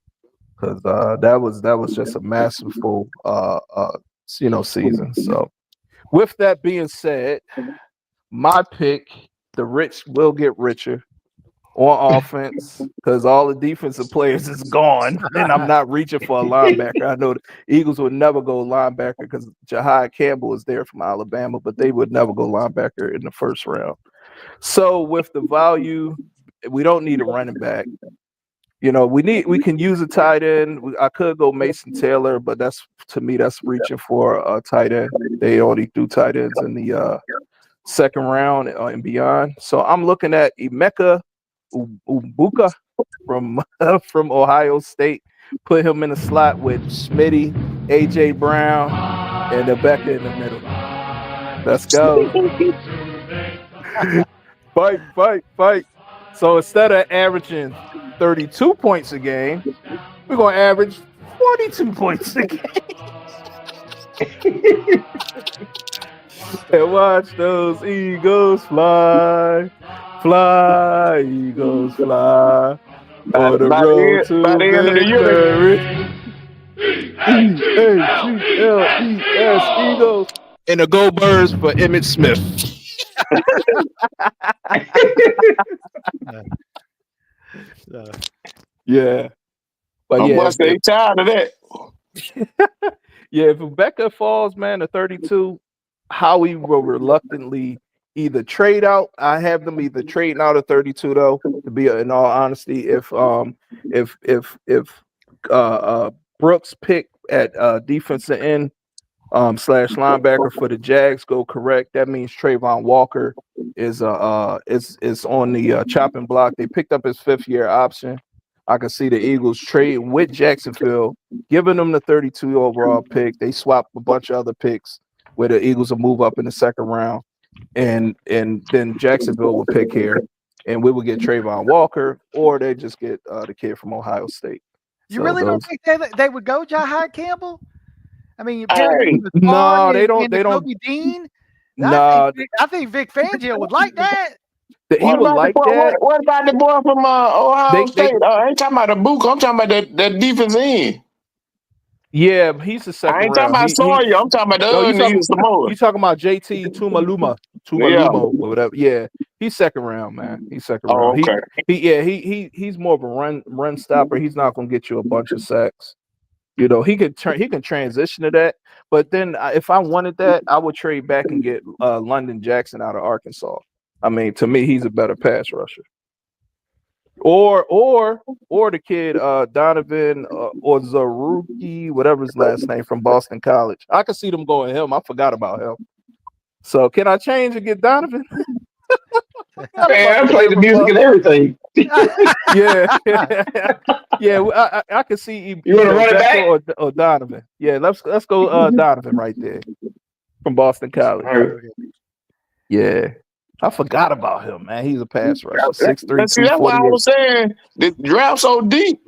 because that was just a masterful season. So with that being said, my pick, the rich will get richer on offense because all the defensive players is gone, and I'm not reaching for a linebacker. I know the Eagles would never go linebacker because Jahai Campbell is there from Alabama, but they would never go linebacker in the first round. So with the value, we don't need a running back. We can use a tight end. I could go Mason Taylor, but that's reaching for a tight end. They already do tight ends in the second round and beyond. So I'm looking at Emeka Ubuka from from Ohio State. Put him in a slot with Smitty, AJ Brown, and Rebecca in the middle. Let's go. Fight. So instead of averaging 32 points a game, we're gonna average 42 points a game. And watch those Eagles fly, Eagles fly, on the road to by the end of the victory. EAGLES, Eagles. And the Go Birds for Emmitt Smith. Yeah. But I'm yeah, they tired of that. yeah, if Rebecca falls, man, to 32, Howie will reluctantly either trade out. I have them either trading out of 32 though, to be in all honesty. If Brooks pick at defensive end / linebacker for the Jags go correct, that means Trayvon Walker is on the chopping block. They picked up his 5th-year option. I can see the Eagles trading with Jacksonville, giving them the 32 overall pick. They swap a bunch of other picks where the Eagles will move up in the second round, and then Jacksonville will pick here, and we will get Trayvon Walker, or they just get the kid from Ohio State. You really don't think they would go Jahai Campbell? I mean, no, they don't. They don't. Kobe Dean. No, I think Vic Fangio would like that. He would like that. What about the boy from Ohio State? I ain't talking about the Buka. I'm talking about that defense end. Yeah, he's the second round. I ain't talking about Sawyer. I'm talking about the other niggas some more. You talking about JT Tumaluma, or whatever. Yeah, he's second round, man. He's second round. Okay. He's more of a run stopper. He's not gonna get you a bunch of sacks. He can transition to that. But then if I wanted that, I would trade back and get London Jackson out of Arkansas. I mean, to me, he's a better pass rusher. Or the kid Donovan or Zaruki, whatever his last name, from Boston College. I can see them going him. I forgot about him. So can I change and get Donovan? Man, I play the music and everything. Yeah. I can see you want to run it back or Donovan. Yeah, let's go Donovan right there from Boston College. Yeah. I forgot about him, man. He's a pass rusher. 6'3", 248. That's why I was saying the draft so deep.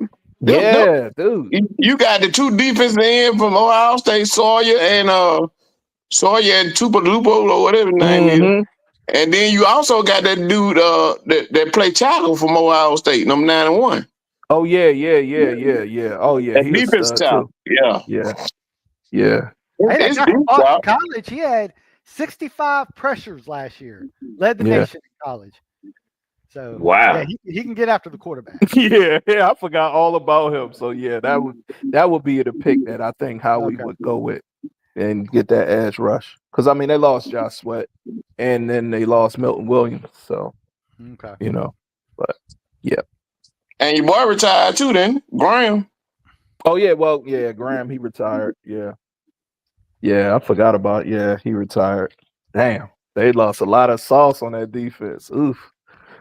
Dude. You got the 2 defensive ends from Ohio State, Sawyer and Tupalupo or whatever his name is. And then you also got that dude that played tackle from Ohio State, number 91. Oh yeah. Oh yeah, That he a defense stud tackle. too. Yeah. Yeah. Hey, that It's guy deep, from Boston dog. College, he had 65 pressures last year, led the Yeah. nation in college. So Wow. yeah, he can get after the quarterback. Yeah, I forgot all about him. So yeah, that would be the pick that I think Howie Okay. would go with and get that edge rush. Because I mean they lost Josh Sweat and then they lost Milton Williams. So Okay. but yeah. And your boy retired too, then Graham. Oh yeah, well yeah, Graham he retired. Yeah, I forgot about it. Yeah, he retired. Damn, they lost a lot of sauce on that defense. Oof.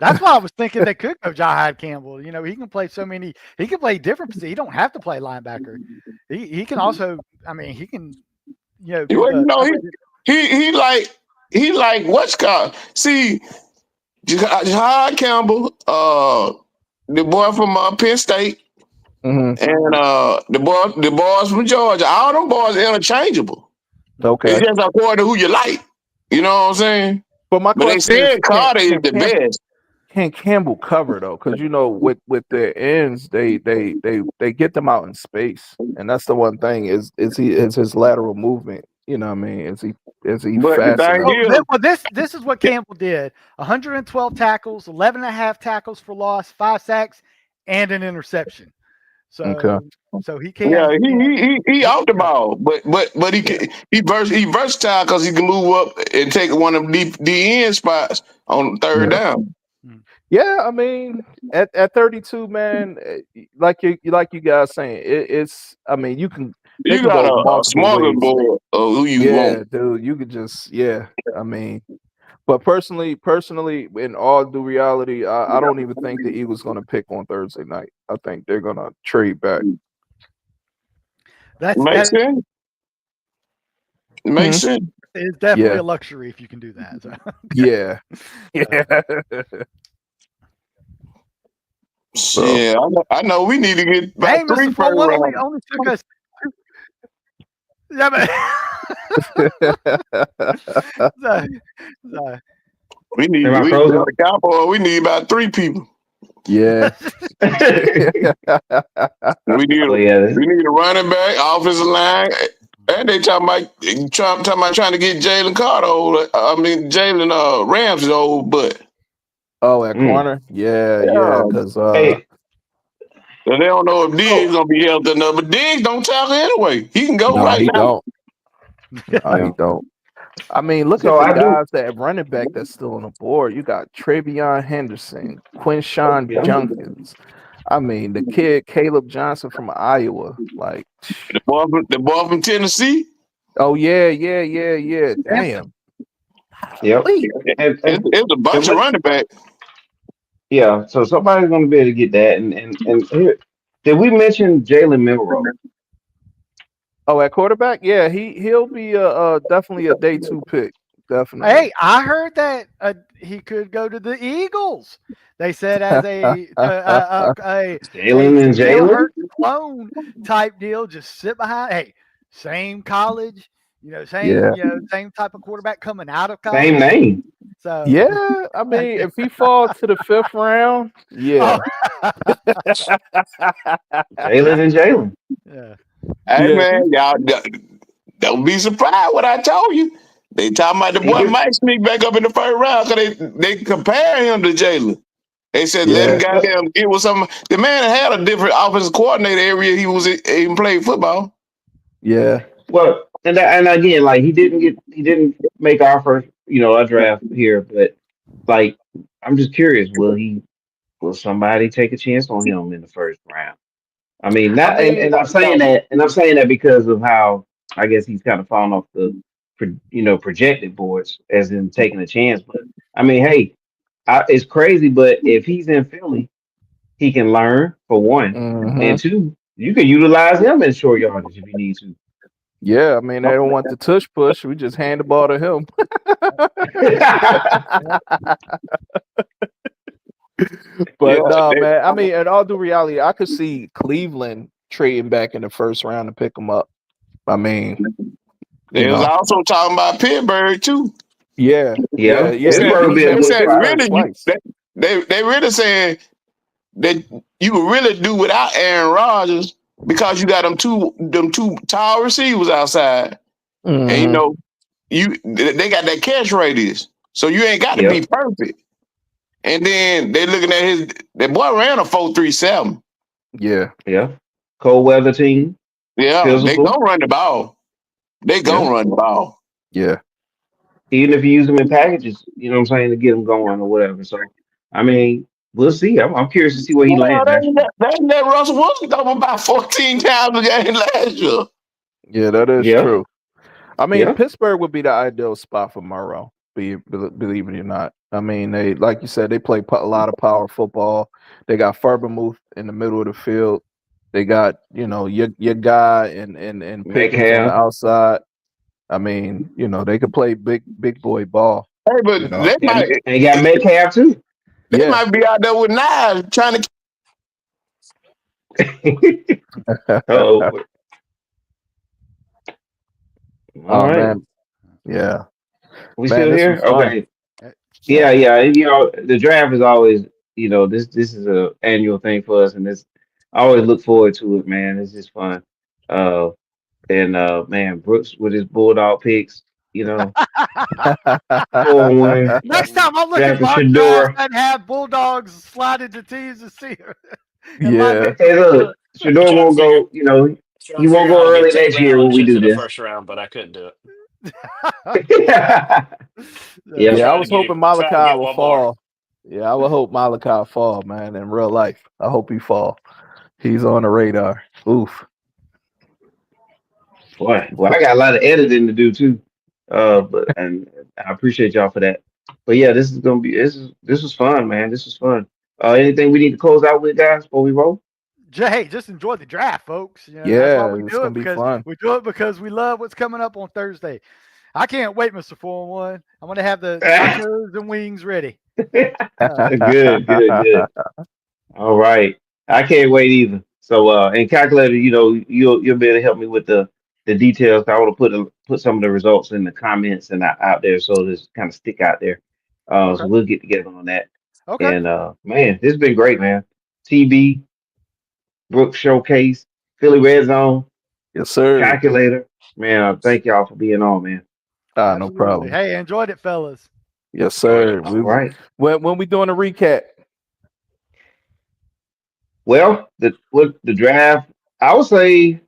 That's why I was thinking they could go Jahad Campbell. He can play so many. He can play different positions. He don't have to play linebacker. He can also. I mean, he can. Do the. He like what's called. See, Jahad Campbell, the boy from Penn State, Mhm. and the boys from Georgia. All them boys are interchangeable. Okay, It's just according to who you like. You know what I'm saying? but my But they question is, said Carter is the best. can Campbell cover though? Because with their ends, they get them out in space, and that's the one thing is his lateral movement. You know what I mean? Is he But the fast thing enough? is, This is what Campbell did: 112 tackles, 11 and a half tackles for loss, 5 sacks, and an interception. Okay. So he can. yeah, he off the Yeah. ball, but he versatile because he can move up and take one of the end spots on third Yeah. down. Yeah, I mean, at 32, man, like you guys saying, it's. I mean, they You can got go a multiple ways. smorgasbord of who you Yeah, want. dude, you could just I mean, but personally, in all due reality, I don't even think the Eagles going to pick on Thursday night. I think they're going to trade back. Makes sense. Makes sense. It's definitely Yeah. a luxury if you can do that. So. Yeah. Yeah. Yeah, I know. We need to get about Dang, 3 Mr. first 41 round. only took us. Yeah, but so, We need Am I we frozen? the Cowboy. We need about 3 people. Yeah. We need Oh yeah. a running back, offensive line, and they talking about trying to get Jalen Carter old. I mean Jalen Ramsey old, but Oh, at corner? Yeah, yeah, because Hey, so they don't know if Diggs so gonna be healthy enough. But Diggs don't tackle anyway. He can go no, right he now. don't. No, he yeah. don't. I mean, look So at the I do. guys that running back that's still on the board. You got Travion Henderson, Quinshawn Yeah. Junkins. I mean, the kid Caleb Johnson from Iowa. Like, The boy from Tennessee. oh yeah. Damn. Yep. Golly. It's a bunch of What? running backs. Yeah. So somebody's going to be able to get that. And here, did we mention Jalen Milrow? Oh, at quarterback, yeah, he'll be definitely a day 2 pick. Definitely. hey, I heard that he could go to the Eagles. They said as a Jalen and Jalen Jalen. Hurts clone type deal, just sit behind. Hey, same college, Yeah. same type of quarterback coming out of Same college. name. So Yeah, I mean, if he falls to the 5th round, yeah. Jalen and Jalen. yeah. Hey Yeah, man, y'all don't be surprised what I told you. They talking about the He boy could- might sneak back up in the first round because they compare him to Jalen. They said let him Yeah. goddamn get with some. The man had a different offensive coordinator area. He was even played football. Yeah. Well, and again, like he didn't make our first, our draft here, but like I'm just curious, will somebody take a chance on him in the first round? I mean, I not, mean, and I'm saying that because of how I guess he's kind of fallen off the, projected boards, as in taking a chance. But I mean, hey, it's crazy, but if he's in Philly, he can learn for one, and mhm. two, you can utilize him in short yardage if you need to. Yeah, I mean, they don't want the tush push. We just hand the ball to him. But Yeah, no, man. I mean, in all due reality, I could see Cleveland trading back in the first round to pick him up. I mean, they was also talking about Pittsburgh too. Yeah, Yeah, yeah. Pittsburgh will be They a good said spot. really Twice. they really saying that you can really do without Aaron Rodgers because you got them two tall receivers outside, and Hmm. they got that catch radius, so you ain't got to be Yep. perfect. And then they looking at that boy ran a 4.37. Yeah, Yeah. Cold weather team, Yeah, they physical. gonna run the ball. They Yeah. gonna run the ball. yeah, Even if you use them in packages, you know what I'm saying, to get them going or whatever. So, I mean, we'll see. I'm curious to see where he Well, lands, actually. that Russell Wilson threw him about 14 times a game last year. yeah. That is Yeah. true. I mean, Yeah. Pittsburgh would be the ideal spot for Murrow. Believe it or not. I mean, they like you said, they play a lot of power football. They got Furbermuth in the middle of the field. They got your guy and Pickens on the Metcalf. outside. I mean, they could play big boy ball. Hey, but You know. And you got Metcalf, too. they Yeah. might be out there with knives trying to. Oh, all Oh right. man, yeah, We man, still this here? was fun. Okay. Yeah, Yeah. The draft is always, this is a annual thing for us, and I always look forward to it, man. It's just fun. Uh, and man, Brooks with his Bulldog picks, you know, 4-1, Next time I'm looking drafted mock drafts Shador. and have Bulldogs slide into teams to see her and line yeah, up Hey, for look, Brooks. Shador Trying to won't figure go, trying he to won't figure out how to go get early Tay next year when we Ratliff do in the this. first round, but I couldn't do it. Yeah. yeah. I Trying to was hoping try to Malachi get would one more. fall. Yeah, I would hope Malachi fall, man. In real life, I hope he fall. He's on the radar. Oof. Boy, well, I got a lot of editing to do too. And I appreciate y'all for that. But yeah, this was fun, man. This was fun. Anything we need to close out with, guys, before we roll? Hey, just enjoy the draft, folks. That's why Yeah, we it's do gonna it be because fun. we love what's coming up on Thursday. I can't wait, Mr. 4-1. I'm gonna have the nachos and wings ready. Good, good, good. All right. I can't wait either. So and calculator, you'll be able to help me with the details. I want to put some of the results in the comments and out there so this kind of stick out there. Okay. So we'll get together on that. Okay. And man, this has been great, man. TB, Brooks Showcase, Philly Red Zone, Yes, sir. Calculator. Man, thank y'all for being on, man. No Absolutely. problem. Hey, enjoyed it, fellas. Yes, Enjoyed sir. it. All right. When we doing a recap? Well, the draft, I would say,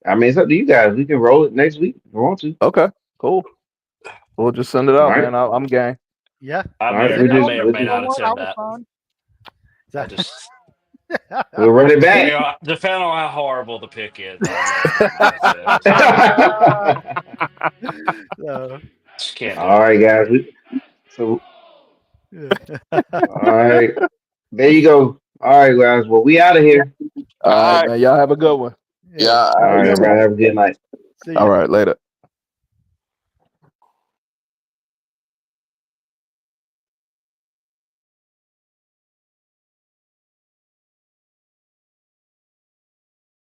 I mean, it's up to you guys. We can roll it next week if you want to. Okay, cool. We'll just send it All out, right. man. I'm game. Yeah. I All right. may Send it I over may or to We'll may me just not 4-1. I attend was that. fine. I just we'll run it back. depending on how horrible the pick is, I may So, just can't do All it. right, guys. So, yeah. all right. There you go. All right, guys. Well, we out of here. All All right, right. man. Y'all have a good one. Yeah. Yeah. All right, everybody. Have a good night. See All ya. right, later.